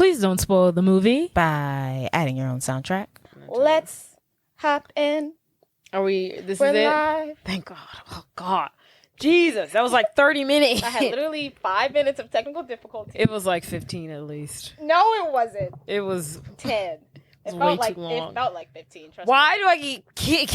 Please don't spoil the movie by adding your own soundtrack. Let's hop in. Are we? This We're is it? live. Thank God. Oh, God. Jesus. That was like 30 minutes. I had literally 5 minutes of technical difficulty. It was like 15 at least. No, it wasn't. It was 10. It was way too long. It felt like 15. Trust Why me. do I keep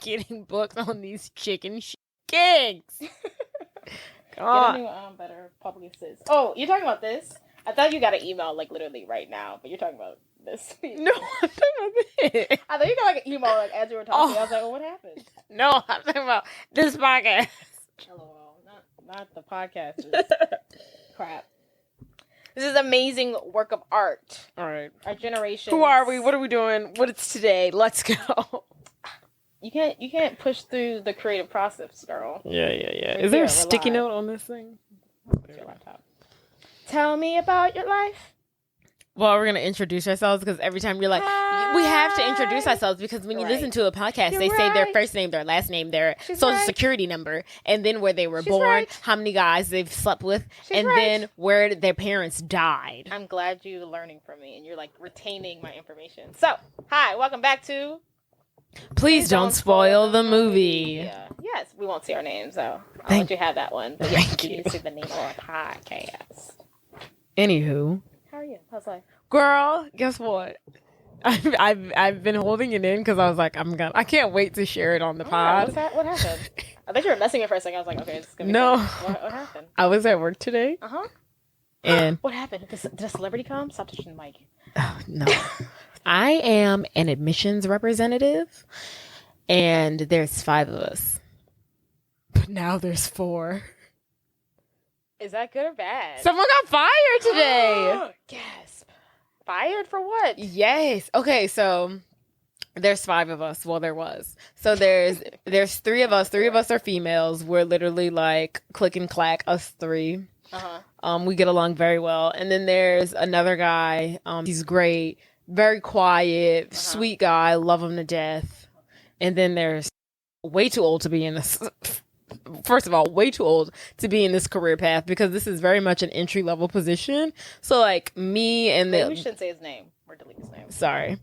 getting booked on these chicken gigs? Get a new better publicist. Oh, you're talking about this? I thought you got an email like literally right now, but you're talking about this. No, I'm talking about this. I thought you got like an email like as you were talking. I was like, oh, what happened? No, I'm talking about this podcast. LOL. Not the podcast. Crap. This is amazing work of art. All right. Our generation. Who are we? What are we doing? What is today? Let's go. You can't push through the creative process, girl. Yeah. We're Is there here, a sticky note on this thing? It's your laptop. Tell me about your life. Well, we're going to introduce ourselves because every time you're like, we have to introduce ourselves because when you listen to a podcast, they say their first name, their last name, their social security number, and then where they were born, how many guys they've slept with, and then where their parents died. I'm glad you're learning from me and you're like retaining my information. So, hi, welcome back to Please don't spoil the movie. Yes, we won't see our names, so I'll let you have that one. But yes, you see the name of our podcast. Anywho. How are you? How's life? Girl, guess what? I've been holding it in because I was like, I can't wait to share it on the pod. What happened? I thought you were messing me for a second. I was like, okay, this is gonna be no. What happened? I was at work today. And what happened? Did a celebrity come? Stop touching the mic. Oh, no. I am an admissions representative, and there's 5 of us. But now there's 4. Is that good or bad? Someone got fired today. Gasp. Fired for what? Yes. Okay, so there's 5 of us. Well, there was. So there's 3 of us. 3 of us are females. We're literally like click and clack, us 3. We get along very well. And then there's another guy. He's great, very quiet, sweet guy. Love him to death. And then there's way too old to be in this. First of all, way too old to be in this career path because this is very much an entry level position. So like me and we shouldn't say his name. We're deleting his name. Sorry.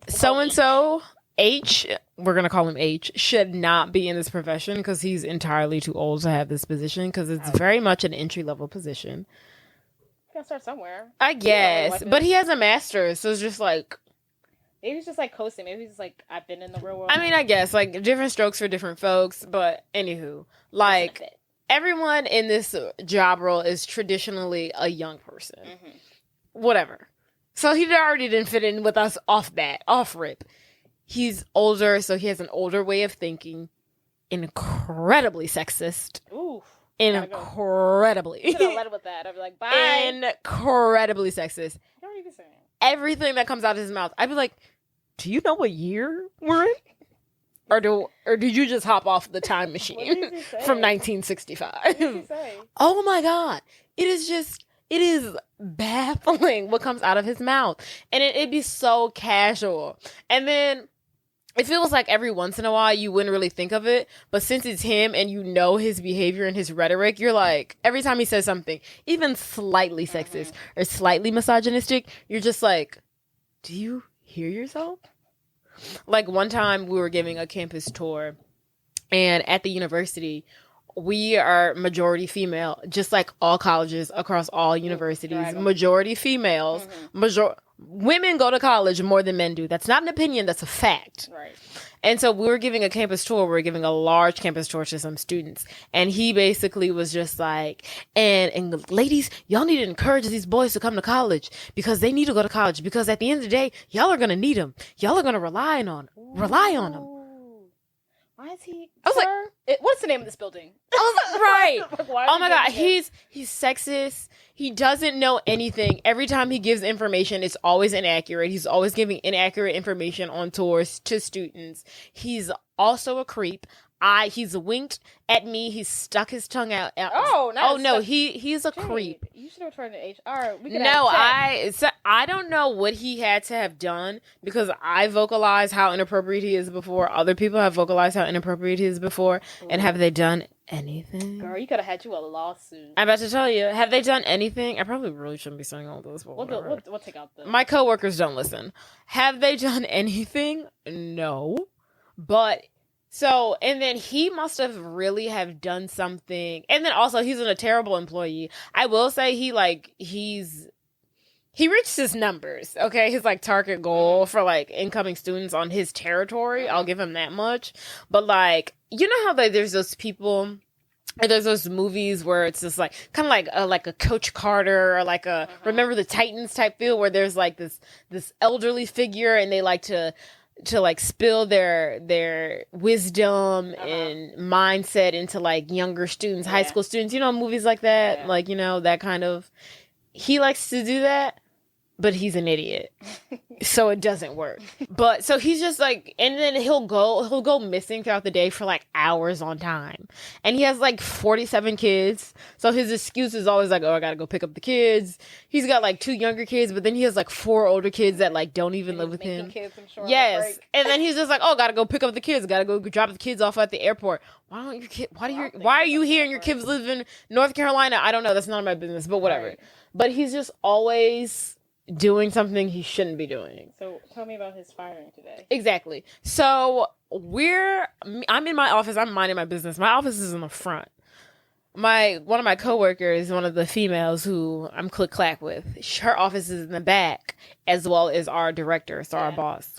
So and so H, we're going to call him H, should not be in this profession because he's entirely too old to have this position because it's very much an entry-level position. You gotta start somewhere. I guess. But he has a master's, so it's just like... Maybe he's just like coasting. Maybe he's just like, I've been in the real world. I mean, I guess. Like, different strokes for different folks. But anywho, like, everyone in this job role is traditionally a young person. Whatever. So he already didn't fit in with us off rip. He's older, so he has an older way of thinking. Incredibly sexist. Ooh. Incredibly. You could have led with that. I'd be like, bye. Incredibly sexist. What are you saying? Everything that comes out of his mouth, I'd be like, do you know what year we're in? Or did you just hop off the time machine from 1965? What did he say? Oh my God. It is baffling what comes out of his mouth. And it'd be so casual. And then it feels like every once in a while you wouldn't really think of it. But since it's him and you know his behavior and his rhetoric, you're like, every time he says something, even slightly sexist or slightly misogynistic, you're just like, do you hear yourself? Like one time we were giving a campus tour and at the university, we are majority female, just like all colleges across all universities. Majority females. Women go to college more than men do. That's not an opinion. That's a fact. Right. And so we were giving a campus tour. We were giving a large campus tour to some students. And he basically was just like, and ladies, y'all need to encourage these boys to come to college because they need to go to college because at the end of the day, y'all are going to need them. Y'all are going to rely on them. Why is he? I was like, what's the name of this building? I was like, right. Oh my God. He's sexist. He doesn't know anything. Every time he gives information, it's always inaccurate. He's always giving inaccurate information on tours to students. He's also a creep. He's winked at me. He's stuck his tongue out. Oh, oh no, he's a Jade, creep. You should have turned to HR. We could No, have I don't know what he had to have done because I vocalized how inappropriate he is before. Other people have vocalized how inappropriate he is before, and have they done anything? Girl, you could have had you a lawsuit. I'm about to tell you. Have they done anything? I probably really shouldn't be saying all this. We'll take out the... My coworkers don't listen. Have they done anything? No. But... So, and then he must have really have done something. And then also, he's a terrible employee. I will say he reached his numbers, okay? His, like, target goal for, like, incoming students on his territory. I'll give him that much. But, like, you know how there's those people... There's those movies where it's just like kind of like a Coach Carter or like a Remember the Titans type feel where there's like this elderly figure and they like to like spill their wisdom and mindset into like younger students, high school students, you know, movies like that, like, you know, that kind of, he likes to do that, but he's an idiot. So it doesn't work. But so he's just like, and then he'll go missing throughout the day for like hours on time. And he has like 47 kids. So his excuse is always like, oh, I gotta go pick up the kids. He's got like 2 younger kids, but then he has like 4 older kids that like don't even live with him. Yes. And then he's just like, oh, gotta go pick up the kids. Gotta go drop the kids off at the airport. Why are you here and your kids live in North Carolina? I don't know. That's none of my business, but whatever. Right. But he's just always doing something he shouldn't be doing. So tell me about his firing today. Exactly. So I'm in my office. I'm minding my business. My office is in the front. One of my coworkers, one of the females who I'm click-clack with, her office is in the back, as well as our director, so our boss.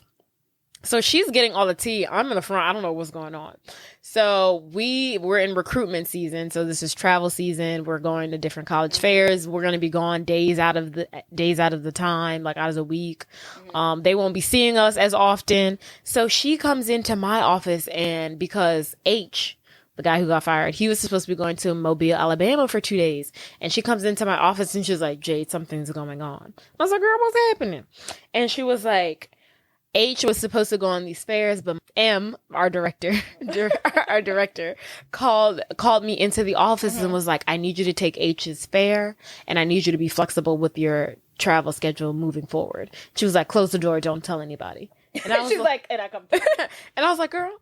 So she's getting all the tea. I'm in the front. I don't know what's going on. So we're in recruitment season. So this is travel season. We're going to different college fairs. We're going to be gone days out of the time, like out of the week. They won't be seeing us as often. So she comes into my office, and because H, the guy who got fired, he was supposed to be going to Mobile, Alabama for 2 days. And she comes into my office and she's like, Jade, something's going on. I was like, girl, what's happening? And she was like, H was supposed to go on these fairs, but M, our director, called me into the office and was like, I need you to take H's fair, and I need you to be flexible with your travel schedule moving forward. She was like, close the door, don't tell anybody. And I was she's like, and I come through. And I was like, girl.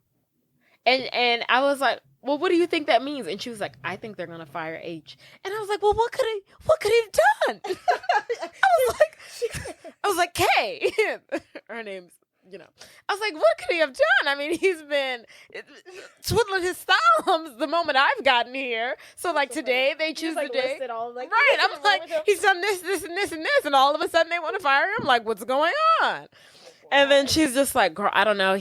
And I was like, well, what do you think that means? And she was like, I think they're gonna fire H. And I was like, well, what could he have done? I was like, Kay. Her name's, you know. I was like, what could he have done? I mean, he's been twiddling his thumbs the moment I've gotten here. So like today they choose the day. Right. I'm like, he's done this, this, and this, and this, and all of a sudden they want to fire him. Like, what's going on? Wow. And then she's just like, girl, I don't know.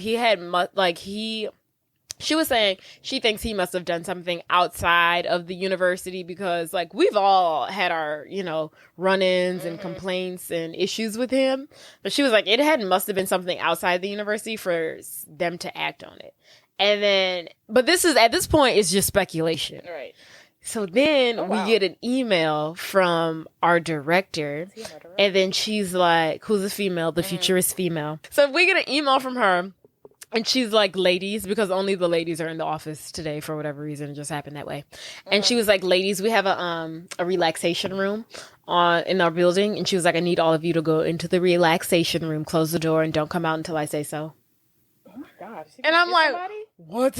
She was saying she thinks he must have done something outside of the university because, like, we've all had our, you know, run-ins and complaints and issues with him. But she was like, must have been something outside the university for them to act on it. And then, but at this point, it's just speculation. Right. So then we get an email from our director, and then she's like, who's a female? The futurist female. So we get an email from her. And she's like, ladies, because only the ladies are in the office today for whatever reason. It just happened that way. And she was like, ladies, we have a relaxation room in our building. And she was like, I need all of you to go into the relaxation room, close the door, and don't come out until I say so. Oh my God. And I'm like, what?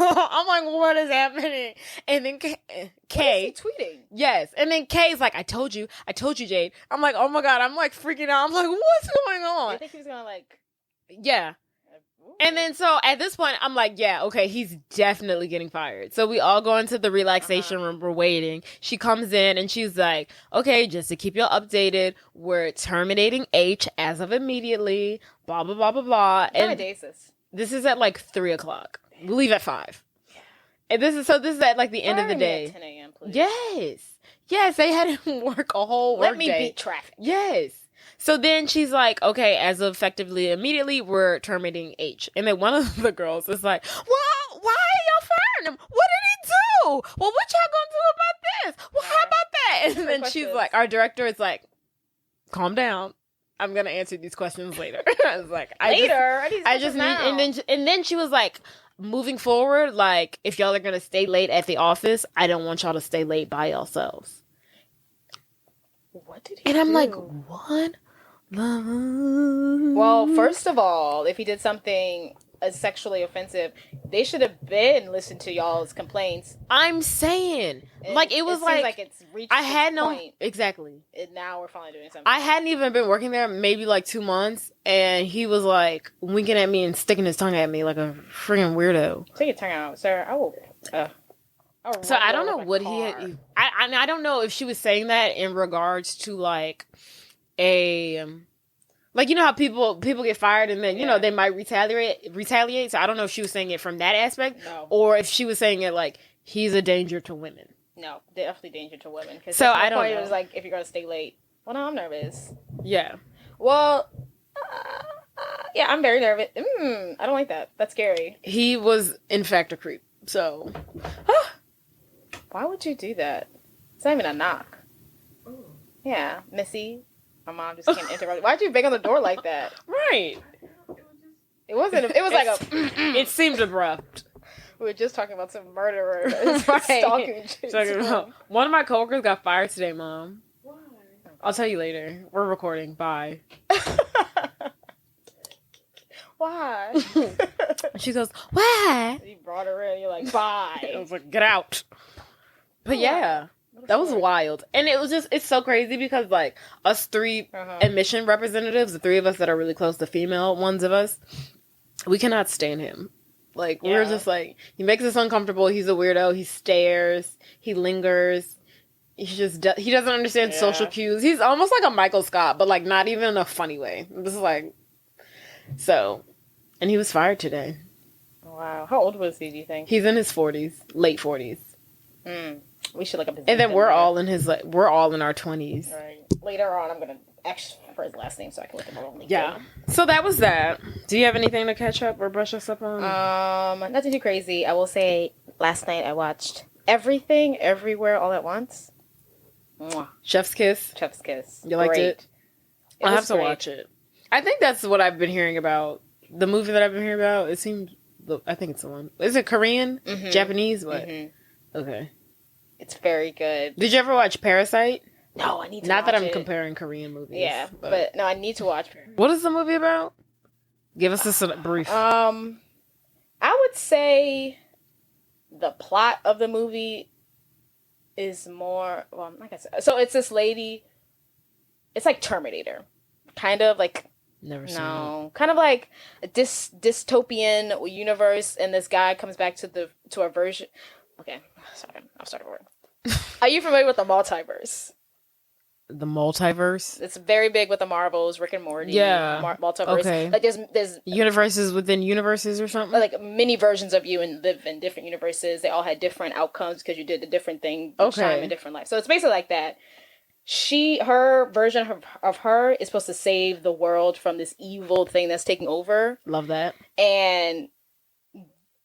I'm like, what is happening? And then Kay. What is he tweeting? Yes. And then Kay's like, I told you, Jade. I'm like, oh my God. I'm like freaking out. I'm like, what's going on? I think he was going to like. Yeah. And then so at this point, I'm like, yeah, okay, he's definitely getting fired. So we all go into the relaxation room. We're waiting. She comes in and she's like, okay, just to keep you updated, we're terminating H as of immediately, blah, blah, blah, blah, blah. And this is at like 3:00. We leave at 5. And this is at like the end of the day. At 10 a.m., please. Yes, they had him work a whole work day. Let me beat traffic. Yes. So then she's like, okay, as of effectively immediately, we're terminating H. And then one of the girls is like, well, why are y'all firing him? What did he do? Well, what y'all gonna do about this? Well, how about that? And then she's like, our director is like, calm down. I'm gonna answer these questions later. I was like, I just need, and then she was like, moving forward, like, if y'all are gonna stay late at the office, I don't want y'all to stay late by yourselves. What did he And I'm do? like, what? Well, first of all, if he did something sexually offensive, they should have been listened to y'all's complaints. I'm saying, And like, it was seems like it's reached I had its no point, exactly. and now we're finally doing something. I hadn't even been working there maybe like 2 months, and he was like winking at me and sticking his tongue at me like a freaking weirdo. Take your tongue out, sir. I will. So I don't know what he had. I don't know if she was saying that in regards to like a like, you know how people get fired and then you know they might retaliate. So I don't know if she was saying it from that aspect, or if she was saying it like he's a danger to women. No, definitely danger to women. So I don't know. It was like if you're gonna stay late. Well, no, I'm nervous. Yeah. Well, yeah, I'm very nervous. I don't like that. That's scary. He was in fact a creep. So. Why would you do that? It's not even a knock. Ooh. Yeah, Missy. My mom just came interrupt. Why'd you bang on the door like that? Right. It wasn't. It was like a. It seemed abrupt. We were just talking about some murderer stalking. One of my coworkers got fired today, Mom. Why? I'll tell you later. We're recording. Bye. Why? She goes, why? You brought her in. You're like, bye. I was like, get out. But yeah, that was wild. And it was just, it's so crazy because like us three admission representatives, the three of us that are really close, the female ones of us, we cannot stand him. Like, we're just like, he makes us uncomfortable. He's a weirdo. He stares. He lingers. He doesn't understand social cues. He's almost like a Michael Scott, but like not even in a funny way. This is like, so, and he was fired today. Wow. How old was he, do you think? He's in his 40s, late 40s. We should look up his And then we're all in our 20s. Right. Later on, I'm going to ask for his last name so I can look him up on LinkedIn. Yeah. So that was that. Do you have anything to catch up or brush us up on? Nothing too crazy. I will say last night I watched Everything, Everywhere, All at Once. Mwah. Chef's Kiss? Chef's Kiss. You liked it? I'll have to watch it. I think that's what I've been hearing about. The movie that I've been hearing about, I think it's the one. Is it Korean? Mm-hmm. Japanese? What? Mm-hmm. Okay. It's very good. Did you ever watch Parasite? No, I need to Not watch that I'm it. comparing Korean movies. Yeah, but no, I need to watch Parasite. What is the movie about? Give us a brief. I would say the plot of the movie is more, well, like I said, so it's this lady, it's like Terminator. Kind of like, never seen it. Kind of like a dystopian universe, and this guy comes back to our version. Okay, sorry, I'll start over. Are you familiar with the multiverse? The multiverse? It's very big with the Marvels, Rick and Morty. Yeah. Multiverse. Okay. Like there's universes within universes or something? Like many versions of you and live in different universes. They all had different outcomes because you did a different thing each time in different life. So it's basically like that. Her version of her is supposed to save the world from this evil thing that's taking over. Love that. And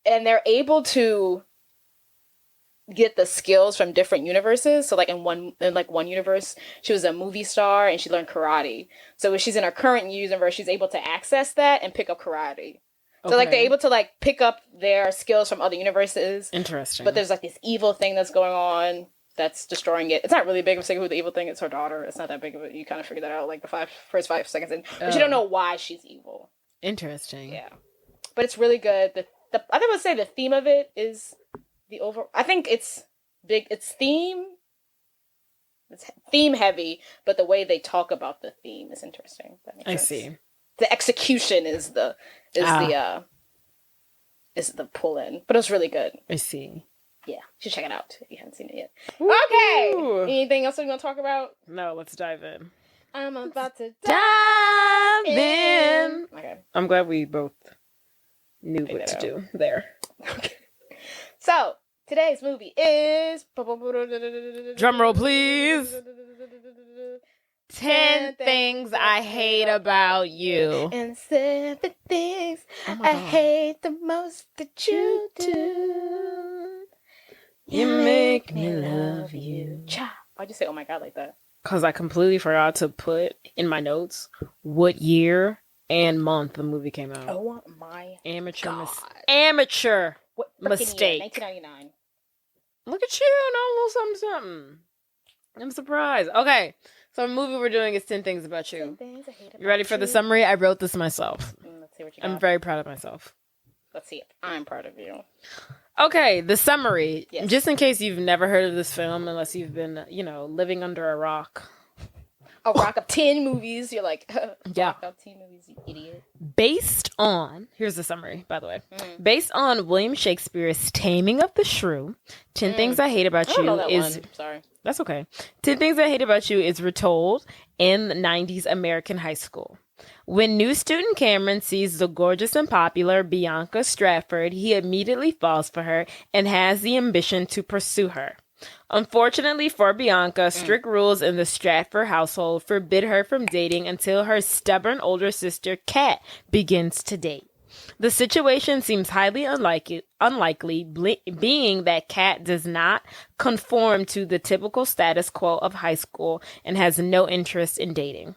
they're able to get the skills from different universes. So like in one universe, she was a movie star and she learned karate. So when she's in her current universe, she's able to access that and pick up karate. So like they're able to like pick up their skills from other universes. Interesting. But there's like this evil thing that's going on that's destroying it. It's not really big of a second who the evil thing is. Her daughter. It's not that big of it. You kind of figure that out like the first 5 seconds in. But you don't know why she's evil. Interesting. Yeah. But it's really good. I would say the theme of it is I think it's big. It's theme heavy, but the way they talk about the theme is interesting. I see. The execution is the pull in, but it was really good. I see. Yeah, you should check it out if you haven't seen it yet. Woo! Okay. Anything else we want to talk about? No, let's dive in. I'm about to dive in. Okay. I'm glad we both knew what to do there. Okay. So, today's movie is... Drum roll, please. 10 things I hate about you. And 7 things I hate the most that you do. You make me love you. Why'd you say, oh my God, like that? Because I completely forgot to put in my notes what year and month the movie came out. Oh my Amateur God. amateur What mistake. 1999. Look at you, know a little something, something. I'm surprised. Okay, so the movie we're doing is 10 Things About You. 10 things I hate about You ready for the summary? I wrote this myself. Let's see what you got. I'm very proud of myself. Let's see if I'm proud of you. Okay, the summary. Yes. Just in case you've never heard of this film, unless you've been, living under a rock. A rock of 10 movies. You're like, Yeah. rock of 10 movies, you idiot. Based on, here's the summary, by the way. Based on William Shakespeare's Taming of the Shrew, 10 Things I Hate About I don't You know that is... one. Sorry. That's okay. 10 Things I Hate About You is retold in the 90s American high school. When new student Cameron sees the gorgeous and popular Bianca Stratford, he immediately falls for her and has the ambition to pursue her. Unfortunately for Bianca, strict rules in the Stratford household forbid her from dating until her stubborn older sister, Kat, begins to date. The situation seems highly unlikely, being that Kat does not conform to the typical status quo of high school and has no interest in dating.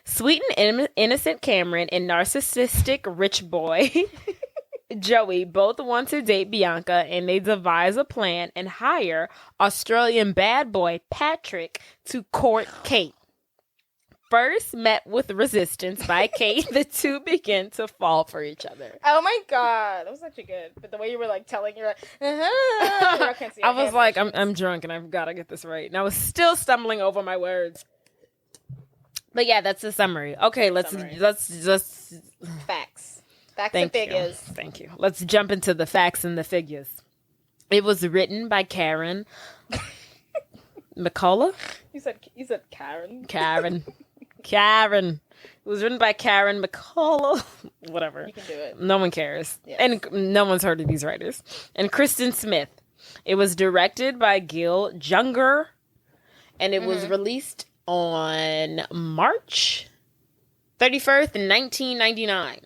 Sweet and innocent Cameron and narcissistic rich boy Joey both want to date Bianca, and they devise a plan and hire Australian bad boy Patrick to court Kate. First met with resistance by Kate, the two begin to fall for each other. Oh my God. That was actually good. But the way you were like telling, you're like, I can't see I your was hand like, motions. I'm drunk and I've got to get this right. And I was still stumbling over my words. But yeah, that's the summary. Okay, let's just Facts. Facts and figures. Thank you. Let's jump into the facts and the figures. It was written by Karen McCullough. You said Karen. Karen. It was written by Karen McCullough. Whatever. You can do it. No one cares. Yes. And no one's heard of these writers. And Kristen Smith. It was directed by Gil Junger. And it was released on March 31st, 1999.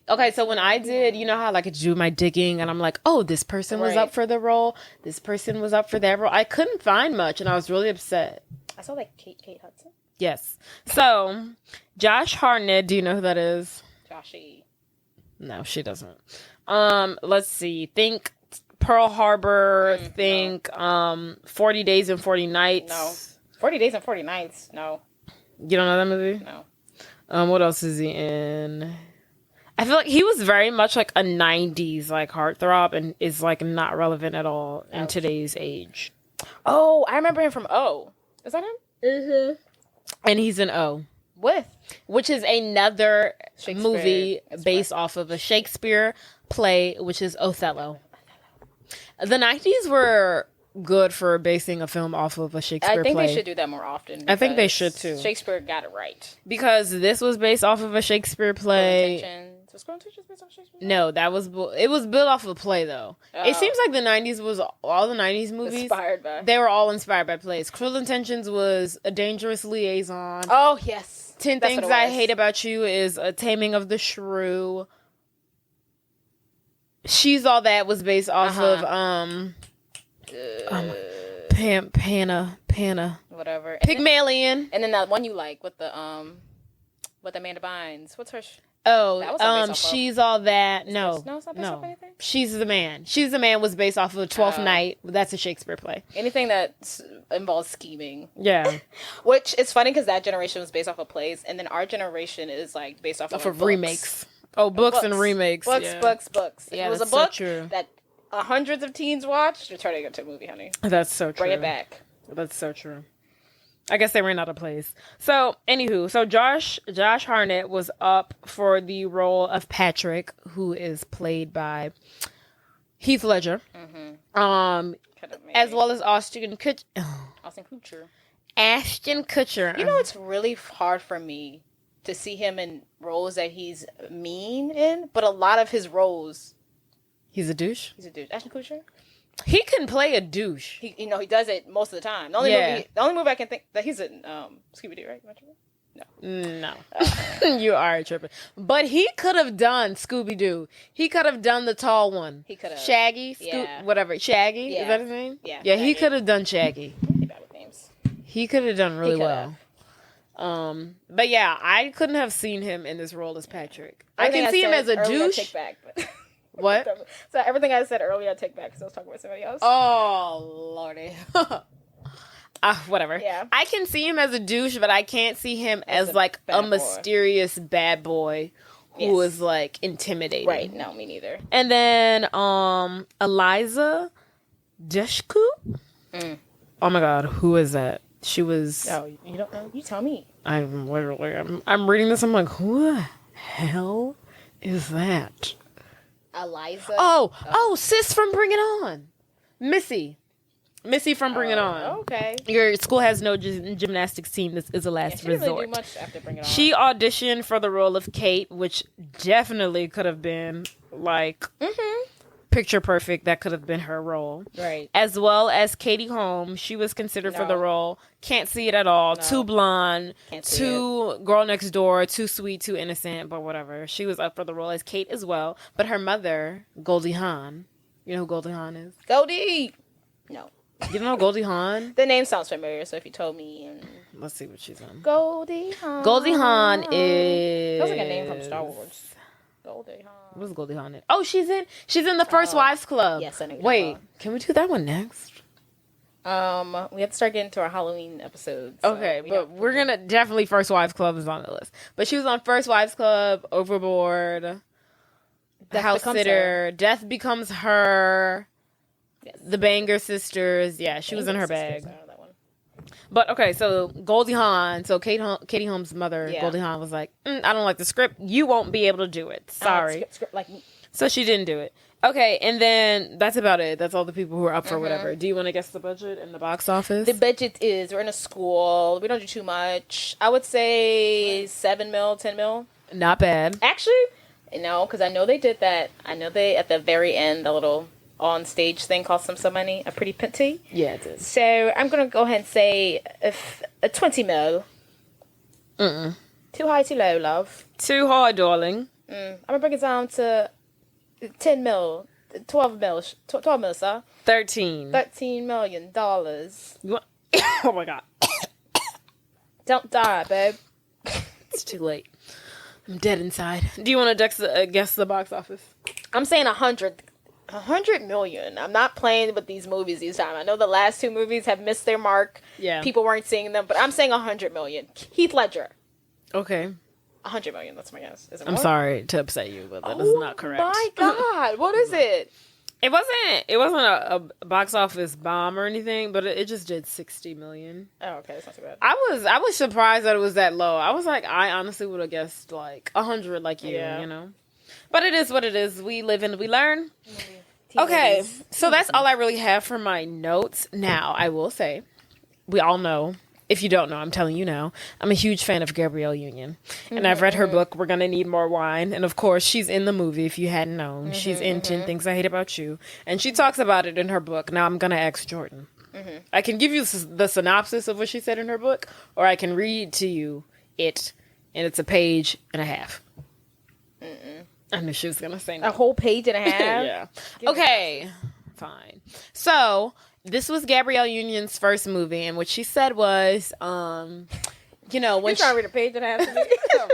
Okay, so when I did, you know how like I do my digging and I'm like, oh, this person was up for the role. This person was up for that role. I couldn't find much and I was really upset. I saw like Kate Hudson. Yes. So, Josh Hartnett, do you know who that is? Joshy. No, she doesn't. Let's see. Think Pearl Harbor. Think 40 Days and 40 Nights. No. 40 Days and 40 Nights. No. You don't know that movie? No. What else is he in? I feel like he was very much like a 90s like heartthrob and is like not relevant at all in today's age. Oh, I remember him from O. Is that him? Mm-hmm. And he's in O. Which is another movie based off of a Shakespeare play, which is Othello. The 90s were good for basing a film off of a Shakespeare play. I think they should do that more often. I think they should too. Shakespeare got it right. Because this was based off of a Shakespeare play. Was Girl Intentions based off Shakespeare? No, it was built off of a play though. It seems like the 90s was all the 90s movies. Inspired by. They were all inspired by plays. Cruel Intentions was A Dangerous Liaison. Oh, yes. 10 Things I Hate About You is A Taming of the Shrew. She's All That was based off of Panna. Whatever. Pygmalion. And then that one you like with the Amanda Bynes. What's her? She's All That. No, it's not based off anything? She's the Man. She's the Man was based off of Twelfth Night. That's a Shakespeare play. Anything that involves scheming. Yeah. Which is funny because that generation was based off of plays, and then our generation is like based off of like, remakes. Oh, books and remakes. Books. If yeah, it was a book that hundreds of teens watched, you're turning it into a movie, honey. That's so true. Bring it back. That's so true. I guess they ran out of plays. So, anywho, Josh Hartnett was up for the role of Patrick, who is played by Heath Ledger. Mm-hmm. As well as Ashton Kutcher. Ashton Kutcher. You know, it's really hard for me to see him in roles that he's mean in, but a lot of his roles, he's a douche. Ashton Kutcher. He can play a douche. He does it most of the time. The only movie I can think that he's in Scooby-Doo, right? No. You are tripping. But he could have done Scooby-Doo. He could have done the tall one. He could have. Shaggy? Whatever. Shaggy? Yeah. Is that his name? Yeah. Yeah, he could have done Shaggy. Really bad with names. He could have done really well. But yeah, I couldn't have seen him in this role as Patrick. I Everything can see him said as a earlier, I douche. take back, but What? So everything I said earlier, I take back because I was talking about somebody else. Oh, lordy. Whatever. Yeah. I can see him as a douche, but I can't see him as like a bad boy. mysterious bad boy who is like intimidating. Right. No, me neither. And then Eliza Dushku. Oh my God, who is that? She was. Oh, you don't know? You tell me. I'm literally. I'm reading this. I'm like, who the hell is that? Eliza. Oh, sis from Bring It On, Missy from Bring It On. Okay. Your school has no gymnastics team. This is a last She didn't resort. really do much after Bring It On. She auditioned for the role of Kate, which definitely could have been like picture perfect. That could have been her role, right? As well as Katie Holmes. She was considered for the role. Can't see it at all. No. Too blonde. Too girl next door. Too sweet. Too innocent. But whatever. She was up for the role as Kate as well. But her mother, Goldie Hawn. You know who Goldie Hawn is? Goldie. No. You don't know Goldie Hawn? The name sounds familiar, so if you told me. Let's see what she's on. Goldie Hawn. Goldie Hawn is. Sounds like a name from Star Wars. Goldie Hawn. What's Goldie Hawn in? Oh, she's in the First Wives Club. Yes, I know. Wait, can we do that one next? We have to start getting to our Halloween episodes. So okay, but we're gonna definitely First Wives Club is on the list. But she was on First Wives Club, Overboard, The House Sitter, Death Becomes Her. Yes. The Banger Sisters. Yeah, she was in her bag. I know that one. But okay, so Goldie Hawn. So Katie Holmes' mother, Goldie Hawn, was like, I don't like the script. You won't be able to do it. Sorry. Script like me. So she didn't do it. Okay, and then that's about it. That's all the people who are up for whatever. Do you want to guess the budget and the box office? The budget is, we're in a school. We don't do too much. I would say 7 mil, 10 mil. Not bad. Actually, no, because I know they did that. I know they, at the very end, a little on stage thing cost them some money, a pretty penty. Yeah, it did. So I'm gonna go ahead and say a 20 mil. Too high, too low, love. Too high, darling. I'm gonna bring it down to 10 mil, 12 mil, 12 mil, sir. 13 million dollars. Oh my God! Don't die, babe. It's too late. I'm dead inside. Do you want to guess the box office? I'm saying 100 million. I'm not playing with these movies these time. I know the last two movies have missed their mark. Yeah. People weren't seeing them, but I'm saying 100 million. Heath Ledger. Okay. 100 million, that's my guess. Is it I'm more? sorry to upset you, but that is not correct. My God, what is it? It wasn't a box office bomb or anything, but it just did 60 million. Oh, okay, that's not too bad. I was surprised that it was that low. I was like, I honestly would have guessed like 100 like you know. But it is what it is. We live and we learn. Okay, so that's all I really have for my notes. Now, I will say, we all know, if you don't know, I'm telling you now, I'm a huge fan of Gabrielle Union. And I've read her book, We're Gonna Need More Wine. And of course, she's in the movie, if you hadn't known. She's in 10 Things I Hate About You. And she talks about it in her book. Now, I'm gonna ask Jordan. I can give you the synopsis of what she said in her book, or I can read to you it, and it's a page and a half. I knew she was going to say no. A whole page and a half? Yeah. Okay. Fine. So, this was Gabrielle Union's first movie, and what she said was, when you're trying to read a page and a half to me.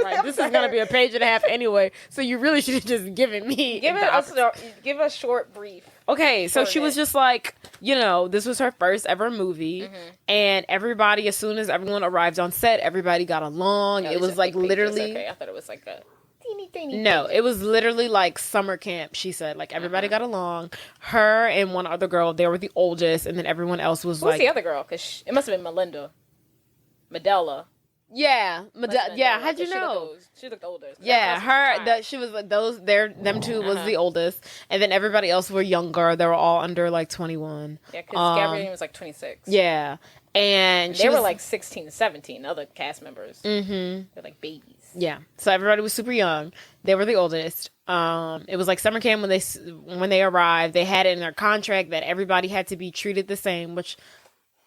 Right. This is going to be a page and a half anyway, so you really should have just given me... Give a short brief. Okay, so she was just like, this was her first ever movie, and everybody, as soon as everyone arrived on set, everybody got along. It was like literally... Okay, I thought it was like a... No, it was literally like summer camp, she said. Like, everybody got along. Her and one other girl, they were the oldest, and then everyone else was Who's the other girl? Because it must have been Melinda. Medella. Yeah. Yeah, how'd you know? She looked older. Yeah, she was like, them two was the oldest. And then everybody else were younger. They were all under like 21. Yeah, because Gabrielle was like 26. Yeah. And they were like 16 to 17, other cast members. They're like babies. Yeah. So everybody was super young. They were the oldest. It was like summer camp when they arrived. They had it in their contract that everybody had to be treated the same, which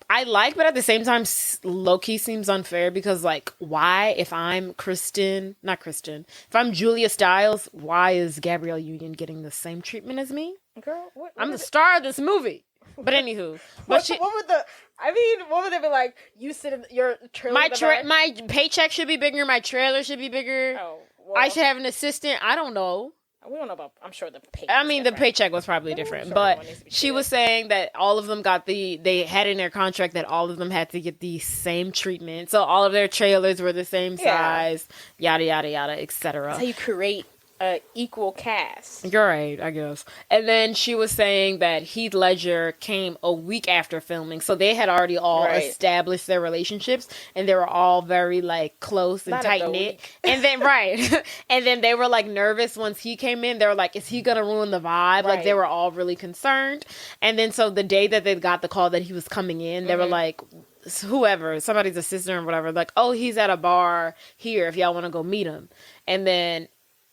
I like, but at the same time, low-key seems unfair because, like, why, if I'm if I'm Julia Stiles, why is Gabrielle Union getting the same treatment as me? Girl, what I'm the star of this movie. But anywho, but what would they be like? You sit in your trailer. My paycheck should be bigger. My trailer should be bigger. Oh, well, I should have an assistant. I don't know. We don't know about. I'm sure the paycheck. I mean, the paycheck was probably different, but she was saying that all of them they had in their contract that all of them had to get the same treatment. So all of their trailers were the same size, yada, yada, yada, etc. That's how you create an equal cast. You're right, I guess. And then she was saying that Heath Ledger came a week after filming, so they had already all established their relationships, and they were all very like close and tight knit. And then and then they were like nervous once he came in. They were like, "Is he gonna ruin the vibe?" Like they were all really concerned. And then so the day that they got the call that he was coming in, they were like, whoever, somebody's assistant or whatever, like, "Oh, he's at a bar here if y'all want to go meet him." And then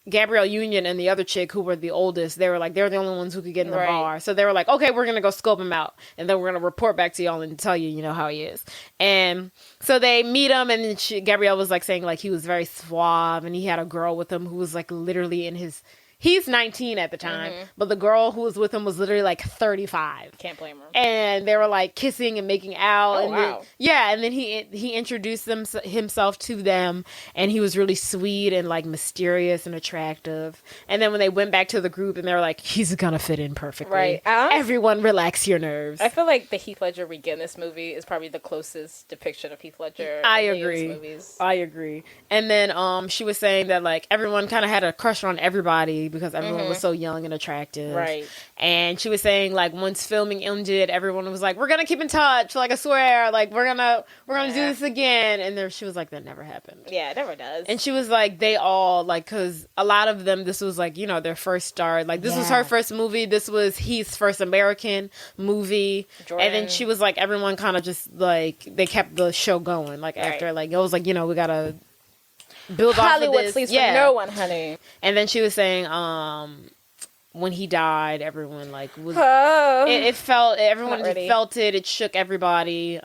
Gabrielle Union and the other chick who were the oldest, they were like, they're the only ones who could get in the bar. So they were like, okay, we're going to go scope him out. And then we're going to report back to y'all and tell you, how he is. And so they meet him. And then Gabrielle was like saying like he was very suave. And he had a girl with him who was like literally he's 19 at the time, but the girl who was with him was literally like 35. Can't blame her. And they were like kissing and making out. And then he introduced himself to them, and he was really sweet and like mysterious and attractive. And then when they went back to the group, and they were like, he's gonna fit in perfectly. Right. Everyone relax your nerves. I feel like the Heath Ledger we get in this movie is probably the closest depiction of Heath Ledger. I agree. And then she was saying that like everyone kind of had a crush on everybody because everyone was so young and attractive. Right. And she was saying like once filming ended, everyone was like, we're gonna keep in touch, like I swear, like we're gonna do this again. And then she was like, that never happened. Yeah, it never does. And she was like, they all like, because a lot of them, this was like, their first start. Like this was her first movie. This was Heath's first American movie. Jordan. And then she was like, everyone kind of just like, they kept the show going. Like after like, it was like, we gotta build Hollywood off of this. Sleeps for no one, honey. And then she was saying, when he died, everyone like was everyone felt it. It shook everybody.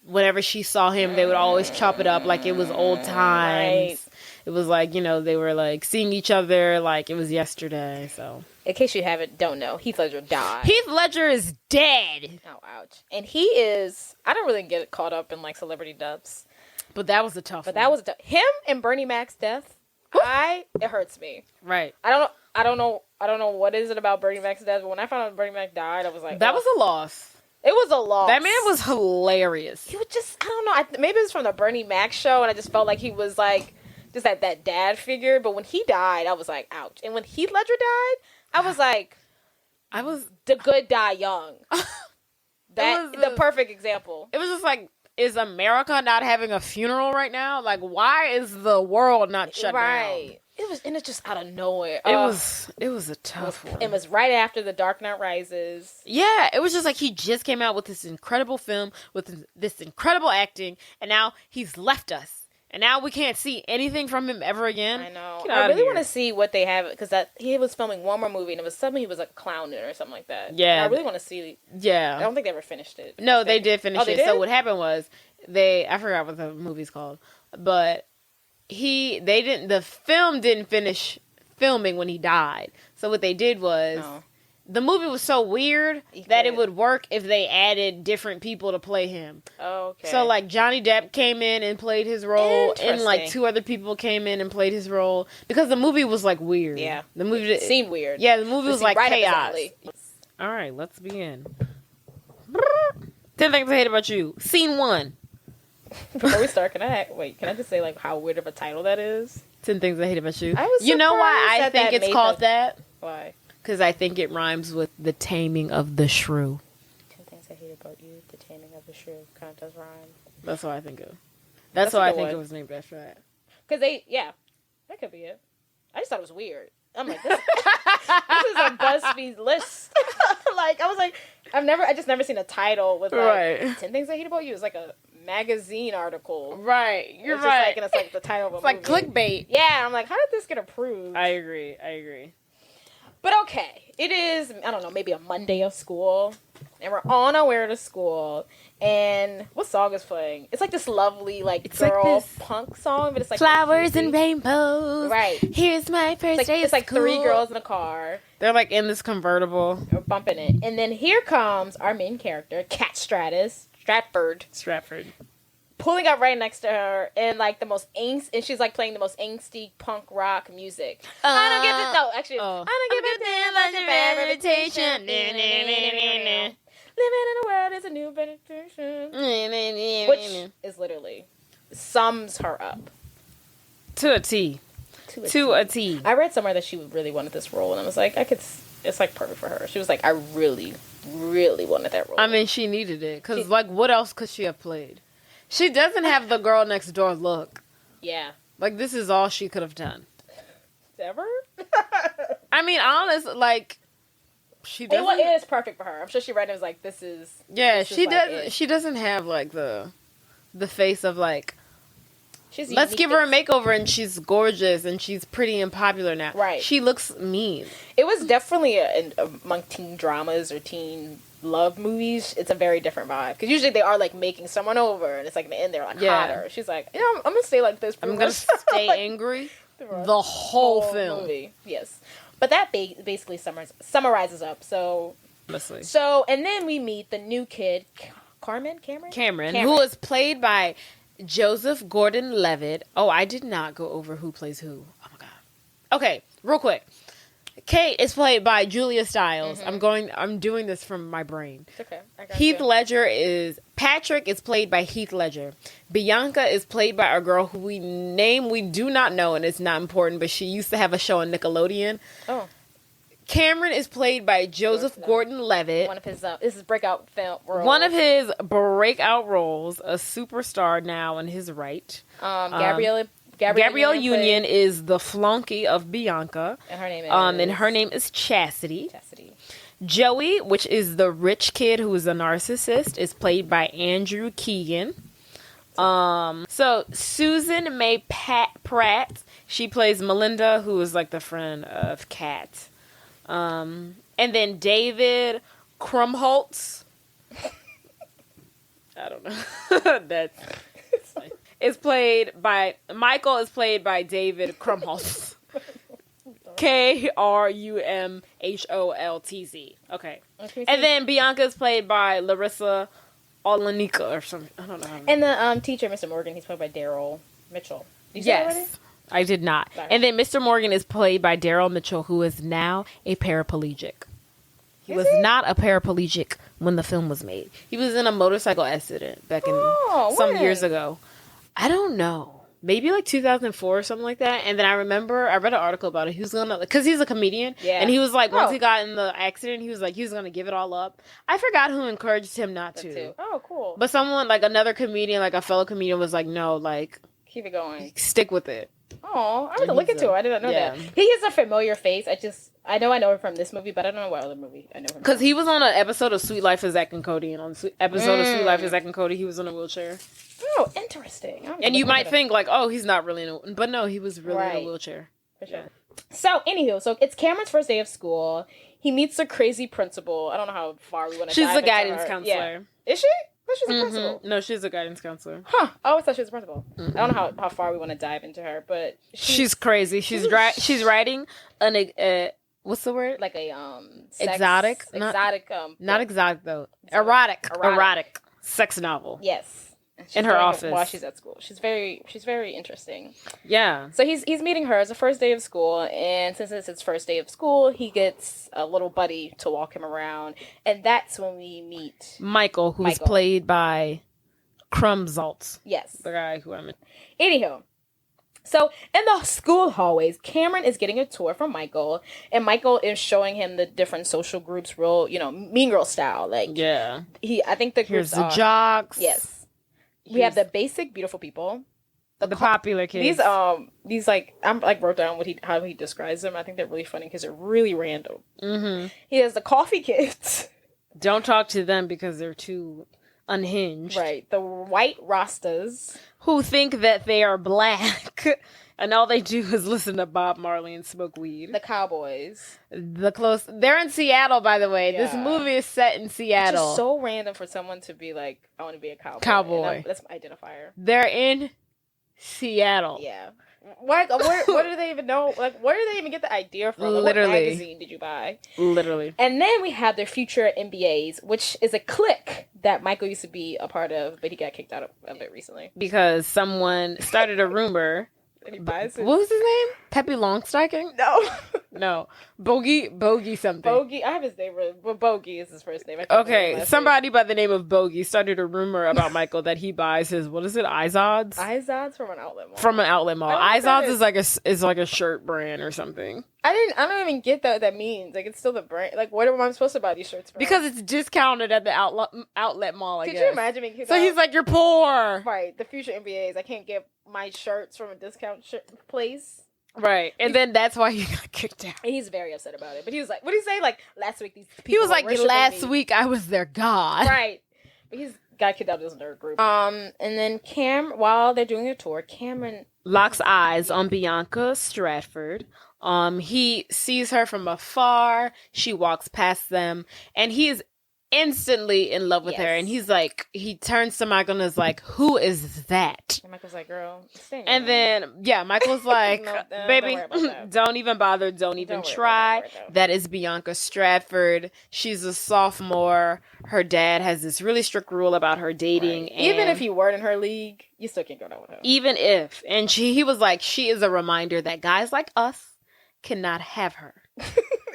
Whenever she saw him, they would always chop it up like it was old times. Right. It was like they were like seeing each other like it was yesterday. So in case you don't know, Heath Ledger died. Heath Ledger is dead. Oh, ouch! And he is. I don't really get caught up in like celebrity deaths. But that was a tough one. That was him and Bernie Mac's death. It hurts me. Right. I don't know what is it about Bernie Mac's death, but when I found out Bernie Mac died, I was like, that was a loss. It was a loss. That man was hilarious. He was just, I don't know. Maybe it was from the Bernie Mac show, and I just felt like he was like just that dad figure. But when he died, I was like, ouch. And when Heath Ledger died, I was like, the good die young. The perfect example. It was just like, is America not having a funeral right now? Like, why is the world not shut down? It's just out of nowhere. It was a tough one. It was right after The Dark Knight Rises. Yeah, it was just like he just came out with this incredible film with this incredible acting, and now he's left us. And now we can't see anything from him ever again. I know. I really want to see what they have, because he was filming one more movie, and it was something he was a clown in or something like that. Yeah. And I really want to see. Yeah. I don't think they ever finished it. No, they did finish it. They did? So what happened was I forgot what the movie's called, but the film didn't finish filming when he died. So what they did was the movie was so weird that it would work if they added different people to play him. Oh, okay. So like Johnny Depp came in and played his role, and like 2 other people came in and played his role, because the movie was like weird. Yeah. The movie seemed weird. Yeah, the movie was like chaos. All right, let's begin. 10 Things I Hate About You. Scene 1. Before we start, can I just say like how weird of a title that is? 10 Things I Hate About You. I was You know why I think it's called that? Why? Because I think it rhymes with The Taming of the Shrew. 10 Things I Hate About You, The Taming of the Shrew. Kind of does rhyme. That's what I think of. That's why I think it was named after that. Because that could be it. I just thought it was weird. I'm like, this is a BuzzFeed list. Like, I was like, I just never seen a title with like 10 Things I Hate About You. It's like a magazine article. Right. You're right. And it's like the title of a movie. It's like clickbait. Yeah. I'm like, how did this get approved? I agree. But okay, it is, I don't know, maybe a Monday of school, and we're on our way to school, and what song is playing? It's like this lovely, like, It's girl like this punk song, but it's like flowers cutesy. and rainbows. Right. Here's my first day It's of like three school. girls in a car. They're like in this convertible. We're bumping it. And then here comes our main character, Cat Stratford, Stratford. pulling up right next to her in like the most angst, and she's like playing the most angsty punk rock music. I don't give it. No, actually, I don't give a damn about your bad reputation. Living in a world is a new penetration, which is literally sums her up to a T. To a T. I read somewhere that she really wanted this role, and I was like, it's like perfect for her. She was like, I really, really wanted that role. I mean, she needed it because, like, what else could she have played? She doesn't have the girl next door look. Yeah. Like, this is all she could have done. Ever? I mean, honest, like, she doesn't. It is perfect for her. I'm sure she read it and was like, this is. Yeah, this she is does. Like she doesn't have like the face of like. She's let's give her a makeover, and she's gorgeous, and she's pretty and popular now. Right. She looks mean. It was definitely among teen dramas or teen love movies. It's a very different vibe because usually they are like making someone over, and it's like in the end they're like hotter. She's like, you know, I'm gonna stay like this. I'm gonna stay like, angry the whole film. Movie. Yes, but that basically summarizes up. So, and then we meet the new kid, Cameron, who is played by Joseph Gordon-Levitt. Oh, I did not go over who plays who. Oh my god. Okay, real quick. Kate is played by Julia Stiles. Mm-hmm. I'm doing this from my brain. It's okay. I got Heath you. Ledger is Patrick is played by Heath Ledger. Bianca is played by a girl who we do not know, and it's not important, but she used to have a show on Nickelodeon. Oh. Cameron is played by Joseph Gordon-Levitt. One of his this is breakout film role. One of his breakout roles, a superstar now in his right. Gabrielle Union is the flunky of Bianca, and her name is Chastity. Joey, which is the rich kid who is a narcissist, is played by Andrew Keegan. So Susan May Pratt, she plays Melinda, who is like the friend of Kat. And then David Krumholtz. I don't know. That's is played by Michael. Is played by David Krumholtz. Krumholtz. Okay. And then Bianca is played by Larissa Olenika or something. I don't know. And the teacher, Mr. Morgan, he's played by Daryl Mitchell. Did you say that already? I did not. Sorry. And then Mr. Morgan is played by Daryl Mitchell, who is now a paraplegic. He was not a paraplegic when the film was made. He was in a motorcycle accident back in some years ago. I don't know. Maybe like 2004 or something like that. And then I remember I read an article about it. He was gonna, because he's a comedian. Yeah. And he was like, once he got in the accident, he was like, he was gonna give it all up. I forgot who encouraged him not to. Oh, cool. But someone, like another comedian, like a fellow comedian, was like, no, like, keep it going. Stick with it. Oh, I'm gonna look into it. I didn't know that. He is a familiar face. I know him from this movie, but I don't know what other movie I know him. Because he was on an episode of Sweet Life of Zack and Cody, and on the episode of Sweet Life of Zack and Cody, he was in a wheelchair. Oh, interesting. And you might think like, oh, he's not really in a, but no, he was really in a wheelchair. For sure. So, anywho, so it's Cameron's first day of school. He meets the crazy principal. I don't know how far we want to. She's a guidance counselor. Yeah. Is she? No, she's a principal. No, she's a guidance counselor. Huh. I always thought she was a principal. I don't know how far we want to dive into her, but she's crazy. She's writing an what's the word? Like a exotic, not exotic though. Erotic sex novel. Yes. In her office while she's at school. She's very interesting. Yeah. So he's meeting her. It's the first day of school, and since it's his first day of school, he gets a little buddy to walk him around, and that's when we meet Michael, who's played by Krumholtz. Yes, the guy who I'm in. Anywho, so in the school hallways, Cameron is getting a tour from Michael, and Michael is showing him the different social groups, real, Mean Girl style. Like, yeah, I think the groups here's the jocks. Yes. We have the basic, beautiful people. The popular kids. These like, I'm like wrote down how he describes them. I think they're really funny because they're really random. Mm-hmm. He has the coffee kids. Don't talk to them because they're too unhinged. Right. The white Rastas. Who think that they are black. And all they do is listen to Bob Marley and smoke weed. The Cowboys. They're in Seattle, by the way. This movie is set in Seattle. It's just so random for someone to be like, I want to be a cowboy. Cowboy. That's my identifier. They're in Seattle. Yeah. Where do they even know? Like, where do they even get the idea from? Like, Literally. what magazine did you buy? Literally. And then we have their future MBAs, which is a clique that Michael used to be a part of, but he got kicked out of it recently. Because someone started a rumor. And he buys his... What was his name? Peppy Longstocking? No. No. Bogey something. Bogey. I have his name written, but Bogey is his first name. Okay, somebody by the name of Bogey started a rumor about Michael that he buys his, what is it, Izods? Izods from an outlet mall. From an outlet mall. Izods is like a shirt brand or something. I don't even get what that means. Like, it's still the brand. Like, what am I supposed to buy these shirts for? Because it's discounted at the outlet mall, I guess. Could you imagine me? So he's like, you're poor. Right. The future MBAs, I can't get my shirts from a discount place. Right. And then that's why he got kicked out. And he's very upset about it. But he was like, what did he say? Like, last week these people he was like, last me. week I was their god. Right. But he's got kicked out of his nerd group. And then while they're doing a tour, Cameron locks eyes on Bianca Stratford. He sees her from afar. She walks past them, and he is instantly in love with her. And he's like, he turns to Michael and is like, who is that? And Michael's like, girl, stay in and then Michael's like, baby, don't even bother, don't even try. That is Bianca Stratford. She's a sophomore. Her dad has this really strict rule about her dating. Right. Even if you weren't in her league, you still can't go down with her. Even if. And he was like, she is a reminder that guys like us cannot have her.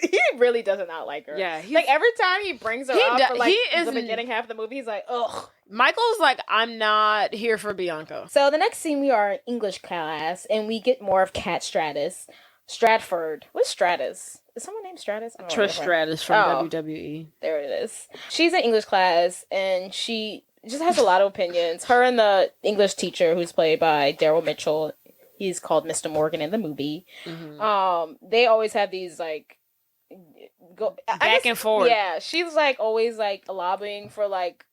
He really does not like her. Yeah, like every time he brings her up for like the beginning half of the movie, he's like, ugh. Michael's like, I'm not here for Bianca. So the next scene, we are in English class, and we get more of Kat Stratford. What's Stratus? Is someone named Stratus? Trish Stratus from WWE. There it is. She's in English class, and she just has a lot of opinions. Her and the English teacher, who's played by Daryl Mitchell, he's called Mr. Morgan in the movie. Mm-hmm. They always have these like back and forth. Yeah, she's like always like lobbying for like.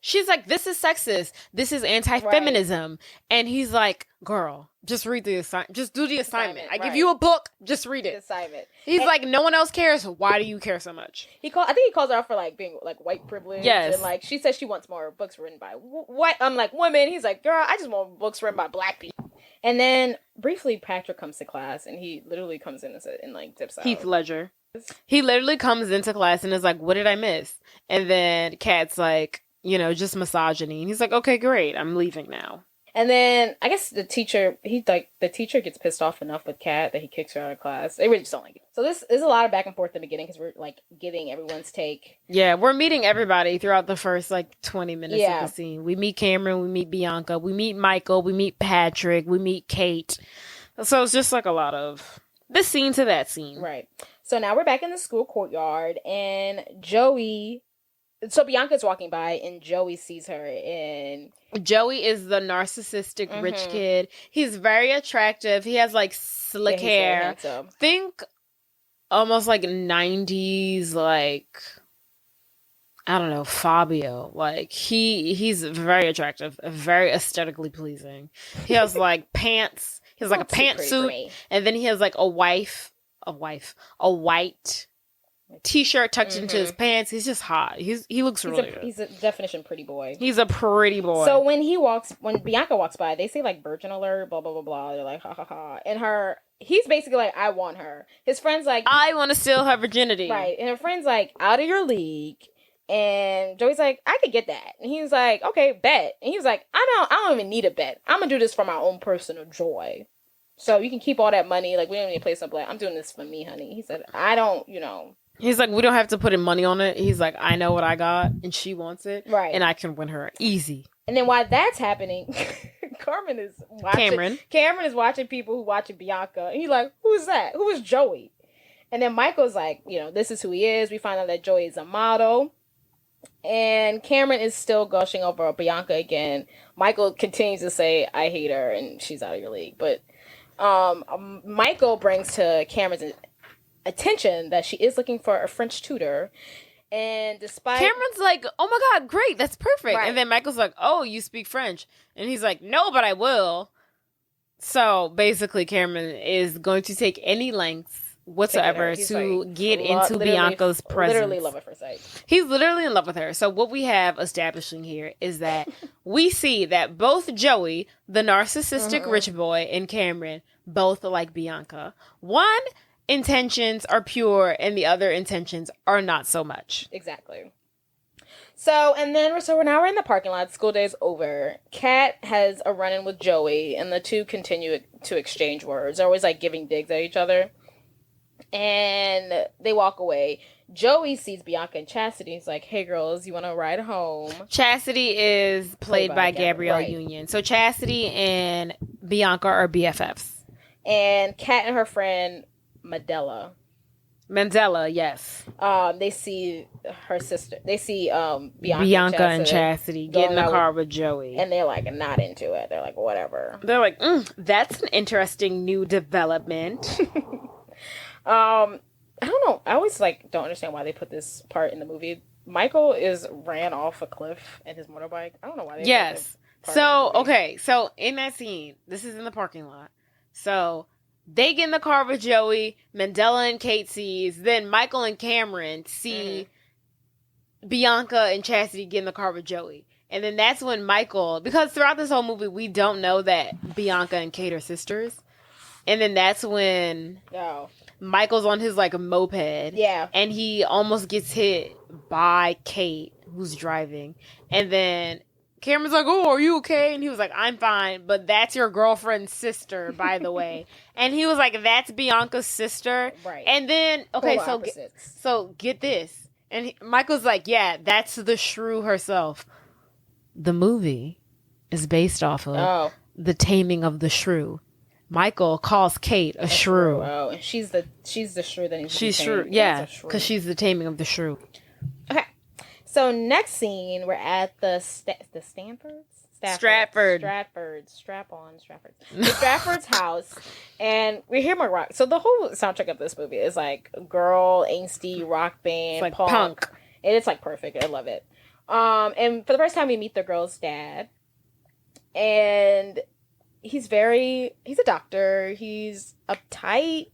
She's like, this is sexist. This is anti-feminism. Right. And he's like, girl, just read the assignment. Just do the assignment. I give you a book. Just read it. Assignment. He's like, no one else cares. Why do you care so much? I think he calls her out for like being like white privilege. Yes. And like she says she wants more books written by white. I'm like women. He's like, girl, I just want books written by black people. And then briefly, Patrick comes to class, and he literally comes in and like dips out. Heath Ledger. He literally comes into class and is like, what did I miss? And then Kat's like, just misogyny. And he's like, okay, great. I'm leaving now. And then I guess the teacher gets pissed off enough with Kat that he kicks her out of class. They really just don't like it. So this is a lot of back and forth in the beginning because we're like getting everyone's take. Yeah, we're meeting everybody throughout the first like 20 minutes of the scene. We meet Cameron, we meet Bianca, we meet Michael, we meet Patrick, we meet Kate. So it's just like a lot of this scene to that scene. Right. So now we're back in the school courtyard, and Bianca's walking by, and Joey sees her, and Joey is the narcissistic rich kid. He's very attractive. He has like slick hair. Think almost like 90s, like I don't know, Fabio. Like he's very attractive, very aesthetically pleasing. He has like pants. He has like a pantsuit, and then he has like a white t-shirt tucked into his pants. He's just hot. He looks really good. He's a definition pretty boy. He's a pretty boy. So when Bianca walks by, they say like virgin alert, blah blah blah blah. They're like ha ha ha, and he's basically like, I want her. His friend's like, I want to steal her virginity. Right, and her friend's like, out of your league. And Joey's like, I could get that. And he's like, okay, bet. And he was like, I don't even need a bet. I'm gonna do this for my own personal joy. So you can keep all that money. Like, we don't need to play something. Like, I'm doing this for me, honey. He said, I don't, He's like, we don't have to put in money on it. He's like, I know what I got, and she wants it. Right. And I can win her easy. And then while that's happening, Cameron is watching people who watching Bianca. And he's like, who is that? Who is Joey? And then Michael's like, this is who he is. We find out that Joey is a model. And Cameron is still gushing over Bianca again. Michael continues to say, I hate her, and she's out of your league. But Michael brings to Cameron's attention that she is looking for a French tutor. And despite Cameron's like, oh my god, great, that's perfect. Right. And then Michael's like, oh, you speak French. And he's like, no, but I will. So basically, Cameron is going to take any lengths whatsoever to get into Bianca's presence. Literally love at first sight. He's literally in love with her. So what we have establishing here is that we see that both Joey, the narcissistic rich boy, and Cameron both like Bianca. One intentions are pure and the other intentions are not so much. Exactly. So we're now in the parking lot. School day's over. Kat has a run-in with Joey, and the two continue to exchange words. They're always like giving digs at each other. And they walk away. Joey sees Bianca and Chastity. He's like, hey, girls, you want to ride home? Chastity is played by Gabrielle Union. So Chastity and Bianca are BFFs. And Kat and her friend, Mandela, yes. They see her sister. They see Bianca and Chastity get in the car with Joey. And they're like not into it. They're like, whatever. They're like, that's an interesting new development. I don't know. I always don't understand why they put this part in the movie. Michael ran off a cliff in his motorbike. I don't know why they put this part So, in the movie. okay. So in that scene, this is in the parking lot. So they get in the car with Joey, Mandela and Kate sees, then Michael and Cameron see Bianca and Chastity get in the car with Joey. And then that's when Michael, because throughout this whole movie, we don't know that Bianca and Kate are sisters. And then that's when Michael's on his moped. Yeah. And he almost gets hit by Kate, who's driving. And then Cameron's like, oh, are you okay? And he was like, I'm fine, but that's your girlfriend's sister, by the way. And he was like, that's Bianca's sister. Right. And then, okay, so get this. And Michael's like, yeah, that's the shrew herself. The movie is based off of The Taming of the Shrew. Michael calls Kate a shrew. Oh, and she's the shrew that he's She's shrew, yeah, because she's the taming of the shrew. Okay, so next scene, we're at the Stratford's house, and we hear more rock. So the whole soundtrack of this movie is girl, angsty, rock band, it's punk. And it's perfect. I love it. And for the first time, we meet the girl's dad, and he's a doctor. He's uptight.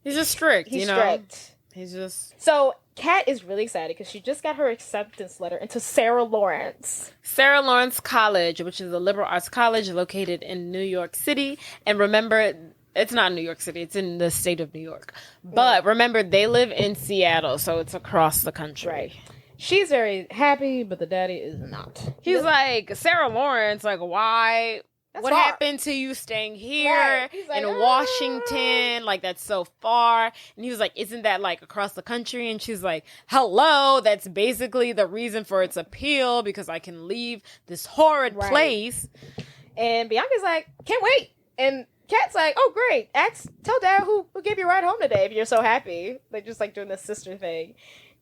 He's just strict, He's strict. He's just... So, Kat is really excited because she just got her acceptance letter into Sarah Lawrence College, which is a liberal arts college located in New York City. And remember, it's not New York City. It's in the state of New York. But remember, they live in Seattle, so it's across the country. Right. She's very happy, but the daddy is not. He's like, Sarah Lawrence, why... What happened to you staying here in Washington? That's so far. And he was like, isn't that across the country? And she's like, hello, that's basically the reason for its appeal, because I can leave this horrid place. And Bianca's like, can't wait. And Kat's like, oh, great. Tell Dad who gave you a ride home today if you're so happy. They're just doing this sister thing.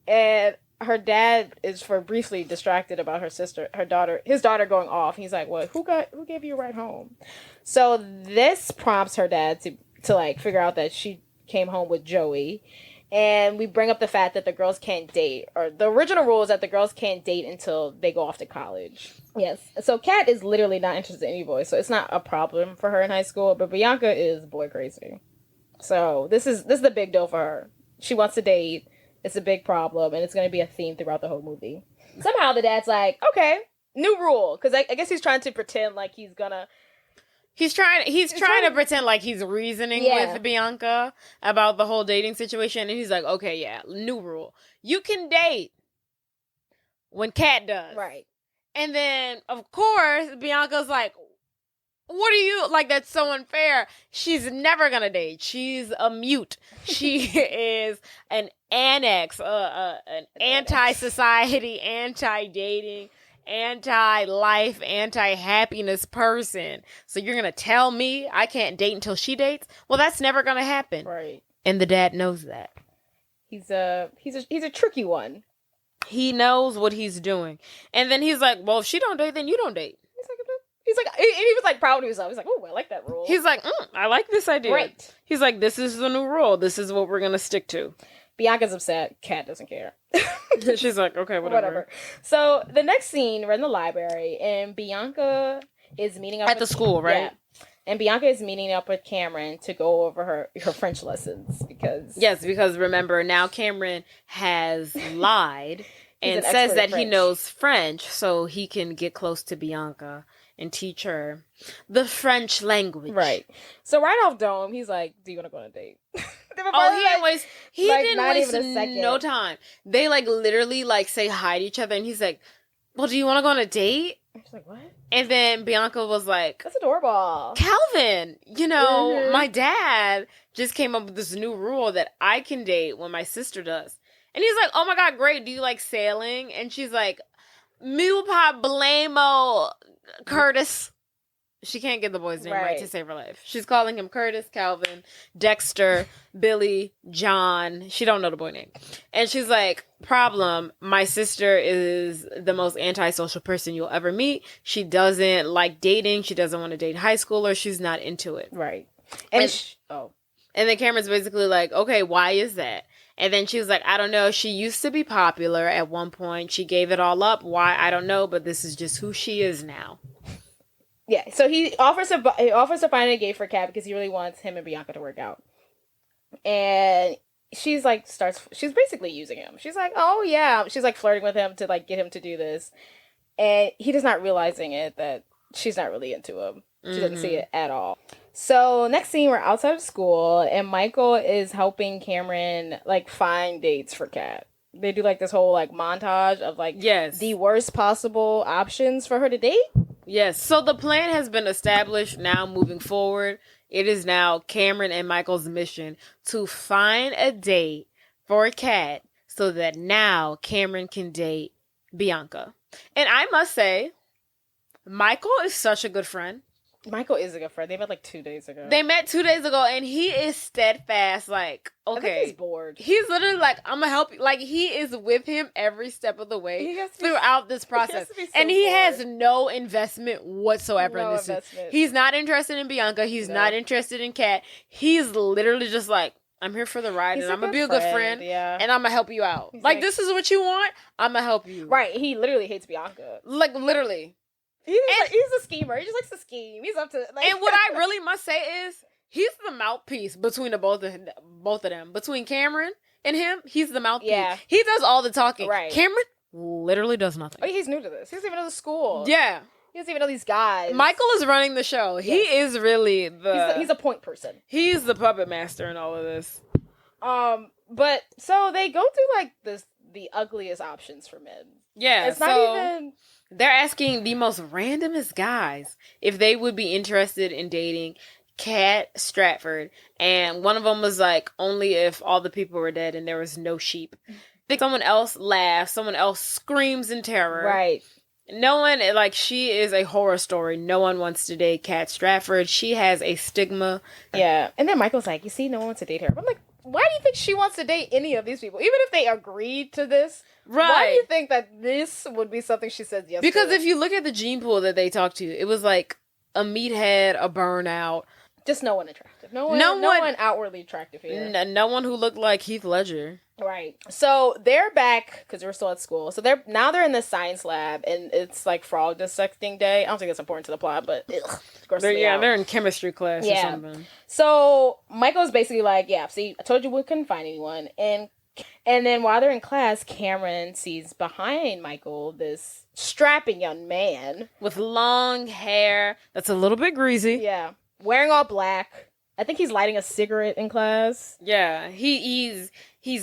And her dad is briefly distracted about his daughter going off. He's like, what? Who gave you a ride home? So this prompts her dad to figure out that she came home with Joey. And we bring up the fact that the girls can't date, or the original rule is that the girls can't date until they go off to college. Yes. So Kat is literally not interested in any boys, so it's not a problem for her in high school, but Bianca is boy crazy. So this is the big deal for her. She wants to date. It's a big problem, and it's going to be a theme throughout the whole movie. Somehow the dad's like, okay, new rule. Because I guess he's trying to pretend like he's gonna... He's trying to pretend like he's reasoning with Bianca about the whole dating situation. And he's like, okay, yeah, new rule. You can date when Kat does. Right. And then, of course, Bianca's like, what are you, that's so unfair. She's never gonna date. She's a mute. She is an annex, an anti-society, anti-dating, anti-life, anti-happiness person. So you're gonna tell me I can't date until she dates? Well, that's never gonna happen. Right. And the dad knows that. He's a tricky one. He knows what he's doing. And then he's like, well, if she don't date, then you don't date. And he was proud of himself. He's like, oh, I like that rule. He's like, I like this idea. Right. He's like, this is the new rule. This is what we're going to stick to. Bianca's upset. Kat doesn't care. She's like, okay, whatever. So the next scene, we're in the library, and Bianca is meeting up at the school, right? And Bianca is meeting up with Cameron to go over her French lessons because... Yes, because remember, now Cameron has lied and says that he knows French so he can get close to Bianca and teach her the French language. Right. So right off dome, he's like, do you want to go on a date? He didn't waste no time. They like literally like say hi to each other and he's like, well, do you want to go on a date? She's like, what? And then Bianca was like, that's adorable. Calvin, my dad just came up with this new rule that I can date when my sister does. And he's like, oh my God, great. Do you like sailing? And she's like, Mu pa blamo Curtis. She can't get the boy's name right to save her life. She's calling him Curtis, Calvin, Dexter, Billy, John. She don't know the boy name. And she's like, problem, my sister is the most antisocial person you'll ever meet. She doesn't like dating. She doesn't want to date high schoolers. She's not into it. Right. And then Cameron's basically like, okay, why is that? And then she was like, I don't know. She used to be popular at one point. She gave it all up. Why? I don't know. But this is just who she is now. Yeah, so he offers to find a date for Kat because he really wants him and Bianca to work out. And she's basically using him. She's like, oh yeah. She's like flirting with him to like get him to do this. And he does not realizing it that she's not really into him. She doesn't see it at all. So next scene, we're outside of school and Michael is helping Cameron like find dates for Kat. They do like this whole like montage of like the worst possible options for her to date. Yes. So the plan has been established now moving forward. It is now Cameron and Michael's mission to find a date for Kat so that now Cameron can date Bianca. And I must say, Michael is such a good friend. Michael is a good friend. They met like 2 days ago. And he is steadfast. Like, okay. I think he's bored. He's literally like, I'm going to help you. Like, he is with him every step of the way throughout this process. He has no investment whatsoever in this. He's not interested in Bianca. He's not interested in Kat. He's literally just like, I'm here for the ride and I'm going to be a good friend. Yeah. And I'm going to help you out. Like, this is what you want. I'm going to help you. Right. He literally hates Bianca. Like, literally. He's a schemer. He just likes to scheme. He's up to like. And what I really must say is he's the mouthpiece between the both of them. Between Cameron and him, he's the mouthpiece. Yeah. He does all the talking. Right. Cameron literally does nothing. Oh, he's new to this. He doesn't even know the school. Yeah. He doesn't even know these guys. Michael is running the show. Yes. He is really he's a point person. He's the puppet master in all of this. But so they go through like the ugliest options for men. Yeah. It's not even. They're asking the most randomest guys if they would be interested in dating Kat Stratford. And one of them was like, only if all the people were dead and there was no sheep. Someone else laughs. Someone else screams in terror. Right. No one, like, she is a horror story. No one wants to date Kat Stratford. She has a stigma. Yeah. And then Michael's like, you see, no one wants to date her. I'm like, why do you think she wants to date any of these people? Even if they agreed to this. Right. Why do you think that this would be something she says yes Because if you look at the gene pool that they talked to, it was like a meathead, a burnout. Just no one attractive. No one outwardly attractive here. No one who looked like Heath Ledger. Right. So they're back because we're still at school. So they're in the science lab and it's like frog dissecting day. I don't think it's important to the plot, but they're in chemistry class or something. So Michael's basically like, yeah, see, I told you we couldn't find anyone. And then while they're in class, Cameron sees behind Michael this strapping young man with long hair that's a little bit greasy. Yeah. Wearing all black. I think he's lighting a cigarette in class. Yeah. He's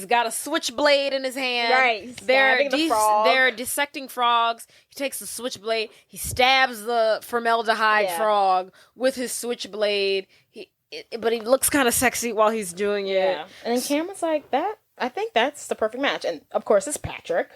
got a switchblade in his hand. Right. They're dissecting frogs. He takes the switchblade. He stabs the formaldehyde frog with his switchblade. But he looks kind of sexy while he's doing it. Yeah. And then Cameron's like, I think that's the perfect match. And of course it's Patrick.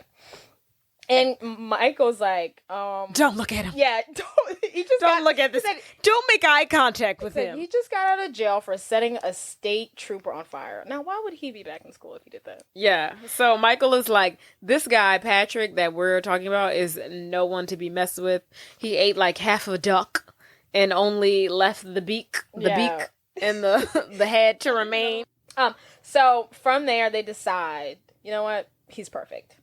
And Michael's like, don't look at him. Yeah, don't look at this. Don't make eye contact with him. He just got out of jail for setting a state trooper on fire. Now, why would he be back in school if he did that? Yeah. So Michael is like, this guy, Patrick, that we're talking about is no one to be messed with. He ate like half a duck and only left the beak and the head to remain. So from there, they decide, you know what? He's perfect.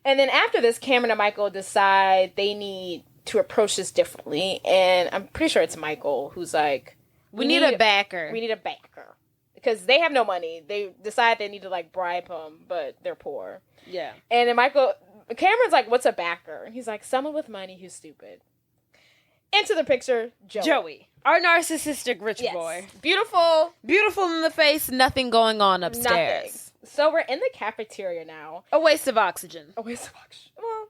And then after this, Cameron and Michael decide they need to approach this differently. And I'm pretty sure it's Michael who's like, We need a backer. We need a backer. Because they have no money. They decide they need to, like, bribe him, but they're poor. Yeah. And then Cameron's like, what's a backer? And he's like, someone with money who's stupid. Into the picture, Joey. Our narcissistic rich boy. Beautiful. Beautiful in the face, nothing going on upstairs. Nothing. So we're in the cafeteria now. A waste of oxygen. A waste of oxygen. Well,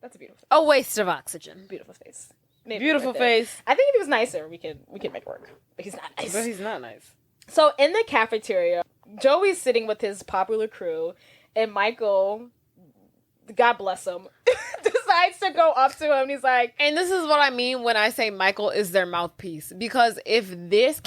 that's a beautiful face. A waste of oxygen. Beautiful face. Maybe beautiful face. I think if he was nicer, we could make it work. But he's not nice. But he's not nice. So in the cafeteria, Joey's sitting with his popular crew, and Michael, God bless him, decides to go up to him. And he's like, and this is what I mean when I say Michael is their mouthpiece. Because if this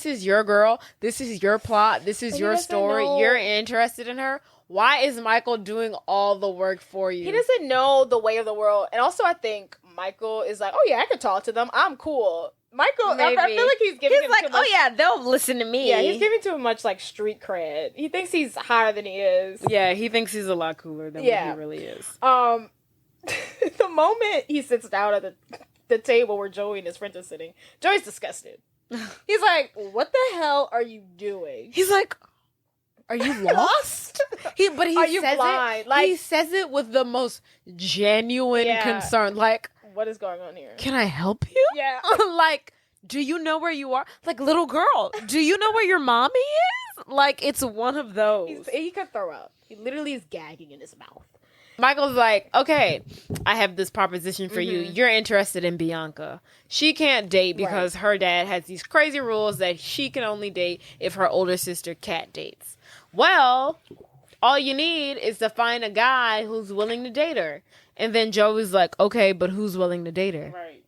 is your girl, this is your plot, this is your story, you're interested in her, why is Michael doing all the work for you? He doesn't know the way of the world. And also I think Michael is like, oh yeah, I could talk to them. I'm cool. Michael, I feel like he's giving him like, too much. oh yeah, they'll listen to me. Yeah, he's giving too much like street cred. He thinks he's higher than he is. Yeah, he thinks he's a lot cooler than what he really is. The moment he sits down at the table where Joey and his friends are sitting, Joey's disgusted. He's like, "What the hell are you doing?" He's like, "Are you lost?" Are you blind? He says it with the most genuine concern, like, what is going on here? Can I help you? Yeah. Like, do you know where you are? Like, little girl, do you know where your mommy is? Like, it's one of those. He could throw up. He literally is gagging in his mouth. Michael's like, okay, I have this proposition for you. You're interested in Bianca. She can't date because her dad has these crazy rules that she can only date if her older sister Kat dates. Well, all you need is to find a guy who's willing to date her. And then Joey's like, okay, but who's willing to date her? Right.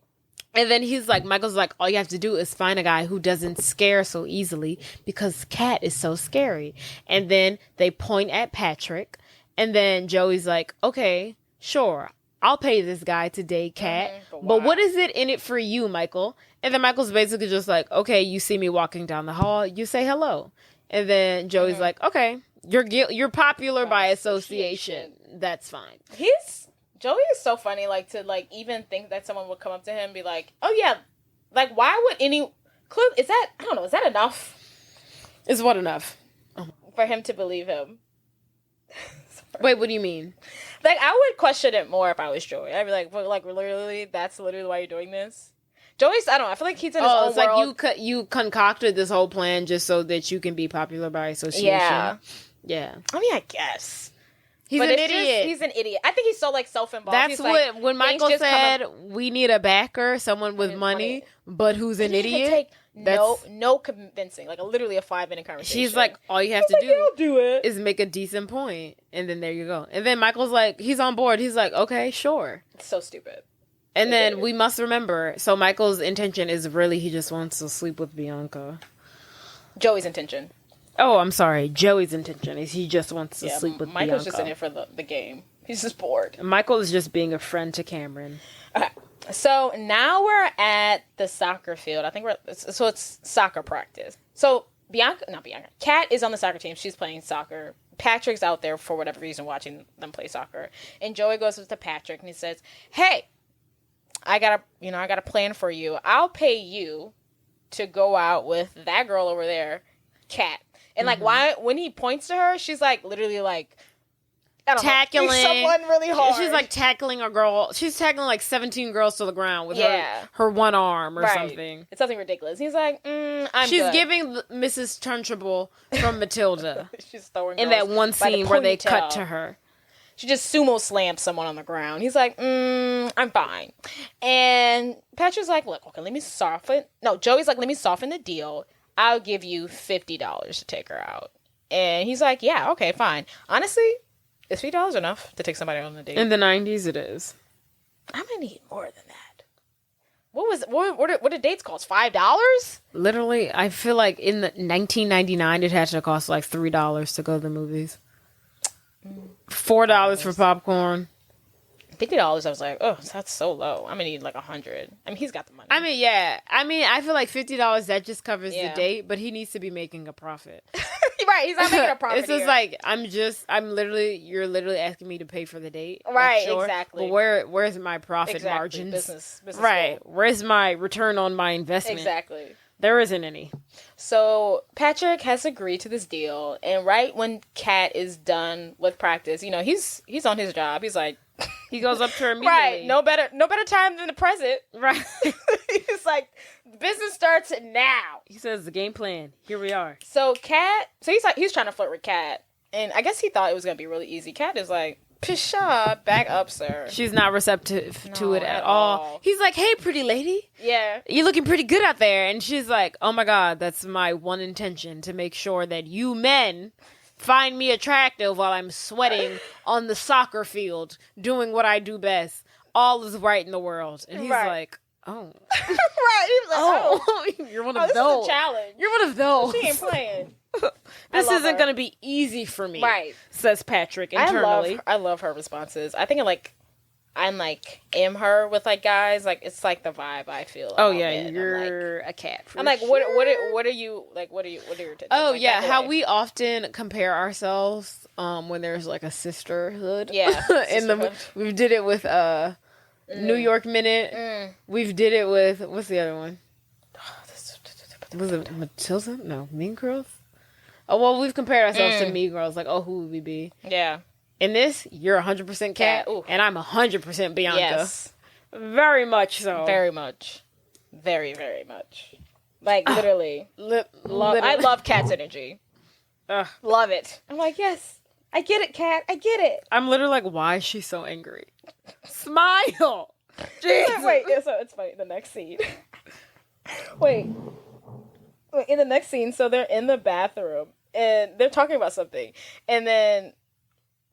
And then Michael's like, all you have to do is find a guy who doesn't scare so easily because Kat is so scary. And then they point at Patrick. And then Joey's like, okay, sure, I'll pay this guy to date Kat. But what is it in it for you, Michael? And then Michael's basically just like, okay, you see me walking down the hall, you say hello. And then Joey's like, okay, you're popular by association. That's fine. Joey is so funny, like, to, like, even think that someone would come up to him and be like, oh, yeah, like, why would is that enough? Is what enough? For him to believe him. Wait, what do you mean? Like, I would question it more if I was Joey. I'd be like, well, like, literally, that's literally why you're doing this? Joey's, I don't know, I feel like he's in his own world. It's like you concocted this whole plan just so that you can be popular by association. Yeah. I mean, I guess. He's an idiot. He's an idiot. I think he's so, like, self-involved. That's what, when Michael said, we need a backer, someone with money, but who's an idiot. No convincing. Like, literally a 5-minute conversation. She's like, all you have to do is make a decent point. And then there you go. And then Michael's like, he's on board. He's like, okay, sure. It's so stupid. And then we must remember, so Michael's intention is really he just wants to sleep with Bianca. Joey's intention. Oh, I'm sorry. Joey's intention is he just wants to sleep with Bianca. Michael's just in it for the game. He's just bored. Michael is just being a friend to Cameron. Okay. So now we're at the soccer field. I think it's soccer practice. So Kat is on the soccer team. She's playing soccer. Patrick's out there for whatever reason watching them play soccer. And Joey goes up to Patrick and he says, hey, I got a plan for you. I'll pay you to go out with that girl over there, Kat. And, like, when he points to her, she's, like, literally, like, I don't tackling know, someone really hard. She's, like, tackling a girl. She's tackling, like, 17 girls to the ground with her one arm or something. It's something ridiculous. He's like, She's good. Giving Mrs. Trunchbull from Matilda. She's throwing in that one scene where they cut to her. She just sumo slams someone on the ground. He's like, I'm fine. And Patrick's like, look, okay, Joey's like, let me soften the deal. I'll give you $50 to take her out. And he's like, yeah, okay, fine. Honestly, is $50 enough to take somebody on a date? In the 90s, it is. I'm going to need more than that. What did dates cost? $5? Literally, I feel like in the 1999, it had to cost like $3 to go to the movies. $4 for popcorn. $50, I was like, oh, that's so low. I'm gonna need like $100. I mean, he's got the money. I mean, yeah. I mean, I feel like $50 that just covers the date, but he needs to be making a profit. Right, he's not making a profit. It's just like you're literally asking me to pay for the date. Right, like, sure, exactly. But where's my profit margins? Business right. School. Where's my return on my investment? Exactly. There isn't any. So Patrick has agreed to this deal, and right when Kat is done with practice, he's on his job. He's like, he goes up to her immediately. Right, no better time than the present. Right. He's like, business starts now. He says the game plan. Here we are. So he's trying to flirt with Kat, and I guess he thought it was gonna be really easy. Kat is like, Pisha, back up, sir. She's not receptive to it at all. He's like, hey, pretty lady. Yeah. You're looking pretty good out there. And she's like, oh my God, that's my one intention, to make sure that you men find me attractive while I'm sweating on the soccer field, doing what I do best. All is right in the world. And he's like, oh. Right. He was like, oh. You're one of those. This is a challenge. You're one of those. She ain't playing. This isn't going to be easy for me. Right. Says Patrick internally. I love her responses. I think I'm am her with like guys. Like it's like the vibe I feel. Oh yeah, you're a cat. I'm like, what are you like? What are your intentions? Oh like, yeah, how we often compare ourselves when there's like a sisterhood. Yeah, we did it with New York Minute. We've did it with what's the other one? Was it Matilda? No, Mean Girls. Oh well, we've compared ourselves to Mean Girls. Like, oh, who would we be? Yeah. In this, you're 100% Kat, and I'm 100% Bianca. Yes. Very much so. Very much. Very, very much. Like, literally. I love Kat's energy. Love it. I'm like, yes. I get it, Kat. I get it. I'm literally like, why is she so angry? Smile! Jesus. Wait, so it's funny. The next scene. Wait, in the next scene, so they're in the bathroom, and they're talking about something, and then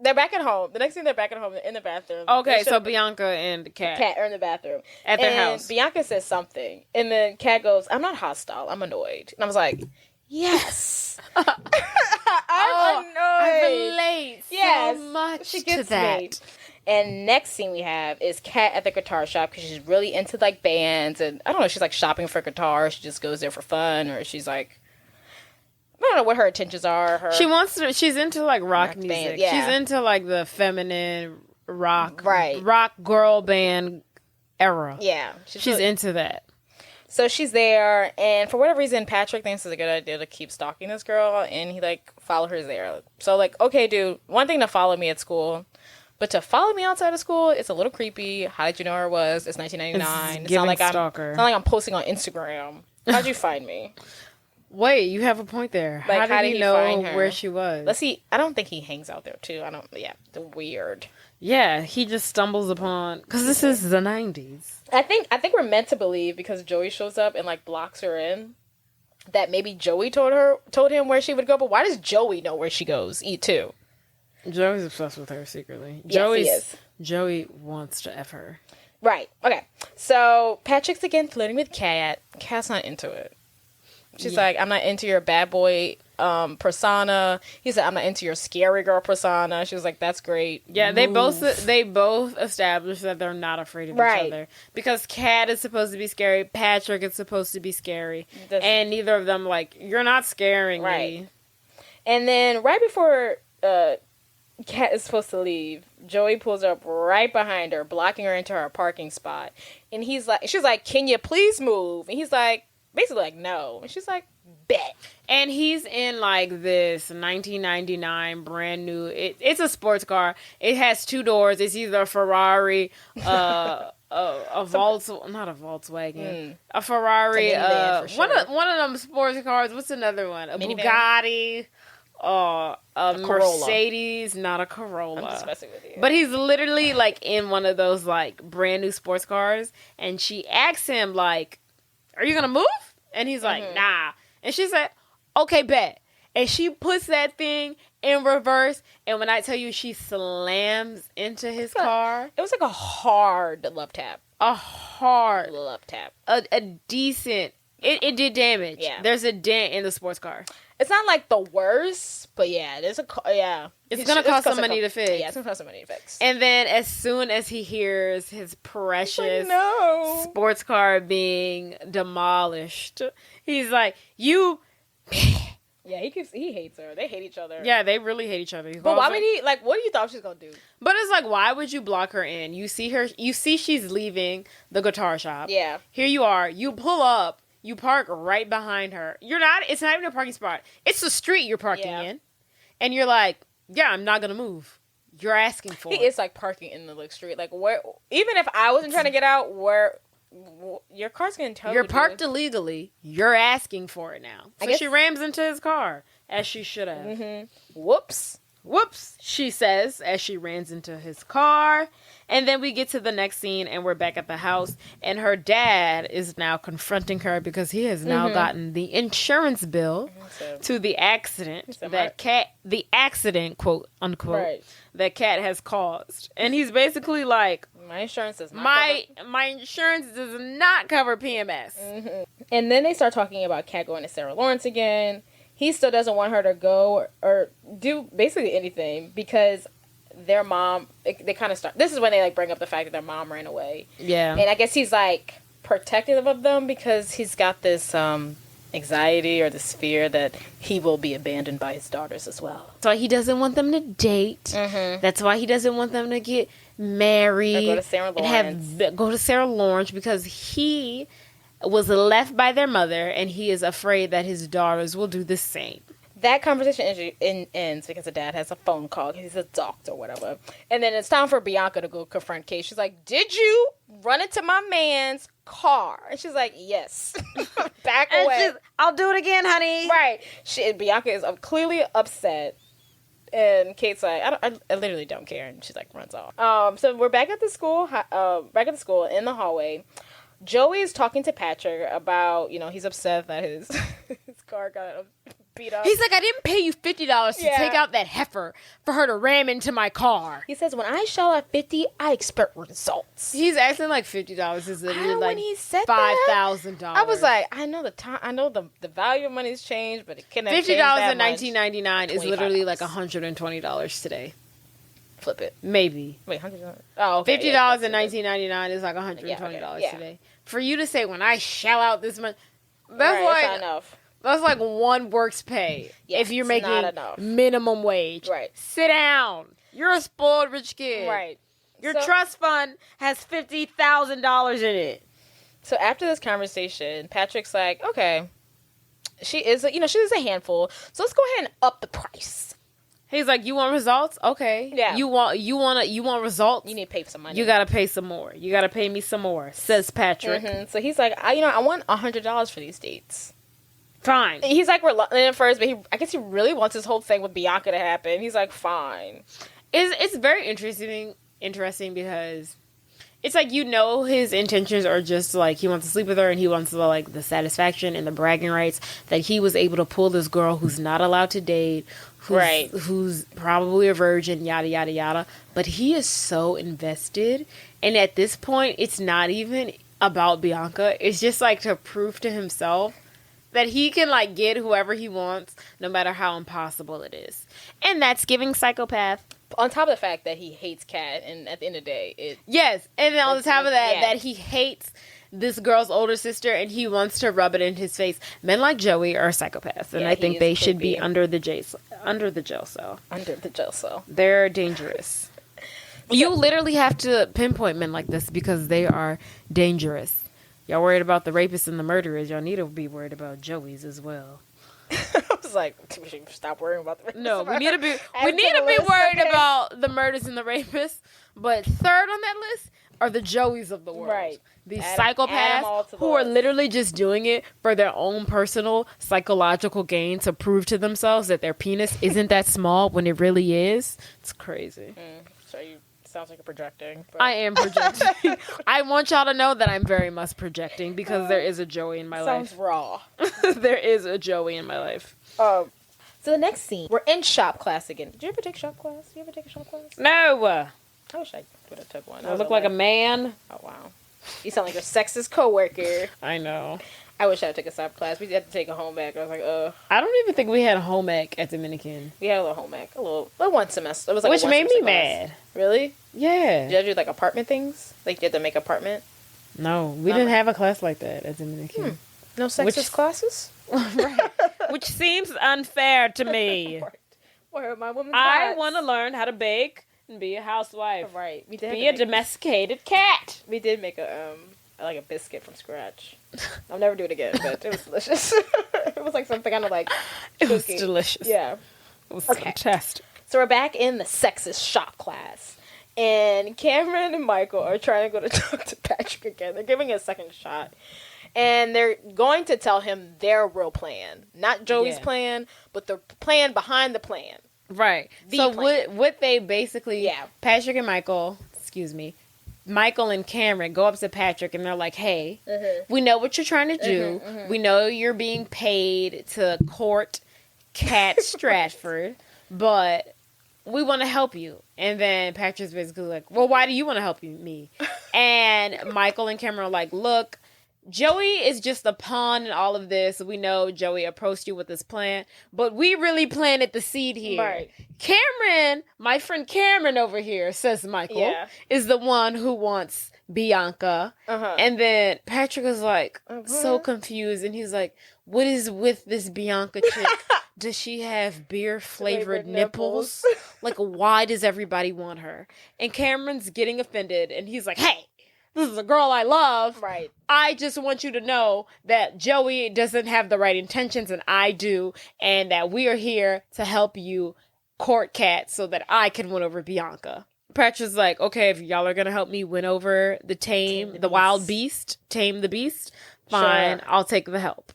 they're back at home. The next scene, they're back at home. They're in the bathroom. Okay, so Bianca and Kat are in the bathroom. At their house. Bianca says something. And then Kat goes, I'm not hostile. I'm annoyed. And I was like, yes. I'm annoyed. I relate so much she gets to that. Me. And next scene we have is Kat at the guitar shop because she's really into like bands. And I don't know, she's like shopping for guitars. She just goes there for fun. Or she's like, I don't know what her intentions are. She's into like rock music. Band, yeah. She's into like the feminine rock girl band era. Yeah. She's into that. So she's there, and for whatever reason, Patrick thinks it's a good idea to keep stalking this girl, and he like follow her there. So like, okay, dude, one thing to follow me at school, but to follow me outside of school, it's a little creepy. How did you know where I was? It's 1999. It's not like stalker. It's not like I'm posting on Instagram. How'd you find me? Wait, you have a point there. Like, how did he know where she was? Let's see. I don't think he hangs out there too. Weird. Yeah, he just stumbles upon, because this is the 90s. I think we're meant to believe, because Joey shows up and like blocks her in, that maybe Joey told him where she would go. But why does Joey know where she goes? Too. Joey's obsessed with her secretly. Yes, he is. Joey wants to F her. Right. Okay. So Patrick's again flirting with Kat. Kat's not into it. She's like, I'm not into your bad boy persona. He said, I'm not into your scary girl persona. She was like, that's great. Yeah, they both established that they're not afraid of each other. Because Kat is supposed to be scary, Patrick is supposed to be scary. And neither of them like, you're not scaring me. And then right before Kat is supposed to leave, Joey pulls up right behind her, blocking her into her parking spot. And she's like, can you please move? And he's like, basically like, no. And she's like, bet. And he's in like this 1999 brand new, it's a sports car. It has two doors. It's either a Ferrari, a Volkswagen, a Ferrari, one of them sports cars. What's another one? A minivan? Bugatti, a Mercedes, not a Corolla. I'm just messing with you. But he's literally like in one of those like brand new sports cars, and she asks him like, are you gonna move? And he's like, nah. And she said, okay, bet. And she puts that thing in reverse. And when I tell you she slams into his car. It was like a hard love tap. A hard love tap. A decent. It did damage. Yeah. There's a dent in the sports car. It's not like the worst, but yeah, there's It's going to cost some money to fix. Yeah, it's going to cost some money to fix. And then as soon as he hears his precious like, sports car being demolished, he's like, you Yeah, he hates her. They hate each other. Yeah, they really hate each other. But why would he, like, what do you thought she was going to do? But it's like, why would you block her in? You see she's leaving the guitar shop. Yeah. Here you are. You pull up. You park right behind her. It's not even a parking spot. It's the street you're parking in. And you're like, yeah, I'm not going to move. You're asking for it. He is, like, parking in the street. Like, where, even if I wasn't trying to get out, your car's getting towed. You're parked illegally. You're asking for it now. So she rams into his car, as she should have. Mm-hmm. Whoops, she says, as she rams into his car. And then we get to the next scene, and we're back at the house. And her dad is now confronting her because he has now gotten the insurance bill to the accident the accident, quote unquote, that Kat has caused. And he's basically like, my insurance does not my insurance does not cover PMS. Mm-hmm. And then they start talking about Kat going to Sarah Lawrence again. He still doesn't want her to go or do basically anything because their mom, they kind of start, this is when they like bring up the fact that their mom ran away. Yeah. And I guess he's like protective of them because he's got this anxiety or this fear that he will be abandoned by his daughters as well. That's why he doesn't want them to date. Mm-hmm. That's why he doesn't want them to get married. Or go to Sarah Lawrence. Go to Sarah Lawrence because he was left by their mother and he is afraid that his daughters will do the same. That conversation ends because the dad has a phone call. He's a doctor or whatever. And then it's time for Bianca to go confront Kate. She's like, did you run into my man's car? And she's like, yes. Back away. I'll do it again, honey. Right. Bianca is clearly upset. And Kate's like, I literally don't care. And she's like, runs off. So we're back at the school, in the hallway. Joey is talking to Patrick about, he's upset that his car got beat up. He's like, I didn't pay you $50 to take out that heifer for her to ram into my car. He says, when I shell out $50, I expect results. He's acting like $50 is literally like when he said $5,000. I was like, I know the time, I know the value of money's changed, but it can't have changed $50 in that 1999 is literally like $120 today. Flip it. Maybe. Wait, $100? Oh, okay. $50 in 1999 is like $120 today. For you to say, when I shell out this money, that's not enough. That's like one work's pay if you're making minimum wage. Right. Sit down. You're a spoiled rich kid. Right. Your trust fund has $50,000 in it. So after this conversation, Patrick's like, okay, she is a handful. So let's go ahead and up the price. He's like, you want results? Okay. Yeah. You want results? You need to pay some money. You got to pay some more. You got to pay me some more, says Patrick. Mm-hmm. So he's like, I want $100 for these dates. Fine. And he's like reluctant at first, but I guess he really wants this whole thing with Bianca to happen. He's like, fine. It's very interesting because it's like, his intentions are just like he wants to sleep with her and he wants the satisfaction and the bragging rights that he was able to pull this girl who's not allowed to date, who's probably a virgin, yada yada yada. But he is so invested, and at this point, it's not even about Bianca. It's just like to prove to himself that he can get whoever he wants, no matter how impossible it is, and that's giving psychopath. On top of the fact that he hates Kat, and at the end of the day, and then on the top of that he hates this girl's older sister, and he wants to rub it in his face. Men like Joey are psychopaths, and I think they should be under the jail cell. Under the jail cell. They're dangerous. You literally have to pinpoint men like this because they are dangerous. Y'all worried about the rapists and the murderers. Y'all need to be worried about Joey's as well. I was like, we should stop worrying about the rapists. No, we need to be worried about the murders and the rapists. But third on that list are the Joeys of the world. Right. These psychopaths who are literally just doing it for their own personal psychological gain to prove to themselves that their penis isn't that small when it really is. It's crazy. So you sounds like you're projecting. But. I am projecting. I want y'all to know that I'm very much projecting because there is a Joey in my life. Sounds raw. There is a Joey in my life. So the next scene, we're in shop class again. Did you ever take shop class? You ever take a shop class? No. I wish I would have took one. I look like a man. Oh, wow. You sound like a sexist coworker. I know. I wish I had taken a shop class. We had to take a home ec. I was like, I don't even think we had a home ec at Dominican. We had a little home ec. A little one semester. It was like which made me mad. Class. Really? Yeah. Did you do apartment things? You had to make apartment? No, we didn't have a class like that at Dominican. No sexist classes? Right. which seems unfair to me. Where my woman's I want to learn how to bake and be a housewife. Right. We did Be a domesticated cat. We did make a biscuit from scratch. I'll never do it again, but it was delicious. It was like something kind of like It was cookie. delicious. Yeah. It was Okay. fantastic. So we're back in the sexist shop class. And Cameron and Michael are trying to go to talk to Patrick again. They're giving it a second shot. And they're going to tell him their real plan. Not Joey's plan, but the plan behind the plan. Right. The so plan. what they basically, Patrick and Michael and Cameron go up to Patrick and they're like, hey, we know what you're trying to do. We know you're being paid to court Cat Stratford, but we want to help you. And then Patrick's basically like, well, why do you want to help me? And Michael and Cameron are like, look, Joey is just a pawn in all of this. We know Joey approached you with this plan, but we really planted the seed here. Right. Cameron, my friend Cameron over here, says Michael, is the one who wants Bianca. And then Patrick is like so confused, and he's like, what is with this Bianca chick? Does she have beer-flavored nipples? Like, why does everybody want her? And Cameron's getting offended, and he's like, hey, this is a girl I love. Right. I just want you to know that Joey doesn't have the right intentions and I do, and that we are here to help you court Cat so that I can win over Bianca. Patrick's like, okay, if y'all are going to help me win over the wild beast, tame the beast, fine, I'll take the help.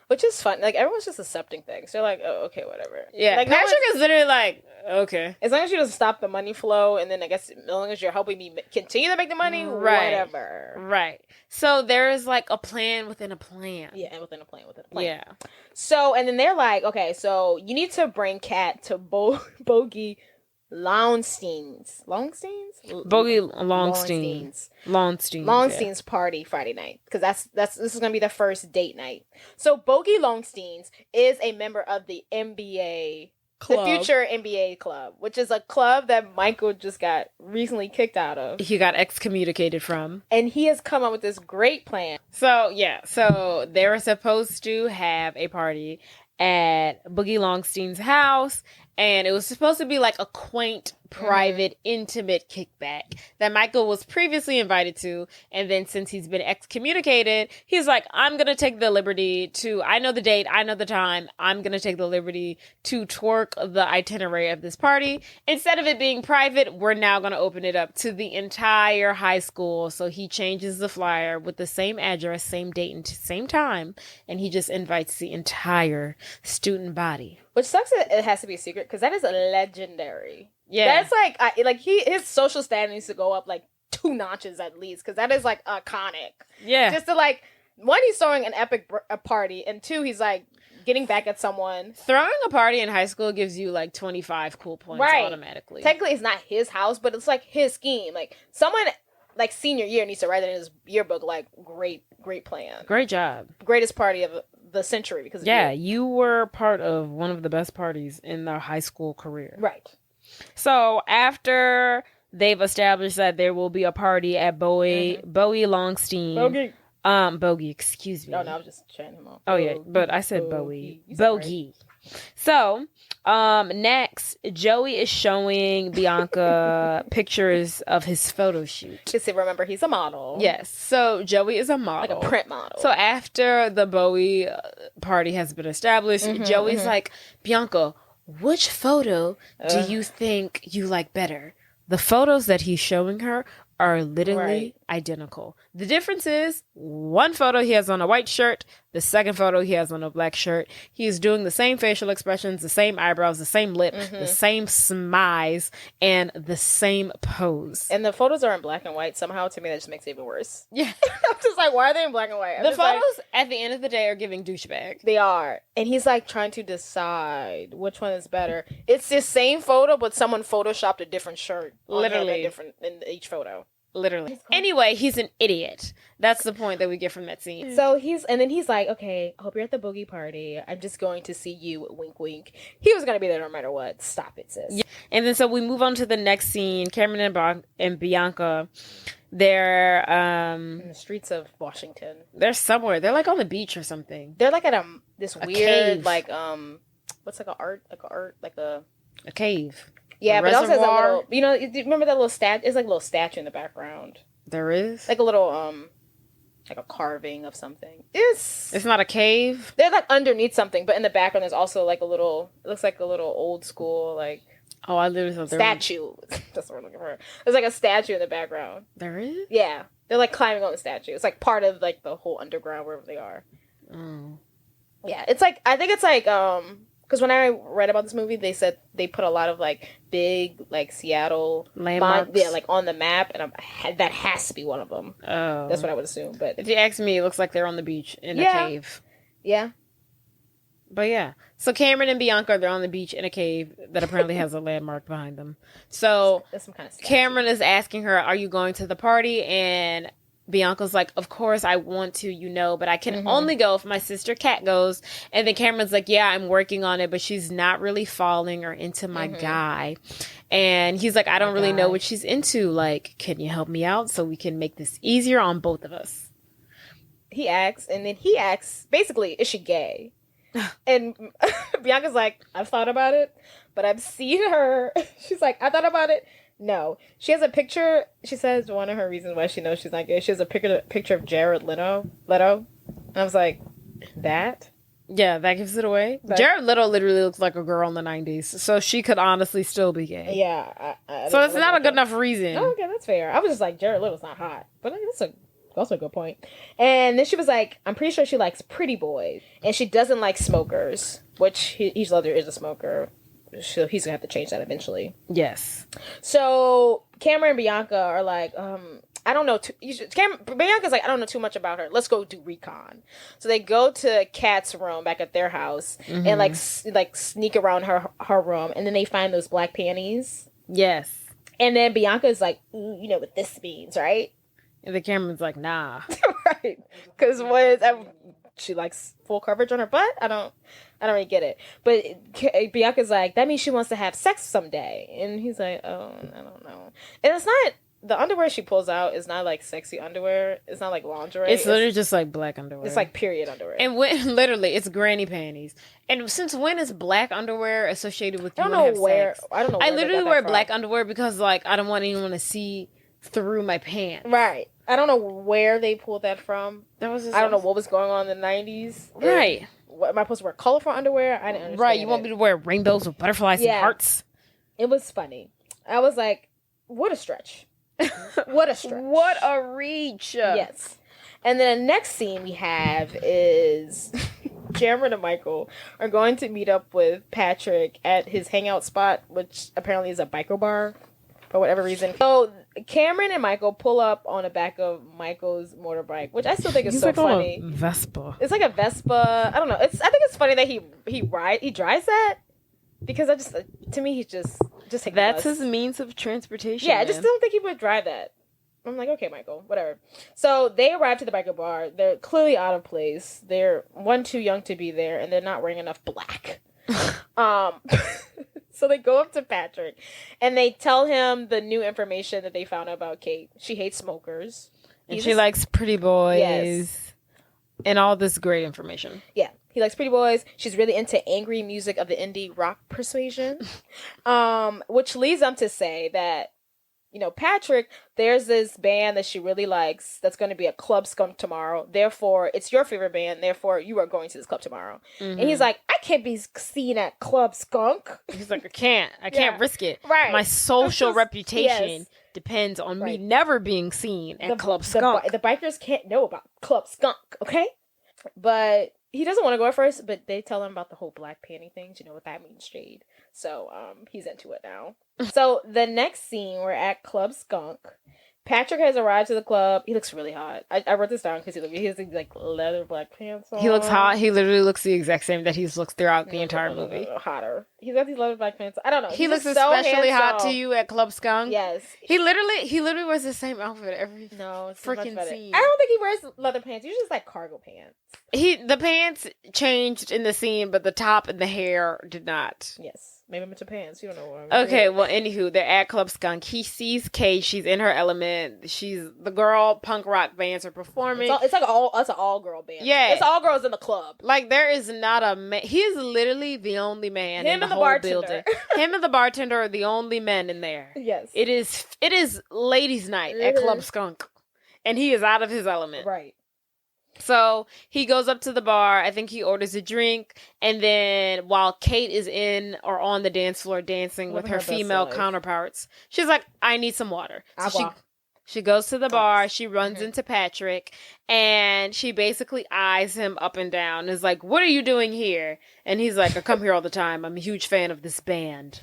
Which is fun. Like, everyone's just accepting things. They're like, oh, okay, whatever. Yeah, like, Patrick is literally like, okay. As long as you don't stop the money flow, and then I guess as long as you're helping me continue to make the money, whatever. Right. So there is like a plan within a plan. Yeah, within a plan. Yeah. So, and then they're like, okay, so you need to bring Cat to Bogey Longstein's party Friday night, because this is gonna be the first date night. So Bogey Longstein's is a member of the NBA club. The future NBA club, which is a club that Michael just got recently kicked out of. He got excommunicated from. And he has come up with this great plan. So they were supposed to have a party at Boogie Longstein's house, and it was supposed to be like a quaint, private, intimate kickback that Michael was previously invited to, and then since he's been excommunicated, he's like, I'm gonna take the liberty to, I know the date, I know the time, I'm gonna take the liberty to twerk the itinerary of this party. Instead of it being private, we're now gonna open it up to the entire high school, so he changes the flyer with the same address, same date, and same time, and he just invites the entire student body. Which sucks that it has to be a secret, because that is legendary. Yeah. That's like, his social standing needs to go up like 2 notches at least, because that is like iconic. Yeah. Just to like, one, he's throwing an epic party, and 2, he's like getting back at someone. Throwing a party in high school gives you like 25 cool points automatically. Technically, it's not his house, but it's like his scheme. Like, someone like senior year needs to write it in his yearbook, like, great plan. Great job. Greatest party of the century, because you were part of one of the best parties in their high school career. Right. So after they've established that there will be a party at Bowie Longstein. Bogey, excuse me. No, I was just chatting him off. Oh, yeah, but I said Bowie. Bogey. Right. So, next, Joey is showing Bianca pictures of his photo shoot. Just to remember, he's a model. Yes, so Joey is a model. Like a print model. So after the Bowie party has been established, Joey's like, Bianca, which photo do you think you like better? The photos that he's showing her are literally identical. The difference is, one photo he has on a white shirt, the second photo he has on a black shirt. He's doing the same facial expressions, the same eyebrows, the same lip, the same smize, and the same pose. And the photos are in black and white. Somehow, to me, that just makes it even worse. Yeah. I'm just like, why are they in black and white? The photos, at the end of the day, are giving douchebag. They are. And he's like trying to decide which one is better. It's the same photo, but someone photoshopped a different shirt. Literally. In each photo. Literally. Anyway, he's an idiot. That's the point that we get from that scene. So he's like, okay, I hope you're at the boogie party. I'm just going to see you, wink, wink. He was going to be there no matter what. Stop it, sis. Yeah. And then so we move on to the next scene. Cameron and Bianca, They're in the streets of Washington. they're somewhere. They're like on the beach or something. They're like at this A weird cave. like what's like a A cave. yeah, A but it also has a reservoir? little, you know, you remember that little it's like a little statue in the background, There is. like a little like a carving of something. It's not a cave. They're like underneath something, but in the background there's also like a little, it looks like a little old school like Oh, I literally thought there was. statue. That's what we're looking for. There's like a statue in the background. There is. Yeah, they're like climbing on the statue. It's like part of like the whole underground wherever they are. Oh. Yeah, it's like, I think it's like because when I read about this movie, they said they put a lot of like big like Seattle Landmarks. yeah, like on the map, and that has to be one of them. Oh. That's what I would assume. But If you ask me, it looks like they're on the beach in Yeah. a cave. yeah, But yeah. So Cameron and Bianca, they're on the beach in a cave that apparently has a landmark behind them. So that's some kind of statue. Cameron is asking her, "Are you going to the party?" And Bianca's like, "Of course I want to, you know, but I can only go if my sister Kat goes." And then Cameron's like, "Yeah, I'm working on it, but she's not really falling or into my guy." And he's like, "I don't really know what she's into. Like, can you help me out so we can make this easier on both of us?" He asks, and then he asks, basically, is she gay? And Bianca's like, I've thought about it, but I've seen her. She's like, I thought about it. No. She has a picture. She says one of her reasons why she knows she's not gay. She has a picture of Jared Leto. And I was like, that? Yeah, that gives it away. But- Jared Leto literally looks like a girl in the 90s, so she could honestly still be gay. Yeah. I So don't it's know not a about good that. enough reason. Oh, okay, that's fair. I was just like, Jared Leto's not hot. But that's also a good point. And then she was like, I'm pretty sure she likes pretty boys. And she doesn't like smokers, which each other is a smoker. He's going to have to change that eventually. Yes. So Cameron and Bianca are like, I don't know. Bianca's like, I don't know too much about her. Let's go do recon. So they go to Kat's room back at their house and like sneak around her room. And then they find those black panties. Yes. And then Bianca is like, ooh, you know what this means, right? And the Cameron's like, nah. Right, because she likes full coverage on her butt. I don't really get it. But Bianca's like, that means she wants to have sex someday, and he's like, oh, I don't know. And it's not, the underwear she pulls out is not like sexy underwear. It's not like lingerie. It's literally just like black underwear. It's like period underwear. And when literally it's granny panties. And since when is black underwear associated with you I don't wanna know have where. sex? I don't know. I Where they literally got that wear from. black underwear because like I don't want anyone to see through my pants. Right. I don't know where they pulled that from. That was just I don't know what was going on in the 90s. Right. What, am I supposed to wear colorful underwear? I didn't understand. Right. You want me to wear rainbows with butterflies and hearts? It was funny. I was like, what a stretch. What a stretch. What a reach. Yes. And then the next scene we have is Cameron and Michael are going to meet up with Patrick at his hangout spot, which apparently is a biker bar for whatever reason. So Cameron and Michael pull up on the back of Michael's motorbike, which I still think is He's so like funny. on a Vespa. It's like a Vespa. I don't know. I think it's funny that he drives that, because I just, to me, he's just take That's the bus. his means of transportation. Yeah, I just man. don't think he would drive that. I'm like, okay, Michael, whatever. So they arrive to the biker bar. They're clearly out of place. They're too young to be there, and they're not wearing enough black. So they go up to Patrick, and they tell him the new information that they found out about Kate. She hates smokers. And she likes pretty boys. Yes. And all this great information. Yeah, he likes pretty boys. She's really into angry music of the indie rock persuasion. Which leads them to say that, you know, Patrick, there's this band that she really likes that's going to be a club skunk tomorrow. Therefore, it's your favorite band. Therefore, you are going to this club tomorrow. Mm-hmm. And he's like, I can't be seen at Club Skunk. He's like, I can't risk it. Right. My social Just- reputation yes. depends on Right. me never being seen at Club Skunk. The bikers can't know about Club Skunk, okay? But he doesn't want to go at first, but they tell him about the whole black panty things. You know what that means, Jade. So he's into it now. So the next scene, we're at Club Skunk. Patrick has arrived to the club. He looks really hot. I wrote this down because he has like leather black pants on. He looks hot. He literally looks the exact same that he's looked throughout the entire movie. Hotter. He's got these leather black pants. I don't know. He He's looks just so especially hot to handsome. you at Club Skunk. Yes. He literally wears the same outfit every No, it's freaking much scene. I don't think he wears leather pants. Usually just like cargo pants. The pants changed in the scene, but the top and the hair did not. Yes. Maybe I'm into pants. You don't know what I'm Okay, well, anywho, they're at Club Skunk. He sees Kate. She's in her element. She's the girl. Punk rock bands are performing. It's like it's an all girl band. Yeah, it's all girls in the club. Like there is not a man. He is literally the only man in the whole bartender. building. Him and the bartender are the only men in there. Yes, it is ladies' night at Club Skunk, and he is out of his element. Right. So he goes up to the bar. I think he orders a drink. And then while Kate is in or on the dance floor dancing with her female counterparts, she's like, I need some water. So she goes to the bar. She runs into Patrick. And she basically eyes him up and down. Is like, what are you doing here? And he's like, I come here all the time. I'm a huge fan of this band.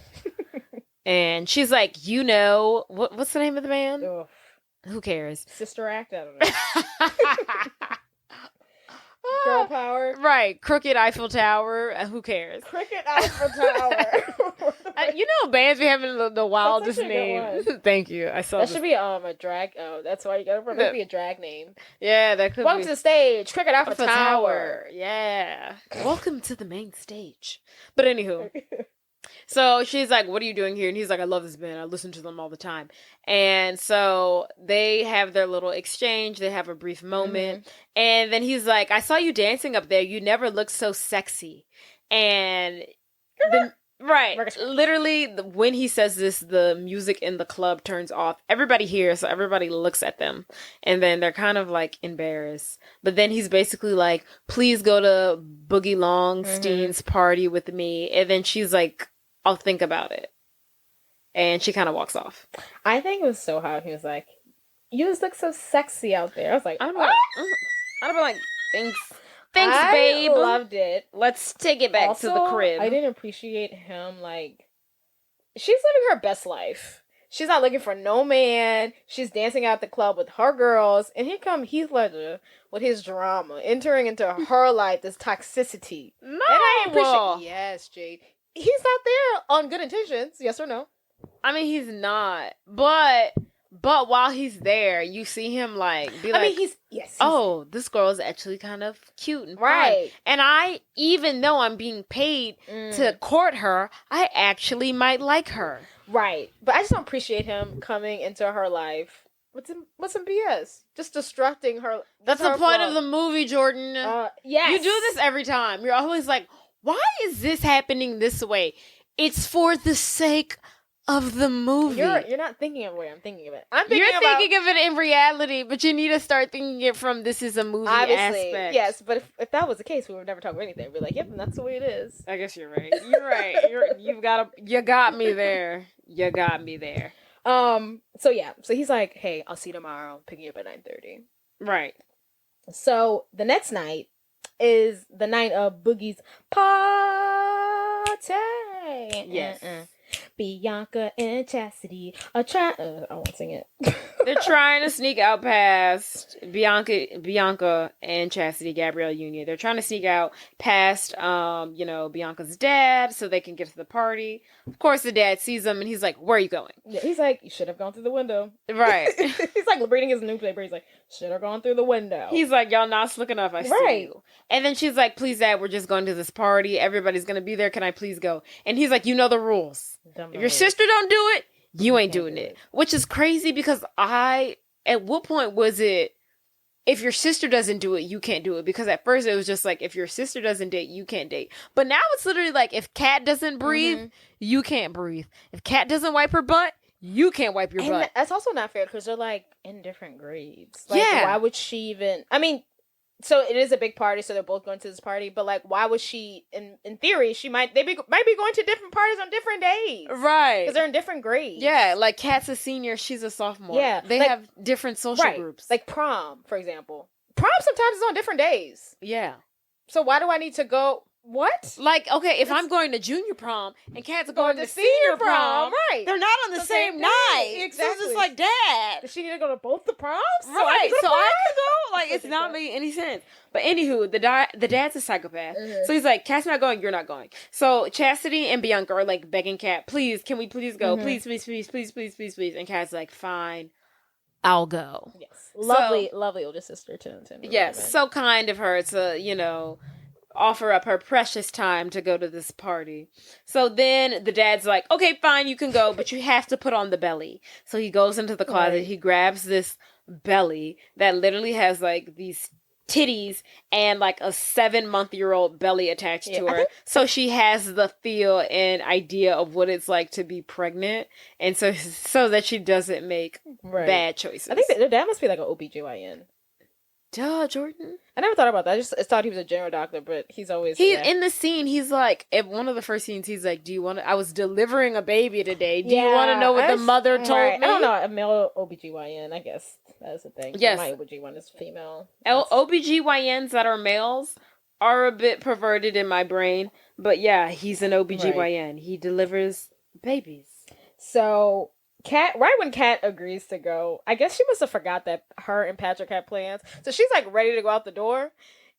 And she's like, what's the name of the band? Ugh. Who cares? Sister Act? I don't know. Girl power. Right. Crooked Eiffel Tower. Who cares? Crooked Eiffel Tower. Bands be having the wildest names. Thank you. I saw that should be a drag. Oh, that's why you got it. That be a drag name. Yeah, that could Welcome be. to the stage. Crooked Eiffel Tower. Yeah. Welcome to the main stage. But anywho. So she's like, what are you doing here? And he's like, I love this band. I listen to them all the time. And so they have their little exchange. They have a brief moment. And then he's like, I saw you dancing up there. You never looked so sexy. And literally, when he says this, the music in the club turns off. Everybody hears, so everybody looks at them. And then they're kind of like embarrassed. But then he's basically like, please go to Boogie Longstein's party with me. And then she's like, I'll think about it. And she kind of walks off. I think it was so hot. He was like, you just look so sexy out there. I was like, I'd be like, thanks, babe. I loved it. Let's take it back to the crib. I didn't appreciate him. Like, she's living her best life. She's not looking for no man. She's dancing out at the club with her girls. And here come Heath Ledger with his drama, entering into her life, this toxicity. No. And I appreciate. Yes, Jade. He's not there on good intentions. Yes or no? I mean, he's not. But while he's there, you see him be like, I mean, oh, this girl is actually kind of cute and fun. And I, even though I'm being paid to court her, I actually might like her. Right. But I just don't appreciate him coming into her life with some BS. Just destructing her. That's the point of the movie, Jordan. Yes. You do this every time. You're always like, why is this happening this way? It's for the sake of the movie. You're not thinking of the way I'm thinking of it. You're thinking of it in reality, but you need to start thinking it from this is a movie aspect. Yes, but if that was the case, we would never talk about anything. We'd be like, yep, and that's the way it is. I guess you're right. You're right. You got me there. You got me there. So he's like, hey, I'll see you tomorrow. I'm picking you up at 9:30. Right. So the next night is the night of Boogie's party. Yes. Bianca and Chastity are trying. I won't sing it. They're trying to sneak out past Bianca and Chastity, Gabrielle Union. They're trying to sneak out past, Bianca's dad so they can get to the party. Of course, the dad sees them and he's like, "Where are you going?" Yeah, he's like, "You should have gone through the window." Right. He's like reading his newspaper. He's like, "Should have gone through the window." He's like, "Y'all not slick enough. I see you." And then she's like, "Please, Dad, we're just going to this party. Everybody's gonna be there. Can I please go?" And he's like, "You know the rules. If your sister don't do it, you ain't doing it." Which is crazy because at what point was it, if your sister doesn't do it, you can't do it? Because at first it was just like, if your sister doesn't date, you can't date. But now it's literally like, if Kat doesn't breathe, you can't breathe. If Kat doesn't wipe her butt, you can't wipe your butt. That's also not fair because they're like in different grades. Like, why would she even? I mean, so it is a big party, so they're both going to this party. But like, why would she? In theory, might be going to different parties on different days, right? Because they're in different grades. Yeah, like Kat's a senior, she's a sophomore. Yeah, they have different social groups. Like prom, for example. Prom sometimes is on different days. Yeah. So why do I need to go? What? Like, okay, if I'm going to junior prom and Kat's going to senior prom, right? they're not on the same night. Exactly. So it's just like, Dad. Does she need to go to both the proms? Right, so I could go. Like, That's it's not ridiculous. making any sense. But anywho, the dad's a psychopath. Mhm. So he's like, Kat's not going, you're not going. So Chastity and Bianca are like begging Kat, please, can we please go? Mhm. Please, please, please, please, please, please, please. And Kat's like, fine, I'll go. Yes. Lovely older sister to Yes, so kind of her to, offer up her precious time to go to this party. So then the dad's like, okay, fine, you can go, but you have to put on the belly. So he goes into the closet, Right. he grabs this belly that literally has like these titties and like a 7-month-old belly attached to I her. think- So she has the feel and idea of what it's like to be pregnant, and so that she doesn't make bad choices. I think that dad must be like an OBGYN. Duh, Jordan. I never thought about that. I just thought he was a general doctor, but he's always In the scene, he's like, at one of the first scenes, he's like, do you want to, I was delivering a baby today. Do you want to know what the mother told me? I don't know, a male OBGYN, I guess that's the thing. Yes. My OBGYN is female. OBGYNs that are males are a bit perverted in my brain, but yeah, he's an OBGYN. Right. He delivers babies. So Kat, right when Kat agrees to go, I guess she must have forgot that her and Patrick had plans. So she's like ready to go out the door.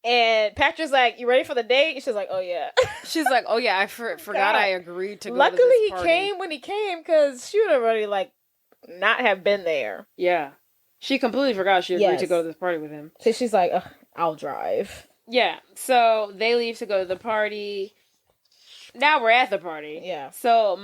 And Patrick's like, you ready for the date? And she's like, oh yeah. She's like, oh yeah, I forgot I agreed to go Luckily to this he party. came when he came because she would have already like not have been there. Yeah. She completely forgot she agreed Yes. to go to this party with him. So she's like, ugh, I'll drive. Yeah. So they leave to go to the party. Now we're at the party. Yeah. So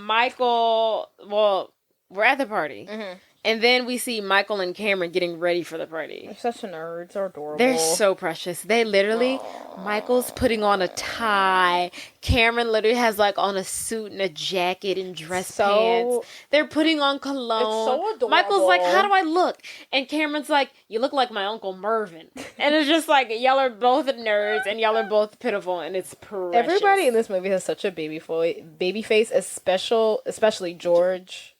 we're at the party. Mm-hmm. And then we see Michael and Cameron getting ready for the party. They're such nerds. They're adorable. They're so precious. They literally, Michael's putting on a tie. Cameron literally has like on a suit and a jacket and dress pants. They're putting on cologne. It's so adorable. Michael's like, how do I look? And Cameron's like, you look like my Uncle Mervyn. And it's just like, y'all are both nerds and y'all are both pitiful, and it's precious. Everybody in this movie has such a baby face, especially George.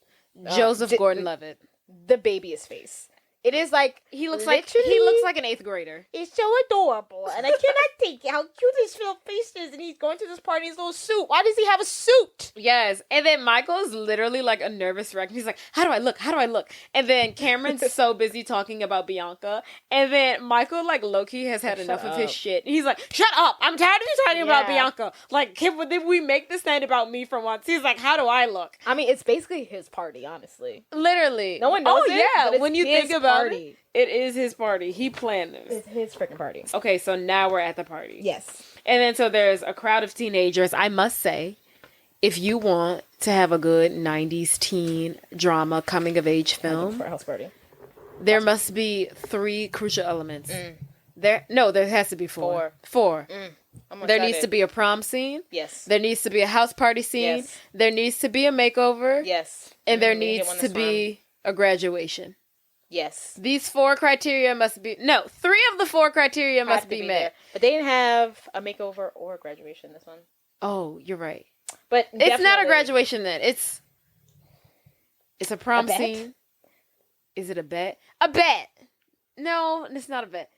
Joseph Gordon-Levitt. The babyest face. It is like He looks like an 8th grader. it's so adorable, and I cannot think how cute his little face is. And he's going to this party in his little suit. Why does he have a suit? Yes, and then Michael's literally like a nervous wreck. He's like, how do I look? How do I look? And then Cameron's so busy talking about Bianca, and then Michael like low-key has had enough of his shit. He's like, shut up! I'm tired of you talking about Bianca. Like, did we make this night about me for once? He's like, how do I look? I mean, it's basically his party, honestly. Literally, No one knows it, yeah, but it's when you his think about party. it is his party. He planned this. It's his freaking party. Okay, so now we're at the party. Yes. And then so there's a crowd of teenagers. I must say, if you want to have a good 90s teen drama coming of age film, For a house party. there must be 3 crucial elements. There has to be 4. 4. There needs to be a prom scene. Yes. There needs to be a house party scene. Yes. There needs to be a makeover. Yes. And there Mhm, needs to be a graduation. Yes. These 4 criteria must be... No, 3 of the 4 criteria must be met. there. But they didn't have a makeover or a graduation this one. Oh, you're right. But It's not a definitely- graduation then. It's a prom bet? scene. Is it a bet? A bet. No, it's not a bet.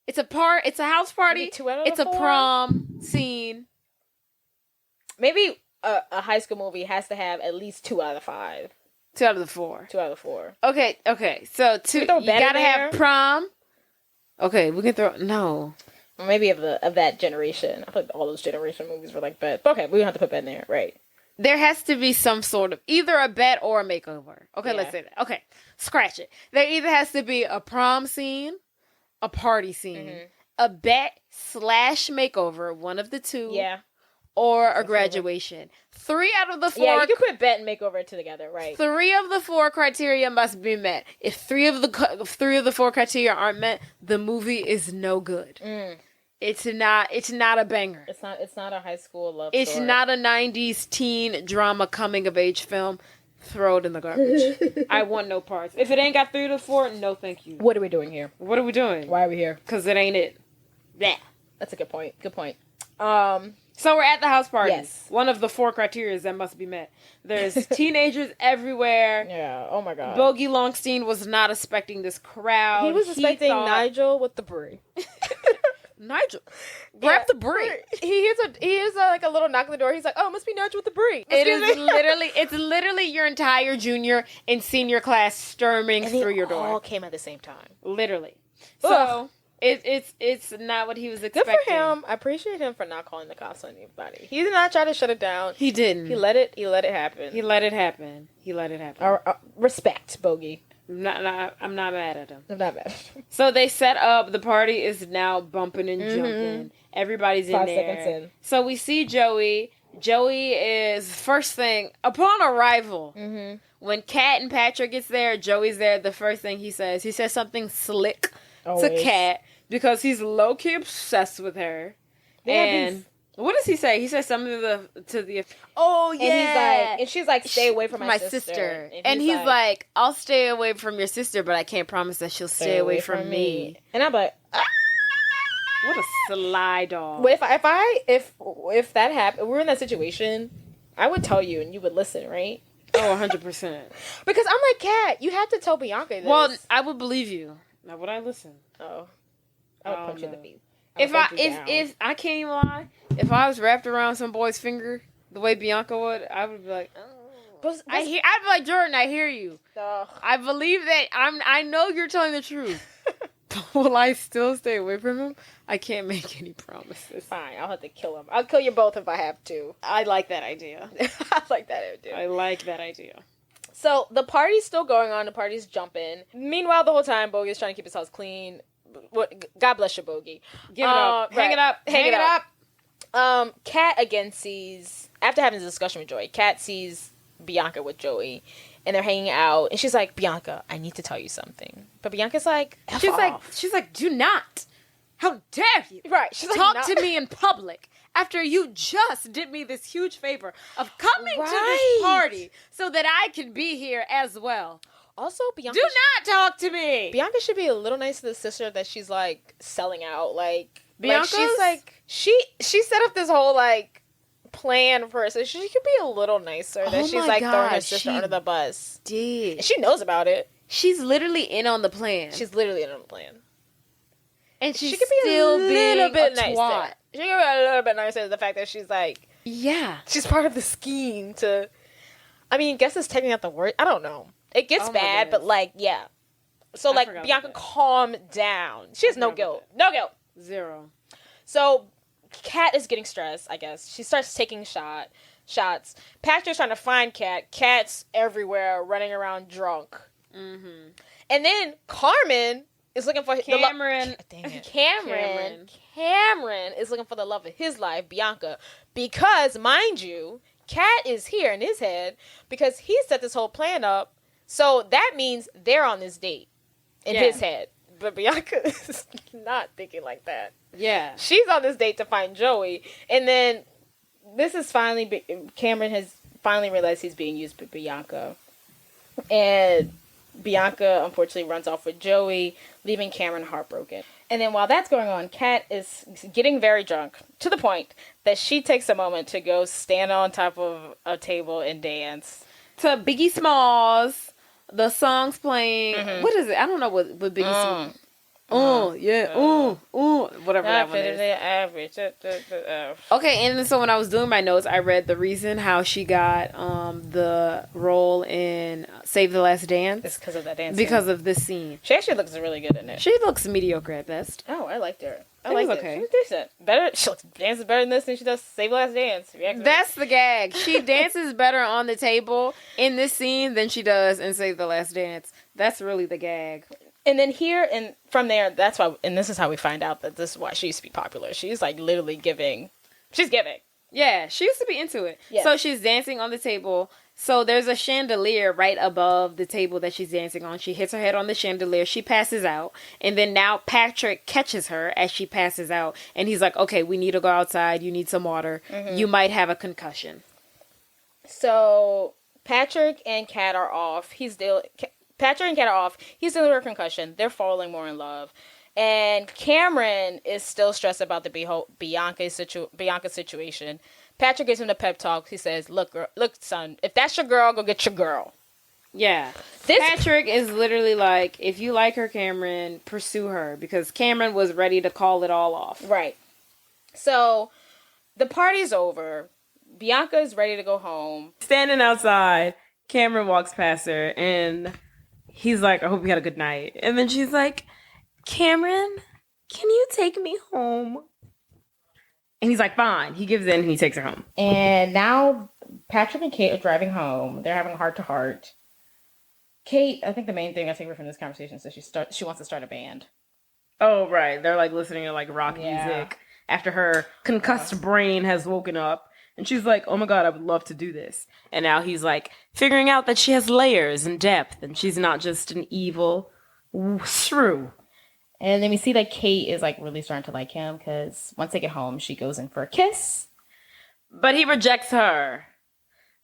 It's a house party. Maybe 2 out of the It's a 4? prom scene. Maybe a high school movie has to have at least 2 out of the 5. 2 out of the 4. 2 out of the 4. Okay. So 2. You throw bet in gotta have there? prom. Okay, we can throw no. Or maybe of that generation. I feel like all those generation movies were like bet. But okay, we don't have to put bet in there, right? There has to be some sort of either a bet or a makeover. Okay, Yeah. let's say that. Okay, scratch it. There either has to be a prom scene, a party scene, a bet / makeover, one of the 2. Yeah. Or a graduation. 3 out of the 4. Yeah, you can put bet and makeover together, right? 3 of the 4 criteria must be met. If 3 of the 4 criteria aren't met, the movie is no good. It's not a banger. It's not a high school love It's story. not a 90s teen drama coming of age film. Throw it in the garbage. I want no parts. If it ain't got 3 to 4, no thank you. What are we doing here? What are we doing? Why are we here? Because it ain't it. Yeah. That's a good point. Good point. So we're at the house party. Yes. One of the 4 criteria that must be met. There's teenagers everywhere. Yeah. Oh my god. Bogey Longstein was not expecting this crowd. He was expecting thought- Nigel with the brie. Nigel, grab the brie. He hears like a little knock on the door. He's like, "Oh, it must be Nigel with the brie." It's literally your entire junior and senior class storming through your door. All came at the same time. Literally. So it's not what he was expecting. Good for him. I appreciate him for not calling the cops on anybody. He did not try to shut it down. He didn't. He let it happen. He let it happen. Respect, Bogey. I'm not mad at him. I'm not mad. So they set up. The party is now bumping and jumping. Everybody's in 5 there. seconds in. So we see Joey. Joey is first thing upon arrival. When Kat and Patrick gets there, Joey's there. The first thing he says something slick to Kat because he's low key obsessed with her. And what does he say? He says something to the oh yeah, and he's like, and she's like, stay away from my sister. And he's like, I'll stay away from your sister, but I can't promise that she'll stay away from me. And I'm like, what a sly dog. But if that happened, we're in that situation, I would tell you and you would listen, right? Oh, 100%. Because I'm like, Kat, you have to tell Bianca this. Well, I would believe you. Now would I listen? Oh, I would punch you in the feet. If I can't even lie, if I was wrapped around some boy's finger the way Bianca would, I would be like, oh. I'd be like, Jordan, I hear you. I believe that I know you're telling the truth. Will I still stay away from him? I can't make any promises. Fine, I'll have to kill him. I'll kill you both if I have to. I like that idea. I like that idea. So the party's still going on. The party's jumping. Meanwhile, the whole time, Bogey's trying to keep his house clean. God bless you, Bogey. Give it up. Hang it up. Hang it up. Kat again sees, after having this discussion with Joey, Kat sees Bianca with Joey. And they're hanging out. And she's like, Bianca, I need to tell you something. But Bianca's like, she's like, do not. How dare you? Right. She's talk to me in public after you just did me this huge favor of coming to this party so that I can be here as well. Also, Bianca, do not talk to me. Bianca should be a little nice to the sister that she's like selling out. Like Bianca's? She's like she set up this whole like plan for her, so she could be a little nicer. That she's like throwing her sister under the bus. And she knows about it. She's literally in on the plan. And she could be a little bit nicer. She could be a little bit nicer to the fact that she's like, she's part of the scheme to. I mean, guess it's technically not the word. I don't know. It gets bad, but like, yeah. So like, Bianca, calm down. She has no guilt. No guilt. Zero. So Kat is getting stressed, I guess. She starts taking shots. Patrick's trying to find Kat. Kat's everywhere, running around drunk. Mm-hmm. And then Carmen is looking for Cameron. Cameron is looking for the love of his life, Bianca, because mind you, Kat is here in his head because he set this whole plan up. So that means they're on this date in his head. But Bianca is not thinking like that. Yeah. She's on this date to find Joey. And then this is Cameron has finally realized he's being used by Bianca. And Bianca, unfortunately, runs off with Joey, leaving Cameron heartbroken. And then while that's going on, Kat is getting very drunk to the point that she takes a moment to go stand on top of a table and dance. To Biggie Smalls. The song's playing. Mm-hmm. What is it? I don't know what Biggie Smalls. Whatever that one is. Average. Okay, and so when I was doing my notes, I read the reason how she got the role in Save the Last Dance. It's because of that dance. Because of this scene. She actually looks really good in it. She looks mediocre at best. Oh, I liked her. I liked it. She was decent. Better. She dances better in this than she does Save the Last Dance. That's the gag. She dances better on the table in this scene than she does in Save the Last Dance. That's really the gag. And then here and from there, that's why, and this is how we find out that this is why she used to be popular. She's like literally giving. She's giving. Yeah, she used to be into it. Yeah. So she's dancing on the table. So there's a chandelier right above the table that she's dancing on. She hits her head on the chandelier. She passes out. And then now Patrick catches her as she passes out. And he's like, okay, we need to go outside. You need some water. Mm-hmm. You might have a concussion. So Patrick and Kat are off. Patrick and Kat are off. He's dealing with a concussion. They're falling more in love. And Cameron is still stressed about the Bianca situation. Patrick gives him the pep talk. He says, look, son, if that's your girl, go get your girl. Yeah. This Patrick is literally like, if you like her, Cameron, pursue her. Because Cameron was ready to call it all off. right. So the party's over. Bianca is ready to go home. Standing outside, Cameron walks past her and he's like, I hope you had a good night. And then she's like, Cameron, can you take me home? And he's like, fine. He gives in and he takes her home. And now Patrick and Kate are driving home. They're having a heart to heart. Kate, I think the main thing I take from this conversation is that she wants to start a band. Oh, right. They're like listening to like rock music after her concussed brain has woken up. And she's like, oh my God, I would love to do this. And now he's like figuring out that she has layers and depth and she's not just an evil shrew. And then we see that Kate is like really starting to like him because once they get home, she goes in for a kiss. But he rejects her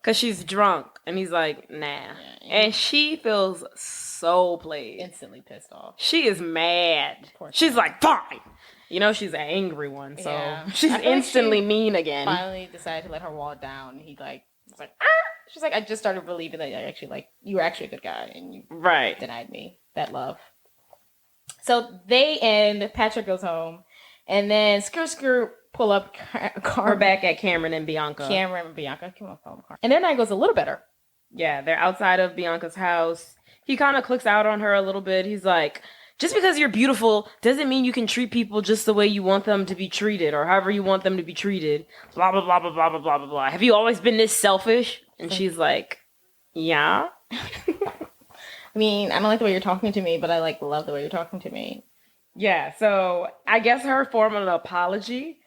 because she's drunk. And he's like, nah. Yeah. And she feels so played. Instantly pissed off. She is mad. She's like, fine. You know, she's an angry one. So she's instantly mean again. Finally decided to let her wall down. He like, was like, ah! She's like, I just started believing that you were actually a good guy. And you denied me that love. So they end. Patrick goes home. And then Screw pull up car. We're back at Cameron and Bianca. Come on, phone car. And their night goes a little better. Yeah, they're outside of Bianca's house. He kind of clicks out on her a little bit. He's like, just because you're beautiful doesn't mean you can treat people just the way you want them to be treated or however you want them to be treated. Blah, blah, blah, blah, blah, blah, blah, blah, blah. Have you always been this selfish? And she's like, yeah. I mean, I don't like the way you're talking to me, but I like love the way you're talking to me. Yeah, so I guess her form of an apology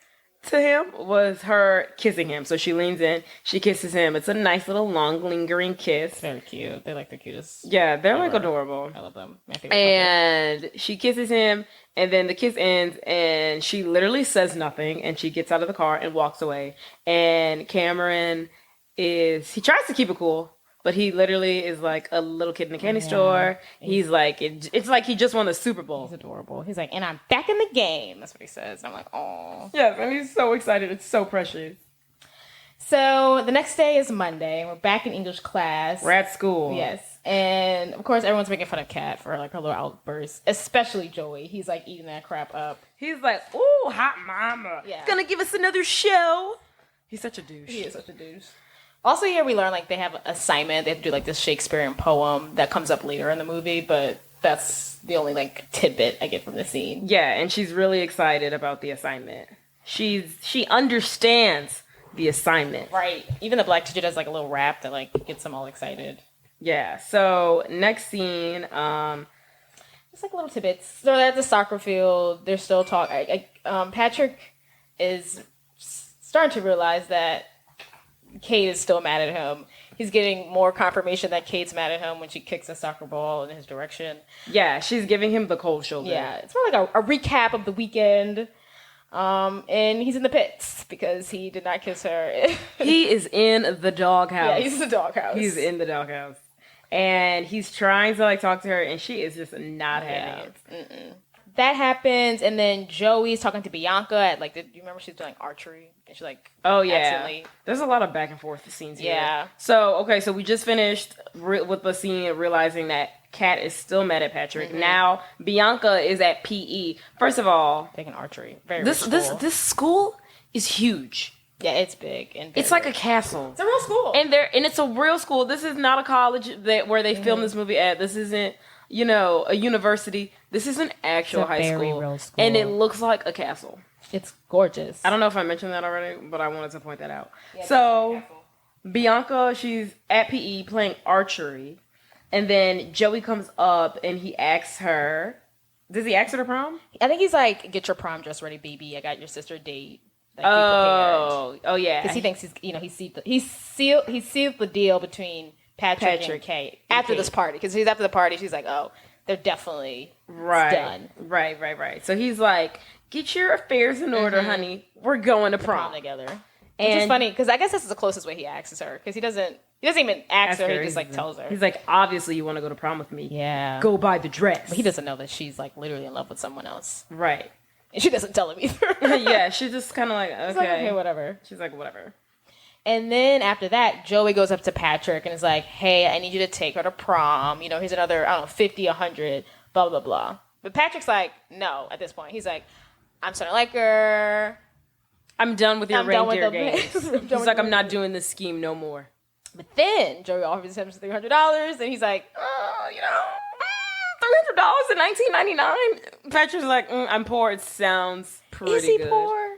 to him was her kissing him. So she leans in, she kisses him. It's a nice little long lingering kiss. Very cute. They're like the cutest. Yeah, they're like adorable. I love them. And she kisses him, and then the kiss ends, and she literally says nothing, and she gets out of the car and walks away. And Cameron he tries to keep it cool, but he literally is like a little kid in a candy store. He's like, it's like he just won the Super Bowl. He's adorable. He's like, and I'm back in the game. That's what he says. I'm like, oh. Yes, and he's so excited. It's so precious. So the next day is Monday, and we're back in English class. We're at school. Yes. And of course, everyone's making fun of Kat for like her little outbursts, especially Joey. He's like eating that crap up. He's like, ooh, hot mama. Yeah. Gonna give us another show. He's such a douche. He is such a douche. Also, here we learn like they have an assignment. They have to do like this Shakespearean poem that comes up later in the movie, but that's the only like tidbit I get from the scene. Yeah, and she's really excited about the assignment. She understands the assignment. Right. Even the black teacher does like a little rap that like gets them all excited. Yeah. So next scene, just like little tidbits. So they're at the soccer field. They're still talking. Patrick is starting to realize that Kate is still mad at him. He's getting more confirmation that Kate's mad at him when she kicks a soccer ball in his direction. Yeah, she's giving him the cold shoulder. Yeah, it's more like a recap of the weekend. And he's in the pits because he did not kiss her. He is in the doghouse. Yeah, he's in the doghouse. He's in the doghouse. And he's trying to like talk to her, and she is just not having it. Mm-mm. That happens, and then Joey's talking to Bianca at like, do you remember she's doing archery? And she's like, oh yeah, there's a lot of back and forth scenes here. Yeah. So we just finished with the scene realizing that Kat is still mad at Patrick. Mm-hmm. Now Bianca is at PE. First of all, taking archery. This school is huge. Yeah, it's big and it's like a castle. It's a real school, and it's a real school. This is not a college where they filmed this movie at. This isn't a university. This is an actual high school, real school, and it looks like a castle. It's gorgeous. I don't know if I mentioned that already, but I wanted to point that out. Yeah, so Bianca, she's at PE playing archery, and then Joey comes up and he asks her, does he ask her to prom? I think he's like, get your prom dress ready, baby. I got your sister a date. Like, oh yeah. Because he thinks he sealed the deal between Patrick and Kate after this party. Because he's after the party, she's like, oh, they're definitely done. Right. So he's like, get your affairs in order, honey. We're going to prom together. Which is funny because I guess this is the closest way he asks her because he doesn't even ask her. He just like tells her. He's like, obviously you want to go to prom with me. Yeah. Go buy the dress. But he doesn't know that she's like literally in love with someone else. Right. And she doesn't tell him either. Yeah, she's just kind of like, okay. She's like, okay, whatever. She's like, whatever. And then after that, Joey goes up to Patrick and is like, hey, I need you to take her to prom. You know, here's another, I don't know, 50, 100, blah, blah, blah. But Patrick's like, no, at this point. He's like, I'm starting to like her. I'm done with your reindeer games. He's like, I'm not doing this scheme no more. But then Joey offers him $300 and he's like, oh, you know, $300 in 1999. Patrick's like, I'm poor. It sounds pretty good. Is he poor?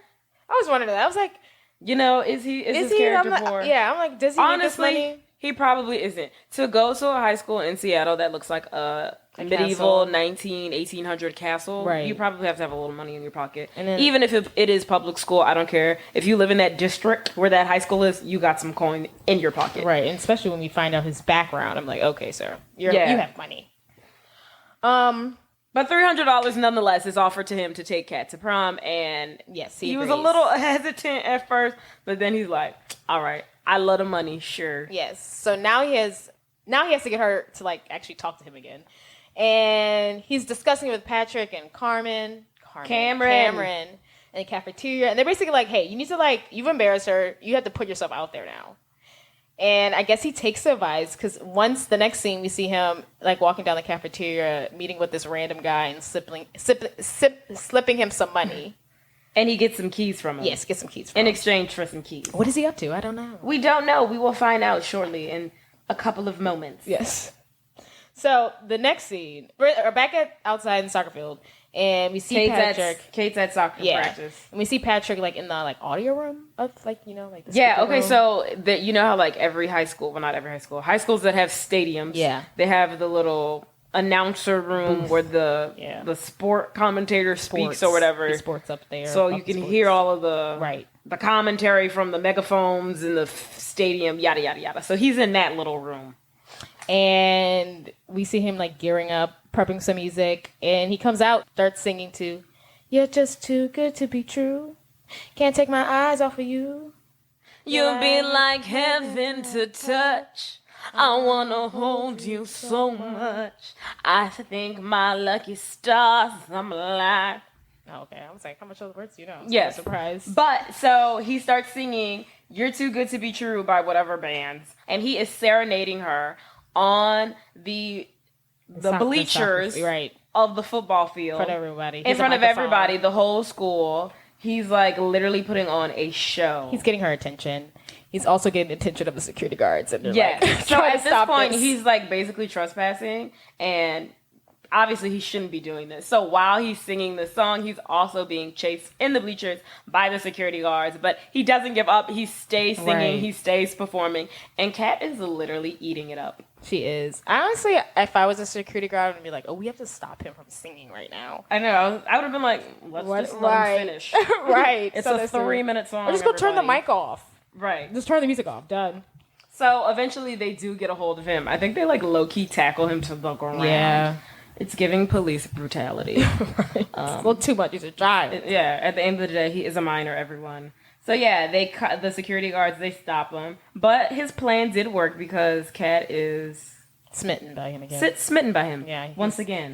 I was wondering that. I was like, you know, is his character poor? Yeah, I'm like, does he need this money? He probably isn't. To go to a high school in Seattle that looks like a medieval 1800 castle, right. You probably have to have a little money in your pocket. And then, even if it is public school, I don't care. If you live in that district where that high school is, you got some coin in your pocket. Right, and especially when we find out his background, I'm like, okay, sir, you have money. But $300 nonetheless is offered to him to take Kat to prom, and yes, he was a little hesitant at first, but then he's like, all right, I love the money, sure. Yes. So now he has to get her to like actually talk to him again. And he's discussing it with Patrick and Cameron in the cafeteria. And they're basically like, hey, you need to like, you've embarrassed her. You have to put yourself out there now. And I guess he takes the advice because once the next scene we see him like walking down the cafeteria, meeting with this random guy and slipping him some money. And he gets some keys from him. Yes, get some keys from him. In exchange for some keys. What is he up to? I don't know. We don't know. We will find out shortly in a couple of moments. Yes. So the next scene, we're back outside in the soccer field, and we see Patrick. Kate's at soccer practice, and we see Patrick like in the like audio room of like the okay. room. So that you know how like every high school, well not every high school, high schools that have stadiums, they have the little announcer room where the sport commentator speaks or whatever. Sports up there, so you can hear all of the commentary from the megaphones in the stadium, yada yada yada. So he's in that little room. And we see him like gearing up, prepping some music, and he comes out, starts singing to "You're Just Too Good to Be True. Can't take my eyes off of you. You'll be like heaven to touch. I wanna hold you so much. I think my lucky stars I'm alive." Okay, I was like, how much of the words do you know? Yes, surprised. But so he starts singing "You're Too Good to Be True" by whatever bands, and he is serenading her on the bleachers of the football field. In front of everybody. In front of everybody, the whole school. He's like literally putting on a show. He's getting her attention. He's also getting the attention of the security guards. And yes. Like, so at this point, he's like basically trespassing, and obviously he shouldn't be doing this. So while he's singing the song, he's also being chased in the bleachers by the security guards. But he doesn't give up. He stays singing. He stays performing. And Kat is literally eating it up. She is. Honestly, if I was a security guard, I would be like, oh, we have to stop him from singing right now. I know. I would have been like, let's just let him finish. Right. It's a 3-minute song. Or just go turn the mic off. Right. Just turn the music off. Done. So eventually they do get a hold of him. I think they like low-key tackle him to the ground. Yeah. It's giving police brutality. Right. A little too much. He's a child. At the end of the day, he is a minor, everyone. So yeah, the security guards, they stop him. But his plan did work because Kat is smitten by him again. Smitten by him. Yeah. Once again.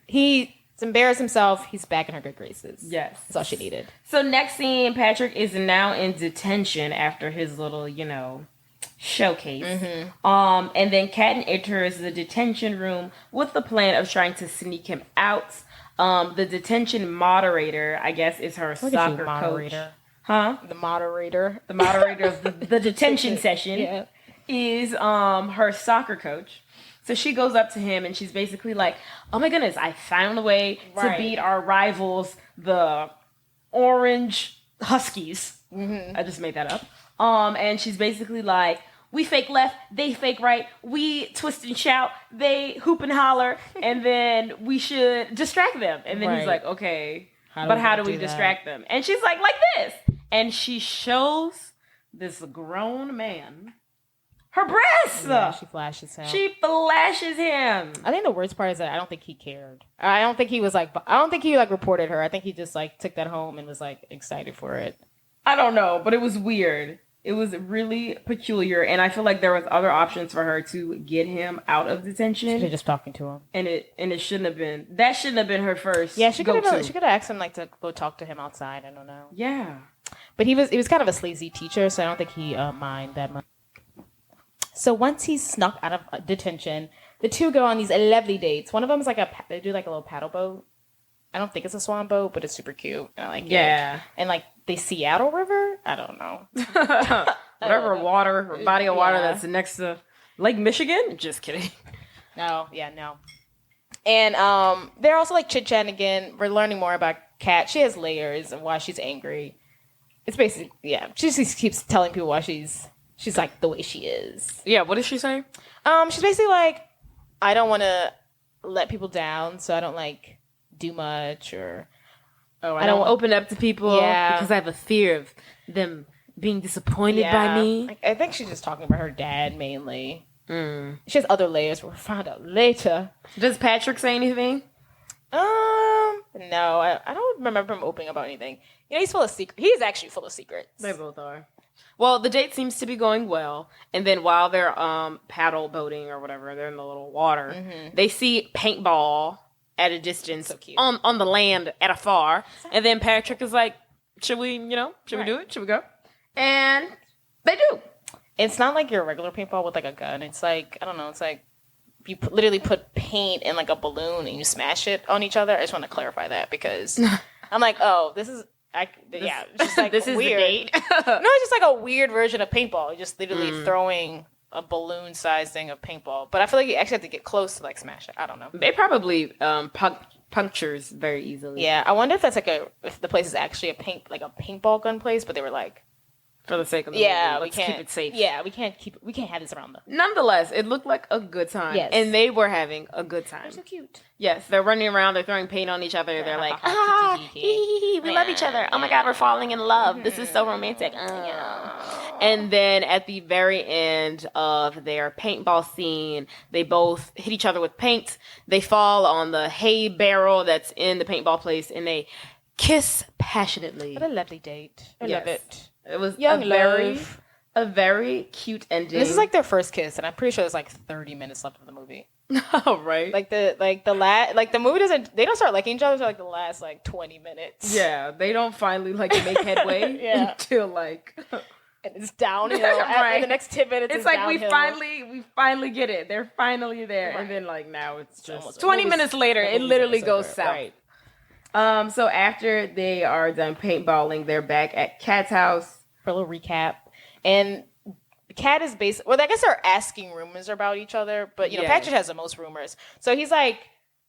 He's embarrassed himself. He's back in her good graces. Yes. That's all she needed. So next scene, Patrick is now in detention after his little, showcase. Mm-hmm. And then Kat enters the detention room with the plan of trying to sneak him out. The detention moderator, I guess, is her soccer coach. Huh? The moderator. The moderator of the detention session is her soccer coach. So she goes up to him and she's basically like, oh my goodness, I found a way to beat our rivals, the Orange Huskies. Mm-hmm. I just made that up. And she's basically like, we fake left, they fake right, we twist and shout, they hoop and holler, and then we should distract them. And then he's like, okay, how do we distract them? And she's like this. And she shows this grown man her breasts. Yeah, she flashes him. I think the worst part is that I don't think he cared. I don't think he reported her. I think he just like took that home and was like excited for it. I don't know, but it was weird. It was really peculiar, and I feel like there was other options for her to get him out of detention. She's just talking to him, and it shouldn't have been. That shouldn't have been her first. Yeah, she could have asked him like to go talk to him outside. I don't know. Yeah, But he was kind of a sleazy teacher, so I don't think he mind that much. So once he's snuck out of detention, the two go on these lovely dates. One of them is like they do like a little paddle boat. I don't think it's a swan boat, but it's super cute. I like it. And like the Seattle River? I don't know. Whatever body of water that's next to Lake Michigan? Just kidding. No. And they're also like chit-chatting again. We're learning more about Kat. She has layers and why she's angry. It's basically, she just keeps telling people why she's like the way she is. Yeah, what does she say? She's basically like, I don't want to let people down, so I don't like do much, or I don't open up to people because I have a fear of them being disappointed by me. I think she's just talking about her dad mainly. She has other layers we'll find out later. Does Patrick say anything? No, I don't remember him opening about anything. He's full of secrets. He's actually full of secrets. They both are. Well, the date seems to be going well, and then while they're paddle boating or whatever, they're in the little water. They see paintball at a distance, so cute. on the land at afar, and then Patrick is like, "Should we, we do it? Should we go?" And they do. It's not like your regular paintball with like a gun. It's like, I don't know. It's like you literally put paint in like a balloon and you smash it on each other. I just want to clarify that because I'm like, oh, this is. It's just like this is weird. the date. No, it's just like a weird version of paintball. You're just literally throwing a balloon-sized thing of paintball. But I feel like you actually have to get close to like smash it. I don't know. They probably punctures very easily. Yeah, I wonder if that's like if the place is actually a paintball gun place, but they were like, for the sake of the movie, let's we can't keep it safe. Yeah, we can't have this around them. Nonetheless, it looked like a good time. Yes. And they were having a good time. They're so cute. Yes, they're running around, they're throwing paint on each other, they're like, we love each other. Oh my God, we're falling in love. This is so romantic. And then at the very end of their paintball scene, they both hit each other with paint. They fall on the hay barrel that's in the paintball place, and they kiss passionately. What a lovely date. I love it. It was a very cute ending. This is like their first kiss, and I'm pretty sure there's like 30 minutes left of the movie. Oh, right. The movie doesn't. They don't start liking each other until like the last like 20 minutes. Yeah, they don't finally like make headway until like. And it's downhill. After the next 10 minutes, it's like downhill. we finally get it. They're finally there, and then like now it's just 20 minutes later. It literally goes south. Right. So after they are done paintballing, they're back at Kat's house. For a little recap. And Kat is basically, well, I guess they're asking rumors about each other, but, Patrick has the most rumors. So he's like,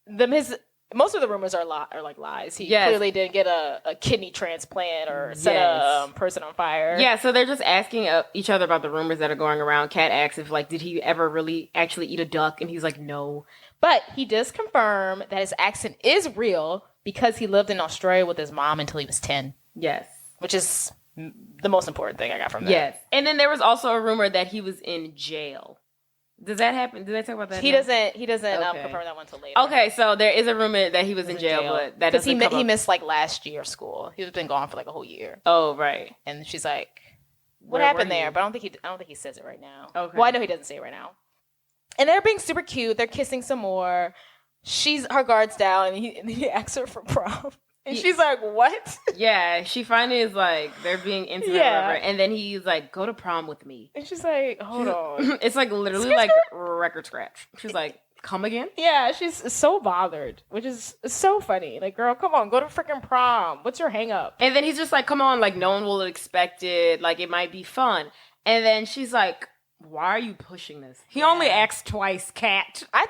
most of the rumors are like lies. He clearly didn't get a kidney transplant or set a person on fire. Yeah, so they're just asking each other about the rumors that are going around. Kat asks if, like, did he ever really actually eat a duck? And he's like, no. But he does confirm that his accent is real because he lived in Australia with his mom until he was 10. Yes. Which is the most important thing I got from that. Yes. And then there was also a rumor that he was in jail. Does that happen? Did I talk about that? He doesn't confirm that one until later. Okay, so there is a rumor that he was in jail, but that doesn't come up. He missed like last year's school. He's been gone for like a whole year. Oh, right. And she's like, what happened there? But I don't think he says it right now. Okay. Well, I know he doesn't say it right now. And they're being super cute. They're kissing some more. Her guard's down, and he asks her for prom. And she's like, what? Yeah, she finally is like, they're being intimate or whatever. And then he's like, go to prom with me. And she's like, hold on. It's like literally like record scratch. She's like, come again? Yeah, she's so bothered, which is so funny. Like, girl, come on, go to freaking prom. What's your hang up? And then he's just like, come on, like, no one will expect it. Like, it might be fun. And then she's like, why are you pushing this? He only asked twice, Kat. I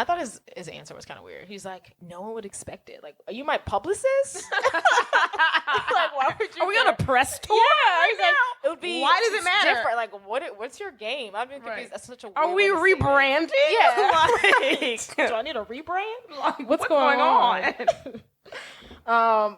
thought his answer was kind of weird. He's like, no one would expect it. Like, are you my publicist? Like, why would you? Are we on a press tour? Yeah, he's like, it would be. Why does it matter? Different. Like, what's your game? I've been confused. That's such a. Are we rebranding? Yeah. Like, do I need a rebrand? Like, what's going on?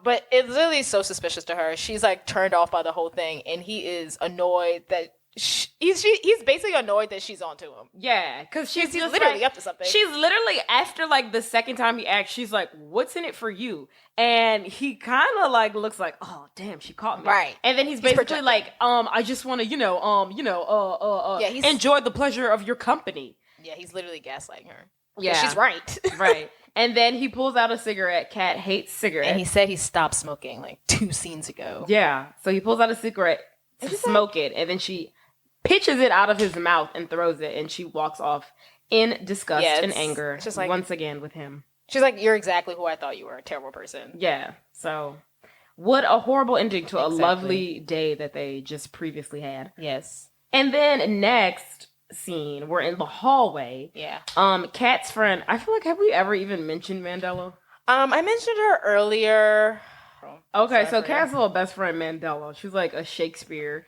But it's really so suspicious to her. She's like turned off by the whole thing, and he is annoyed that. He's basically annoyed that she's onto him. Yeah, because she's literally like, up to something. She's literally, after like the second time he asked, she's like, "What's in it for you?" And he kind of like looks like, "Oh, damn, she caught me." Right. And then he's basically projecting. Like, I just want to, enjoy the pleasure of your company. Yeah, he's literally gaslighting her. Yeah, she's right. Right. And then he pulls out a cigarette. Cat hates cigarettes. And he said he stopped smoking like 2 scenes ago. Yeah. So he pulls out a cigarette to smoke it, and then she pitches it out of his mouth and throws it, and she walks off in disgust and anger just like, once again with him. She's like, you're exactly who I thought you were, a terrible person. Yeah. So what a horrible ending to a lovely day that they just previously had. Yes. And then next scene, we're in the hallway. Yeah. Kat's friend, I feel like, have we ever even mentioned Mandela? I mentioned her earlier. Okay, so Kat's little best friend Mandela, she's like a Shakespeare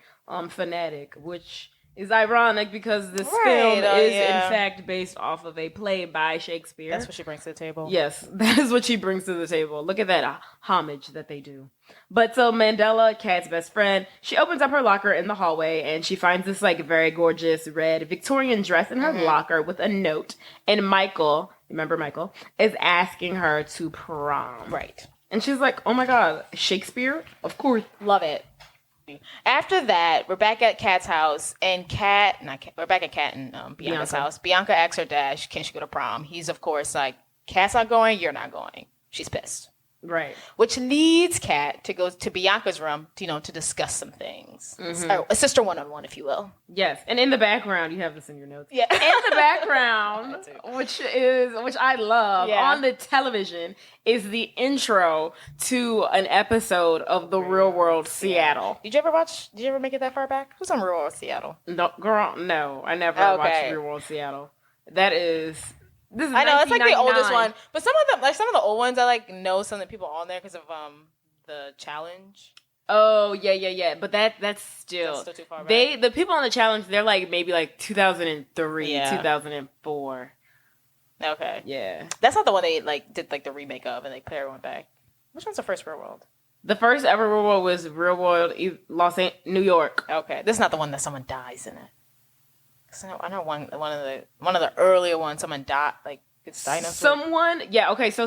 fanatic, which is ironic because this film is in fact based off of a play by Shakespeare. That's what she brings to the table. Yes, that is what she brings to the table. Look at that homage that they do. But so Mandela, Kat's best friend, she opens up her locker in the hallway and she finds this like very gorgeous red Victorian dress in her locker with a note. And Michael, remember Michael, is asking her to prom. Right. And she's like, oh my God, Shakespeare? Of course. Love it. After that, we're back at Kat's house, and we're back at Kat and Bianca's house. Bianca asks her dad, can she go to prom? He's, of course, like, Kat's not going, you're not going. She's pissed. Right. Which leads Kat to go to Bianca's room, to discuss some things. Or a sister one-on-one, if you will. Yes. And in the background, you have this in your notes. Yeah. In the background, which I love, on the television, is the intro to an episode of The Real World Seattle. Did you ever make it that far back? Who's on Real World Seattle? No, girl, no. I never watched Real World Seattle. This is I know, it's like the oldest one. But some of the old ones, I know some of the people on there because of the challenge. Oh, yeah. But that's still too far back. The people on the challenge, they're like maybe like 2003, 2004. Okay. Yeah. That's not the one they did the remake of and they put everyone back. Which one's the first Real World? The first ever Real World was Real World New York. Okay. This is not the one that someone dies in it. I know one of the earlier ones. Someone died, it's dinosaur.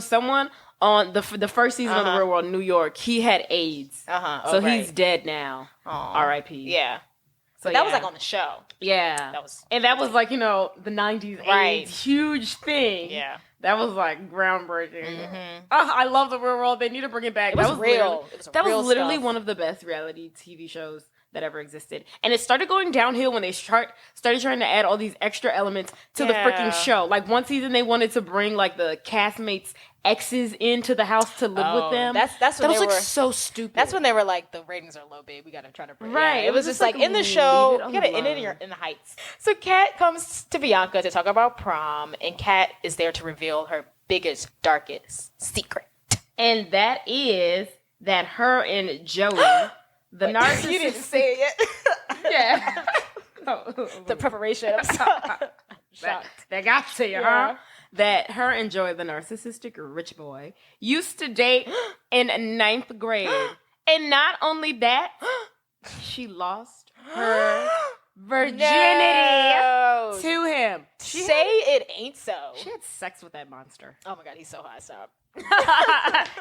Someone on the first season of the Real World New York, he had AIDS. So he's dead now. R.I.P. Yeah. So that was on the show. Yeah. That was the 90s AIDS huge thing. Yeah. That was groundbreaking. I love the Real World. They need to bring it back. That was real. That was literally one of the best reality TV shows that ever existed. And it started going downhill when they started trying to add all these extra elements to the freaking show. Like one season they wanted to bring the castmates' exes into the house to live with them. That was so stupid. That's when they were like, the ratings are low, babe. We gotta try to bring right. Yeah, it was just in the show, you gotta end it in the heights. So Kat comes to Bianca to talk about prom, and Kat is there to reveal her biggest, darkest secret. And that is that her and Joey the narcissist. You didn't say it yet. Yeah. The preparation. I'm shocked. That got to you, huh? That her and Joey, the narcissistic rich boy, used to date in 9th grade. And not only that, she lost her virginity to him. It ain't so. She had sex with that monster. Oh my God, he's so hot. Stop.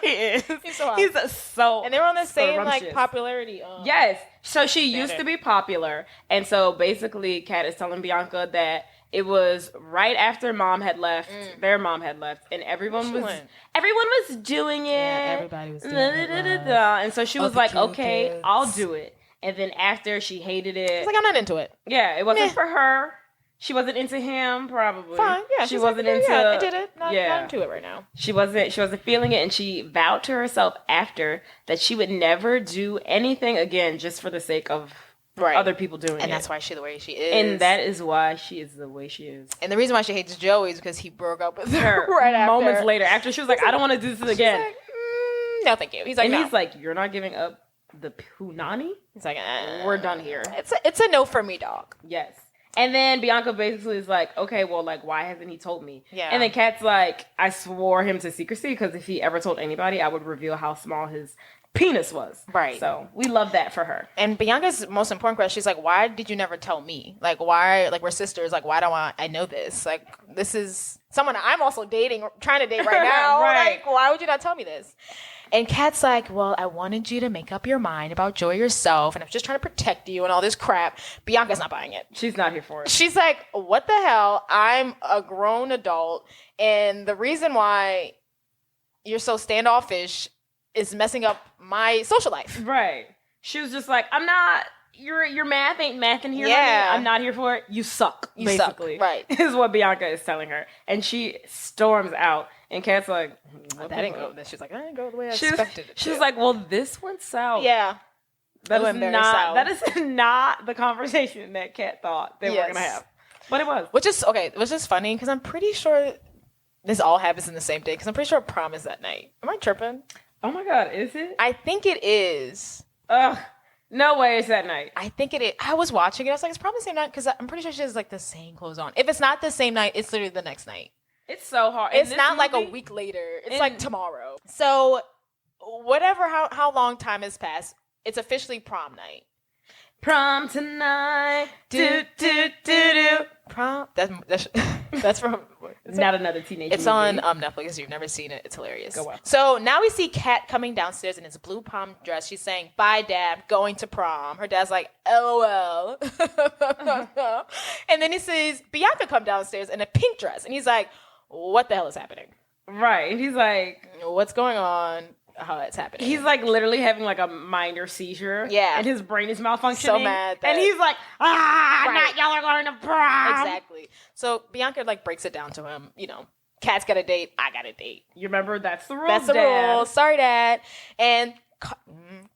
He is. He's so hot. He's so and they were on the same popularity. Yes. So she used to be popular, and so basically, Kat is telling Bianca that it was right after mom had left. Their mom had left, and everyone was doing it. Yeah, everybody was doing it. And so she was like, "Okay, I'll do it." And then after she hated it, she's like, "I'm not into it." Yeah, it wasn't for her. She wasn't into him, probably. Fine, yeah. She wasn't into. Yeah, I did it. Not into it right now. She wasn't feeling it, and she vowed to herself after that she would never do anything again just for the sake of other people doing it. And that's why she's the way she is. And that is why she is the way she is. And the reason why she hates Joey is because he broke up with her right after. Moments later, after she was like, I don't want to do this again. Like, no, thank you. He's like, he's like, you're not giving up the punani? He's like, we're done here. It's a no for me, dog. Yes. And then Bianca basically is like, okay, well, why hasn't he told me? Yeah. And then Kat's like, I swore him to secrecy because if he ever told anybody, I would reveal how small his penis was. Right. So we love that for her. And Bianca's most important question, she's like, why did you never tell me? Why, we're sisters. Why don't I know this? This is someone I'm also dating, trying to date right now. Right. Why would you not tell me this? And Kat's like, well, I wanted you to make up your mind about Joey yourself, and I was just trying to protect you and all this crap. Bianca's not buying it. She's not here for it. She's like, what the hell? I'm a grown adult, and the reason why you're so standoffish is messing up my social life. Right. She was just like, I'm not... Your math ain't mathing here, Yeah. honey. I'm not here for it. You suck, You basically. suck, right. Is what Bianca is telling her. And she storms out. And Kat's like... That didn't go. She's like, I didn't go the way I expected it to. She's like, well, this went south. Yeah. That is not the conversation that Kat thought they were going to have. But it was. Which is funny, because I'm pretty sure this all happens in the same day, because I'm pretty sure prom is that night. Am I tripping? Oh my God, is it? I think it is. Ugh. No way it's that night. I think it is. I was watching it. I was like, it's probably the same night, because I'm pretty sure she has like the same clothes on. If it's not the same night, it's literally the next night. It's so hard. It's not like a week later. It's like tomorrow. So how long time has passed, it's officially prom night. Prom tonight. Do, do, do, do. Prom? That's from... Not another teenage It's movie. on Netflix. If you've never seen it, it's hilarious. Go watch. So now we see Kat coming downstairs in his blue prom dress. She's saying, bye, Dad, going to prom. Her dad's like, LOL. And then he sees Bianca come downstairs in a pink dress. And he's like, what the hell is happening? Right. And he's like... What's going on? How it's happening? He's like literally having like a minor seizure. Yeah. And his brain is malfunctioning. So mad that- And he's like, Right. not y'all are going to prom. Exactly. So Bianca like breaks it down to him. Kat's got a date. I got a date. You remember that's the rules, That's the Dad. rule. Sorry, Dad. And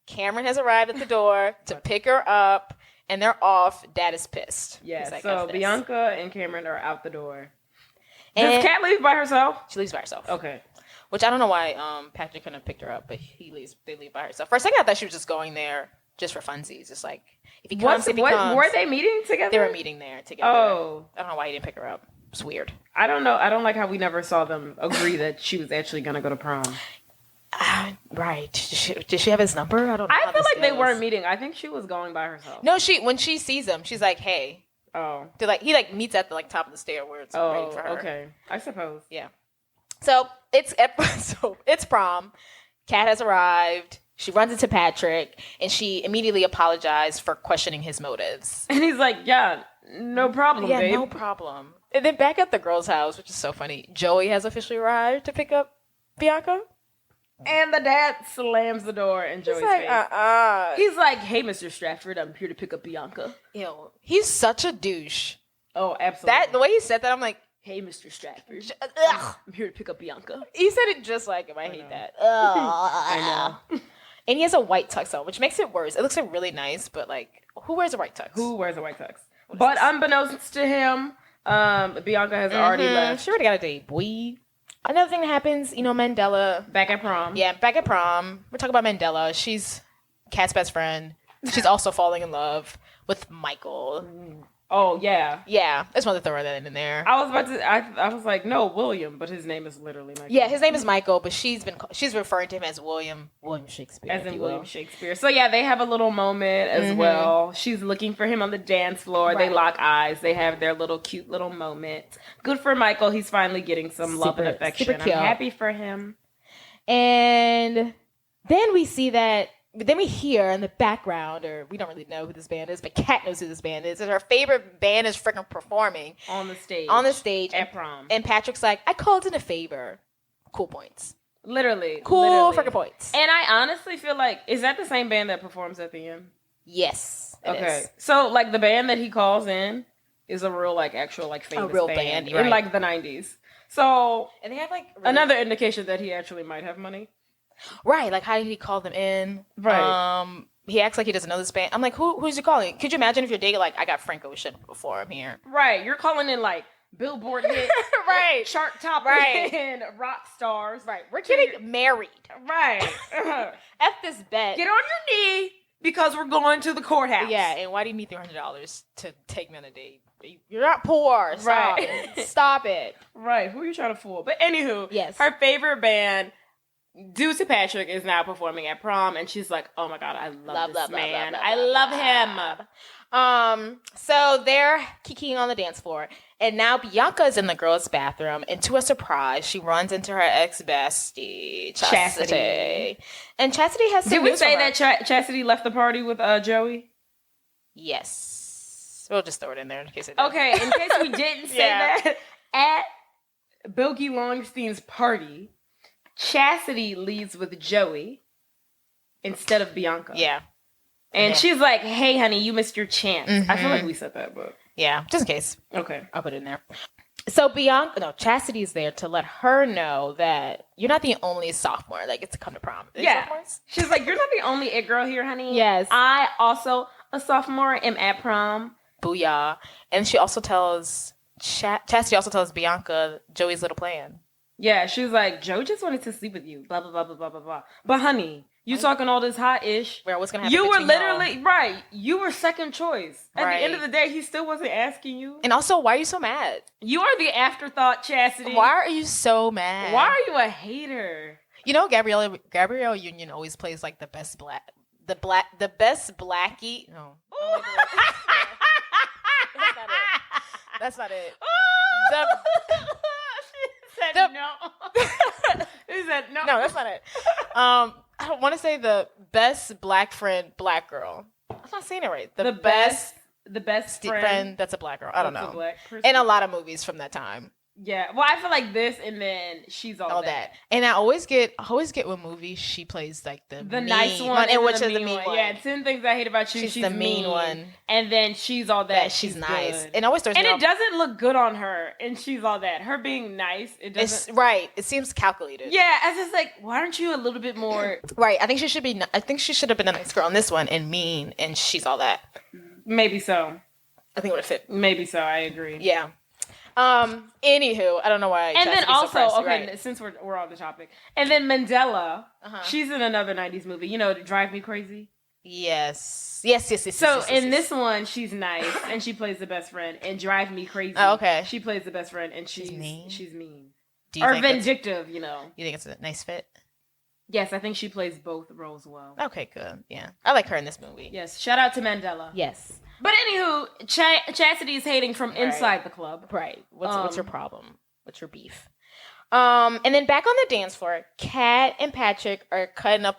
Cameron has arrived at the door to pick her up, and they're off. Dad is pissed. Yeah, He's like, so "F this." Bianca and Cameron are out the door. And Does Kat leave by herself? she leaves by herself. Okay. Which I don't know why Patrick couldn't have picked her up, but they leave by herself. For a second, I thought she was just going there just for funsies. Just like, if he comes, if he comes. Were they meeting together? They were meeting there together. Oh. I don't know why he didn't pick her up. It's weird. I don't know. I don't like how we never saw them agree that she was actually going to go to prom. Right. Did she have his number? I don't know. I feel like they weren't meeting. I think she was going by herself. No, when she sees him, she's like, hey. Oh. He meets at the top of the stair where it's ready for her. Okay. I suppose. Yeah. So it's prom. Kat has arrived. She runs into Patrick, and she immediately apologized for questioning his motives. And he's like, yeah, no problem, Yeah, babe. no problem. And then back at the girl's house, which is so funny, Joey has officially arrived to pick up Bianca. And the dad slams the door in Joey's face. He's like, hey, Mr. Stratford, I'm here to pick up Bianca. Ew. He's such a douche. Oh, absolutely. The way he said that, I'm like, hey, Mr. Stratford, ugh. I'm here to pick up Bianca. He said it just like him. I hate that. I know. And he has a white tux on, which makes it worse. It looks like really nice, but like, who wears a white tux? Who wears a white tux? But unbeknownst to him, Bianca has already left. She already got a date, boy. Another thing that happens, Mandela. Back at prom. Yeah, back at prom. We're talking about Mandela. She's Kat's best friend. She's also falling in love with Michael. Oh, yeah. Yeah, I just wanted to throw that in there. I was about to, I was like, no, William, but his name is literally Michael. Yeah, his name is Michael, but she's referring to him as William Shakespeare. As in William Shakespeare. So yeah, they have a little moment as well. She's looking for him on the dance floor. Right. They lock eyes. They have their little cute little moment. Good for Michael. He's finally getting some love and affection. I'm happy for him. And then we see that. Then we hear in the background, or we don't really know who this band is, but Kat knows who this band is. And her favorite band is freaking performing. On the stage. At prom. And Patrick's like, I called in a favor. Cool points. Literally. Cool freaking points. And I honestly feel like, is that the same band that performs at the end? Yes. Okay. So, like, the band that he calls in is a real, like, actual, like, famous band. Right. In, like, the 90s. So, and they have, like... Really another indication that he actually might have money. Right, like how did he call them in? Right. He acts like he doesn't know this band. I'm like, who's he calling? Could you imagine if you're dating like I got Frank Ocean before I'm here? Right, you're calling in like Billboard hit, right, chart toppers, right, and rock stars. Right, we're getting married. Right. F this bet. Get on your knee because we're going to the courthouse. Yeah, and why do you need $300 to take me on a date? You're not poor. Stop it. Stop it. Right. Who are you trying to fool? But anywho, yes, her favorite band. Due to Patrick is now performing at prom, and she's like, "Oh my god, I love this man. I love him." So they're kikiing on the dance floor, and now Bianca is in the girls' bathroom, and to a surprise, she runs into her ex-bestie, Chastity. And Chastity has some Did we news say for her. that Chastity left the party with Joey? Yes. We'll just throw it in there in case it did. Okay, in case we didn't say that, at Bilky Longstein's party, Chastity leads with Joey instead of Bianca. Yeah. And she's like, hey, honey, you missed your chance. I feel like we said that, but... Yeah, just in case. Okay. I'll put it in there. So Chastity's there to let her know that you're not the only sophomore that gets to come to prom. Sophomores? She's like, you're not the only it girl here, honey. Yes. I also, a sophomore, am at prom. Booyah. And she also tells... Chastity also tells Bianca Joey's little plan. Yeah, she was like, Joe just wanted to sleep with you. Blah, blah, blah, blah, blah, blah, blah. But honey... You talking all this hot-ish. Where what's gonna happen? You were literally right. You were second choice. At the end of the day, he still wasn't asking you. And also, why are you so mad? You are the afterthought, Chastity. Why are you so mad? Why are you a hater? You know, Gabrielle Union always plays like the best blackie. No, that's not it. She said no. He said no. No, that's not it. I want to say the best black friend, black girl. I'm not saying it right. The best friend that's a black girl. I don't know. In a lot of movies from that time. Yeah. Well, I feel like this, and then she's all that. And I always get when movies she plays like the mean nice one, and which is the mean one. Yeah, 10 Things I Hate About You. She's the mean one, and then she's all that. She's nice, and always throws. And it doesn't look good on her, and she's all that. Her being nice, it doesn't. It's right. It seems calculated. Yeah, I was just like, why aren't you a little bit more? Right. I think she should be. I think she should have been a nice girl on this one and mean, and she's all that. Maybe so. I think it would have fit. Maybe so. I agree. Yeah. Anywho, I don't know why. And then also, since we're on the topic, and then Mandela, she's in another 90s movie, you know, Drive Me Crazy. Yes. So in this one, she's nice, and she plays the best friend, and Drive Me Crazy. Oh, okay. She plays the best friend, and she's mean. Or vindictive, you know. You think it's a nice fit? Yes, I think she plays both roles well. Okay, good. Yeah. I like her in this movie. Yes. Shout out to Mandela. Yes. But anywho, Chastity is hating from inside the club. Right. What's your problem? What's your beef? And then back on the dance floor, Kat and Patrick are cutting a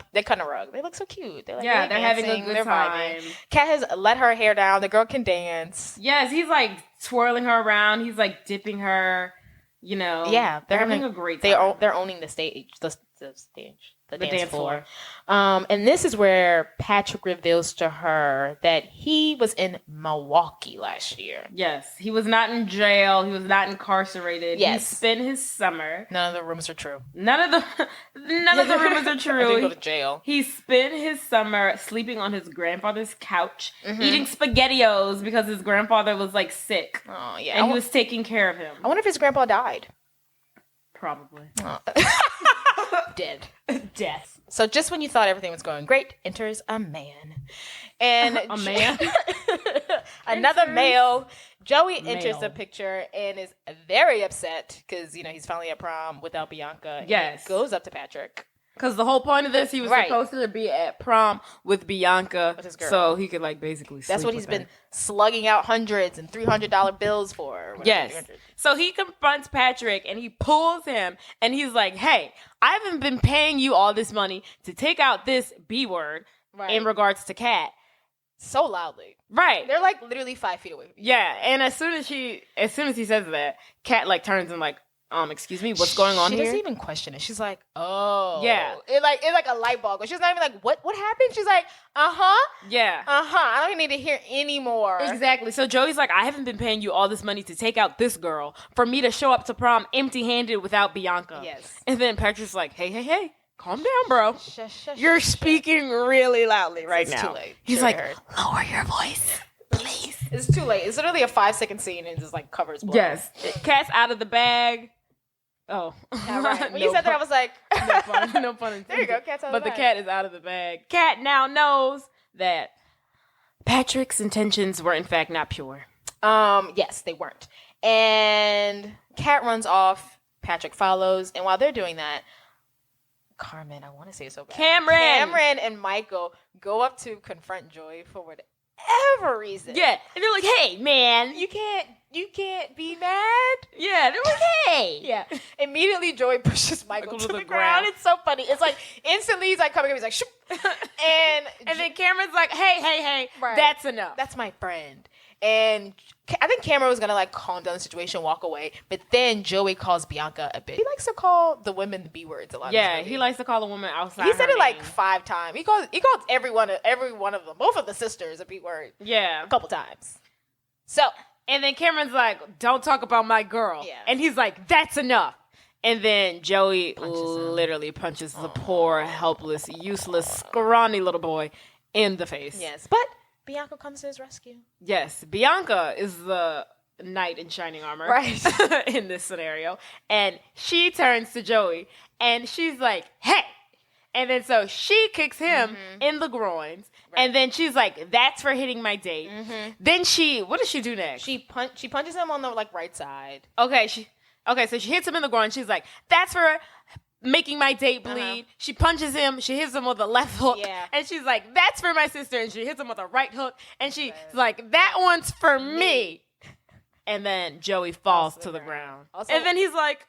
rug. They look so cute. They're having a good time. Kat has let her hair down. The girl can dance. Yes, he's like twirling her around. He's like dipping her. You know. Yeah, they're having a great time. They're owning the stage. The stage. The dance floor. And this is where Patrick reveals to her that he was in Milwaukee last year. Yes. He was not in jail. He was not incarcerated. Yes. He spent his summer. None of the rumors are true. None of the rumors are true. I didn't go to jail. He spent his summer sleeping on his grandfather's couch, eating SpaghettiOs because his grandfather was like sick. Oh, yeah. And he was taking care of him. I wonder if his grandpa died. Probably. Oh. Dead. Death. So just when you thought everything was going great, enters a man. And a man? Another male. Joey enters the picture and is very upset because, you know, he's finally at prom without Bianca. Yes. And goes up to Patrick. Because the whole point of this, he was supposed to be at prom with Bianca, with his girl. So he could like basically sleep That's what he's been slugging out $100s and $300 bills for. Yes. 300. So he confronts Patrick and he pulls him and he's like, hey, I haven't been paying you all this money to take out this B word in regards to Kat. So loudly. Right. They're like literally 5 feet away. Yeah. And as soon as he says that, Kat like turns and like, excuse me, what's going on here? She doesn't even question it. She's like, oh. Yeah. It's like a light bulb. She's not even like, what happened? She's like, uh-huh. Yeah. Uh-huh. I don't even need to hear anymore. Exactly. So Joey's like, I haven't been paying you all this money to take out this girl for me to show up to prom empty-handed without Bianca. Yes. And then Patrick's like, hey, calm down, bro. You're speaking really loudly right now. It's too late. He's like, lower your voice, please. It's too late. It's literally a 5-second scene and just like covers blood. Yes. Cat's out of the bag. Oh. Yeah, right. When you said that, I was like... no pun intended. There you go, cat's out of the bag. But the cat is out of the bag. Cat now knows that Patrick's intentions were in fact not pure. Yes, they weren't. And Cat runs off. Patrick follows. And while they're doing that, Carmen, I want to say it so bad. Cameron and Michael go up to confront Joey for whatever reason. Yeah, and they're like, "Hey, man, You can't be mad. yeah." They're like, "Hey, Yeah. Immediately, Joey pushes Michael to the ground. It's so funny. It's like instantly he's like coming up. He's like, shoop. and then Cameron's like, "Hey, Right. that's enough." That's my friend. And I think Cameron was gonna like calm down the situation, walk away. But then Joey calls Bianca a bitch. He likes to call the women the B words a lot. Yeah, in this he movie. likes to call a woman outside. He said her it like name. 5 times. He called every one of them, both of the sisters, a B word Yeah. a couple times. So And then Cameron's like, "Don't talk about my girl." Yeah. And he's like, "That's enough." And then Joey Punches him. literally punches the poor, helpless, useless, scrawny little boy in the face. yes, but Bianca comes to his rescue. Yes, Bianca is the knight in shining armor, Right. in this scenario, and she turns to Joey and she's like, "Hey!" And then so she kicks him in the groins, and then she's like, "That's for hitting my date." Then what does she do next? She punches him on the like right side. Okay, so she hits him in the groin. She's like, "That's for making my date bleed." She punches him. She hits him with a left hook. Yeah. And she's like, "That's for my sister." And she hits him with a right hook. And she's like, "That one's for me." And then Joey falls to the ground. Also- and then he's like,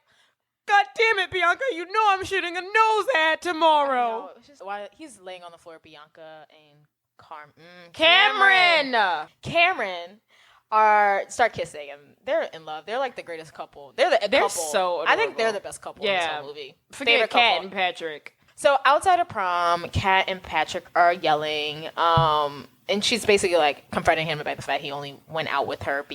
"God damn it, Bianca, you know I'm shooting a nose ad tomorrow." No, it's just why he's laying on the floor. Bianca and Cameron start kissing and they're in love. They're like the greatest couple. They're couple. so I think they're adorable. the best couple in this Yeah. whole movie. Forget Favorite Kat couple. and Patrick. So outside of prom, Kat and Patrick are yelling, and she's basically like confronting him about the fact he only went out with her,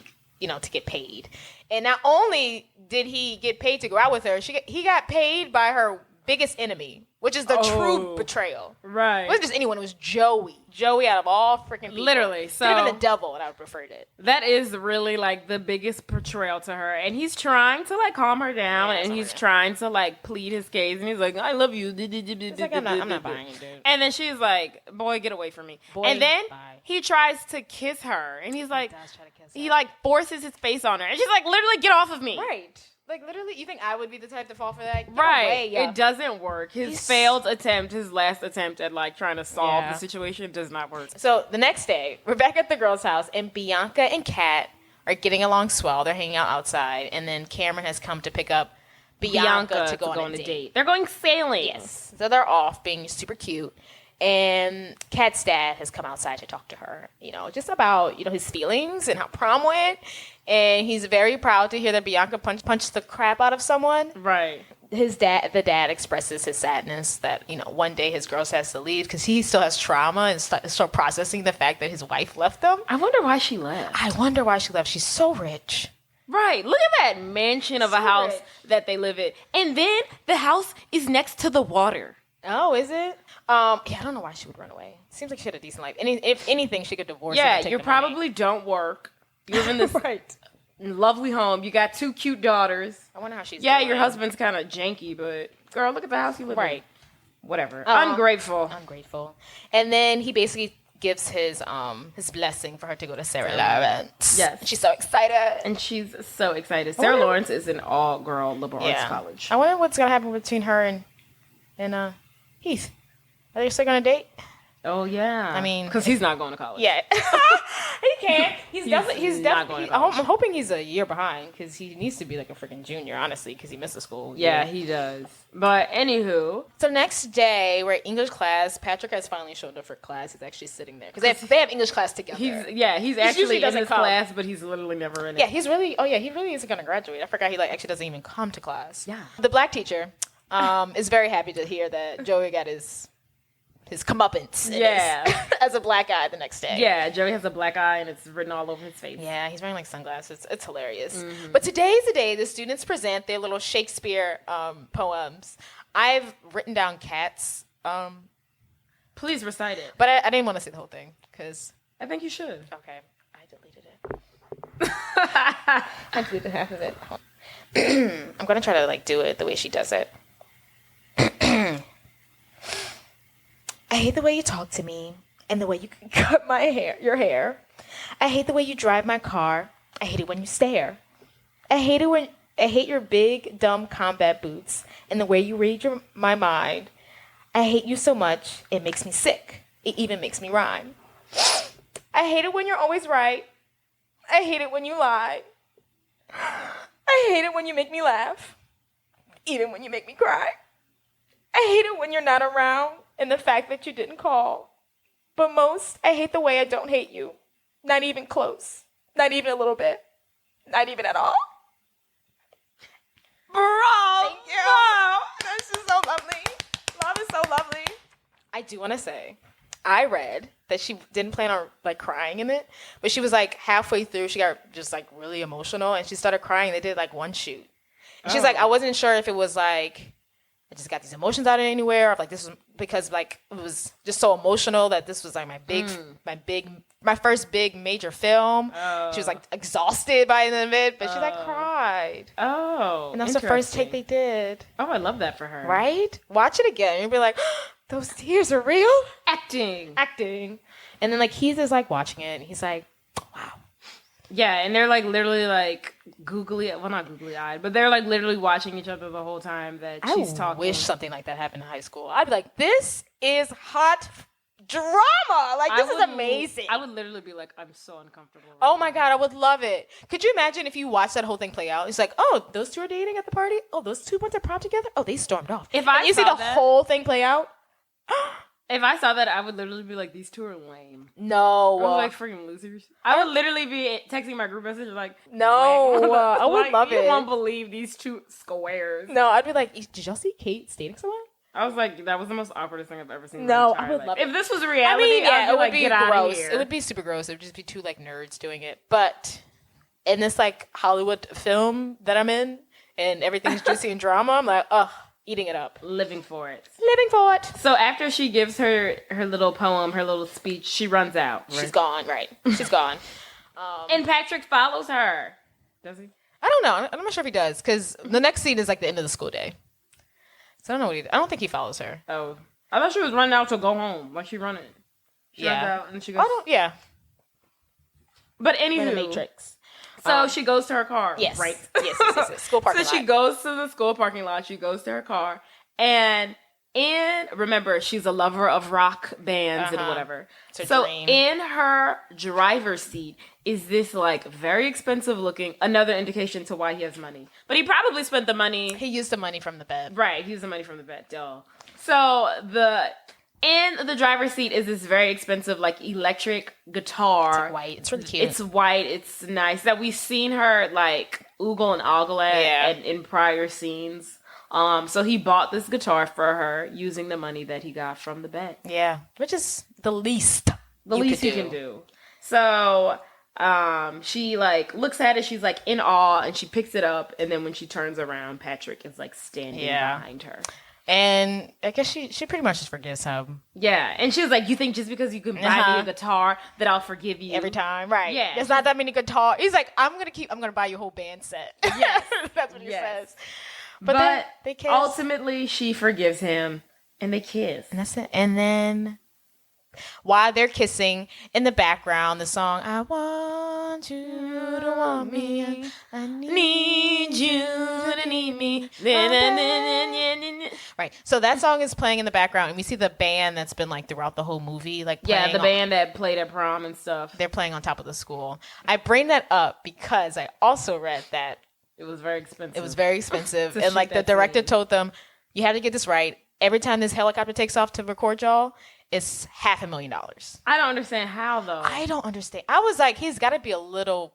to get paid. And not only did he get paid to go out with her, he got paid by her biggest enemy, which is the true betrayal. Right. It wasn't just anyone; it was Joey. Joey out of all freaking people. Literally, Could have so- been the devil, and I would have preferred it. That is really like the biggest betrayal to her, and he's trying to like calm her down, Yeah, and calm he's her down. trying to like plead his case, and he's like, "I love you." It's like I'm not buying it, dude. And then she's like, "Boy, get away from me." Boy, and then bye. he tries to kiss her, and he's like, does try to kiss he her. like forces his face on her, and she's like, "Literally, get off of me!" Right. Like literally, you think I would be the type to fall for that? Get Right. away, yo. It doesn't work. His last attempt at like trying to solve the situation does not work. So the next day, we're back at the girls' house, and Bianca and Kat are getting along swell. They're hanging out outside, and then Cameron has come to pick up Bianca to go on a date. They're going sailing. Yes. So they're off being super cute. And Kat's dad has come outside to talk to her, just about, his feelings and how prom went. And he's very proud to hear that Bianca punched the crap out of someone. Right. The dad expresses his sadness that, one day his girl has to leave because he still has trauma and still processing the fact that his wife left him. I wonder why she left. I wonder why she left. She's so rich. Right. Look at that mansion of a house that they live in. And then the house is next to the water. Oh, is it? I don't know why she would run away. Seems like she had a decent life. If anything, she could divorce him Yeah, and take you the money. probably don't work. You live in this Right. lovely home. You got 2 cute daughters. I wonder how she's Yeah, doing. your husband's kind of janky, but girl, look at the house you live in. Right. Whatever. Ungrateful. Ungrateful. And then he basically gives his blessing for her to go to Sarah Lawrence. Yes. She's so excited. And she's so excited. Sarah Lawrence is an all-girl liberal arts college. I wonder what's gonna happen between her and Heath. Are they still gonna date? Oh, yeah. I mean, because he's not going to college. Yeah. He can't. He's not definitely. going to college. I'm hoping he's a year behind because he needs to be like a freaking junior, honestly, because he missed the school. Yeah, he does. But anywho. So next day, we're at English class. Patrick has finally showed up for class. He's actually sitting there because they have English class together. He's usually actually in doesn't his come. class, but he's literally never in it. Yeah, he really isn't going to graduate. I forgot he actually doesn't even come to class. Yeah. The black teacher is very happy to hear that Joey got his comeuppance. As a black guy the next day. Yeah, Joey has a black eye and it's written all over his face. Yeah, he's wearing like sunglasses. It's hilarious. But today's the day the students present their little Shakespeare poems. I've written down Kat's, Please recite it. but I didn't want to say the whole thing because I think you should. okay, I deleted it. I deleted half of it. I'm gonna try to do it the way she does it. I hate the way you talk to me and the way you cut your hair. I hate the way you drive my car. I hate it when you stare. I hate your big, dumb combat boots and the way you read my mind. I hate you so much, it makes me sick. It even makes me rhyme. I hate it when you're always right. I hate it when you lie. I hate it when you make me laugh. Even when you make me cry. I hate it when you're not around and the fact that you didn't call. But most, I hate the way I don't hate you. Not even close. Not even a little bit. Not even at all. Bro, thank you. This is so lovely. Love is so lovely. I do want to say, I read that she didn't plan on like crying in it, but she was like halfway through, she got just like really emotional and she started crying. They did like one shoot. And she's like, I wasn't sure if it was like, I just got these emotions out of anywhere, or like this was because like it was just so emotional that this was like my first big major film. Oh. She was like exhausted by the end of it, but she like cried. Oh, and that's the first take they did. Oh, I love that for her. Right? Watch it again. You'll be like, those tears are real. Acting. And then like he's just like watching it, and he's like, wow. Yeah, and they're like literally like not googly eyed, but they're like literally watching each other the whole time that she's talking. I wish something like that happened in high school. I'd be like, this is hot drama. Like, this is amazing. I would literally be like, I'm so uncomfortable. Oh my God, I would love it. Could you imagine if you watched that whole thing play out? It's like, oh, those two are dating at the party? Oh, those two went to prom together? Oh, they stormed off. If you see the whole thing play out? If I saw that, I would literally be like, these two are lame. No. I was like, freaking losers. I would literally be texting my group message like, no. I would love it. You won't believe these two squares. No, I'd be like, did y'all see Kate dating someone? I was like, that was the most awkwardest thing I've ever seen. No, I would love it. If this was reality, it would be gross. It would be super gross. It would just be two like nerds doing it. But in this like Hollywood film that I'm in, and everything's juicy and drama, I'm like, ugh. Eating it up. Living for it. So after she gives her little poem, her little speech, she runs out. Right? She's gone, right. She's gone. And Patrick follows her. Does he? I don't know. I'm not sure if he does, because the next scene is like the end of the school day. So I don't know what he did. I don't think he follows her. Oh. I thought she was running out to go home. Like she running. She runs out and she goes. Yeah. But anywho. Matrix. So she goes to her car. Yes. Right? Yes. School parking lot. So she goes to the school parking lot. She goes to her car. And remember, she's a lover of rock bands and whatever. So in her driver's seat is this like very expensive looking, another indication to why he has money. But he probably spent the money. He used the money from the bed. Right. He used the money from the bed. Duh. So in the driver's seat is this very expensive, like, electric guitar. It's like white. It's really cute. It's white. It's nice. That we've seen her, like, oogle and ogle at in prior scenes. So he bought this guitar for her using the money that he got from the bet. Yeah. Which is the least he can do. So she, like, looks at it. She's, like, in awe, and she picks it up. And then when she turns around, Patrick is, like, standing behind her. And I guess she pretty much just forgives him. Yeah. And she was like, you think just because you can buy me a guitar that I'll forgive you? Every time. Right. Yeah. There's not that many guitars. He's like, I'm going to buy you a whole band set. Yes. That's what he says. But then they kiss. Ultimately, she forgives him and they kiss. And that's it. And then while they're kissing, in the background, the song, I want you to want me, I need you to need me. Right. So that song is playing in the background, and we see the band that's been like throughout the whole movie. Like the band that played at prom and stuff. They're playing on top of the school. I bring that up because I also read that it was very expensive. And like the director told them, you have to get this right. Every time this helicopter takes off to record y'all, it's $500,000. I don't understand how though. I don't understand. I was like, he's got to be a little.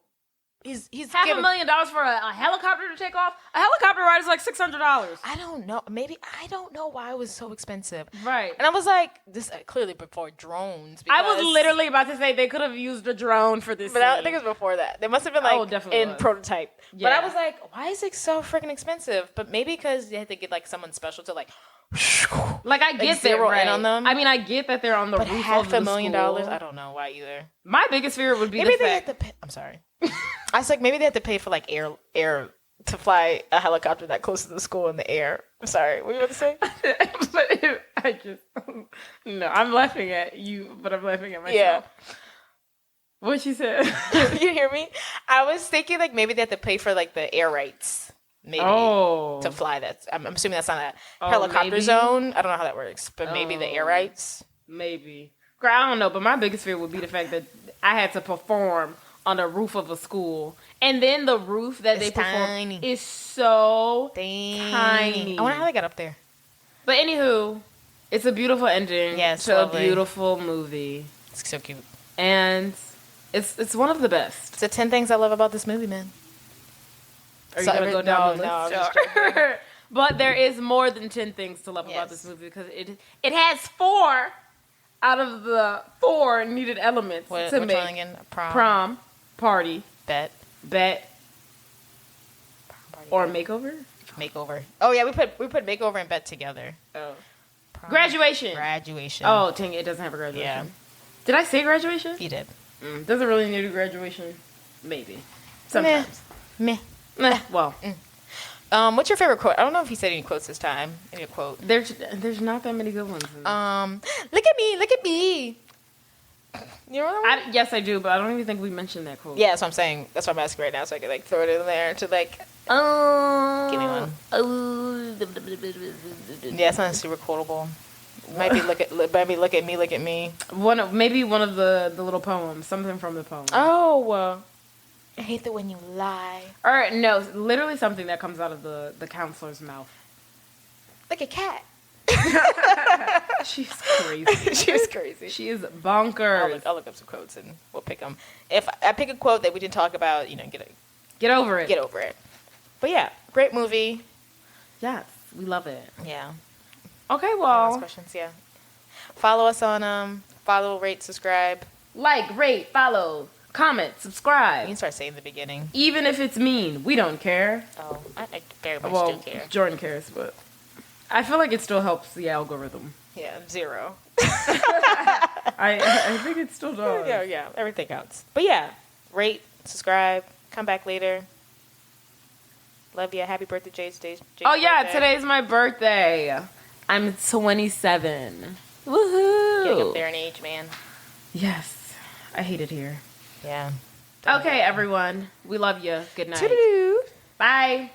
He's $500,000 for a helicopter to take off. A helicopter ride is like $600. I don't know. Maybe I don't know why it was so expensive. Right. And I was like, this clearly before drones. I was literally about to say they could have used a drone for this. But I think it was before that. They must have been like in prototype. Yeah. But I was like, why is it so freaking expensive? But maybe because they had to get like someone special to like. Like I get zero in on them. I mean, I get that they're on the roof of the $500,000. I don't know why either. My biggest fear would be maybe they had to pay. I'm sorry. I was like, maybe they had to pay for like air to fly a helicopter that close to the school in the air. I'm sorry. What were you about to say? No, I'm laughing at you, but I'm laughing at myself. Yeah. What she said? You hear me? I was thinking like maybe they had to pay for like the air rights. Maybe to fly that. I'm assuming that's not a helicopter zone. I don't know how that works, but maybe the air rights. Maybe. I don't know, but my biggest fear would be the fact that I had to perform on the roof of a school. And then the roof that they perform is so tiny. I wonder how they got up there. But anywho, it's a beautiful ending to a beautiful movie. It's so cute. And it's one of the best. So 10 things I love about this movie, man. Are you going to go down the list? No, I'm just joking. But there is more than 10 things to love about this movie because it has 4 out of the 4 needed elements to make. One again? Prom, party, bet, party, or makeover. Oh yeah, we put makeover and bet together. Oh, prom. Graduation. Oh, dang, it doesn't have a graduation. Yeah. Did I say graduation? You did. Does it really need a graduation? Maybe. Sometimes. Meh. Well. What's your favorite quote? I don't know if he said any quotes this time. Any quote? There's not that many good ones. Look at me. You know what I mean? Yes, I do, but I don't even think we mentioned that quote. Yeah, that's what I'm saying. That's what I'm asking right now, so I can like throw it in there to like. Give me one. Yeah, it's not super quotable. Maybe look at me. Maybe one of the little poems, something from the poem. Oh, I hate that when you lie. Or no, literally something that comes out of the counselor's mouth. Like a cat. She's crazy. She's crazy. She is bonkers. I'll look up some quotes and we'll pick them. If I pick a quote that we didn't talk about, get over it. Get over it. But yeah, great movie. Yes, we love it. Yeah. Okay, well. Questions, yeah. Follow us on follow, rate, subscribe. Like, rate, follow, comment, subscribe. You can start saying the beginning. Even if it's mean, we don't care. Oh, I very much do care. Jordan cares, but I feel like it still helps the algorithm. Yeah, 0. I think it still does. Yeah, everything counts. But yeah, rate, subscribe, come back later. Love you. Happy birthday, Jade's birthday. Today's my birthday. I'm 27. Woohoo! Getting up there in age, man. Yes. I hate it here. Yeah. Okay, everyone. We love you. Good night. Toodaloo. Bye.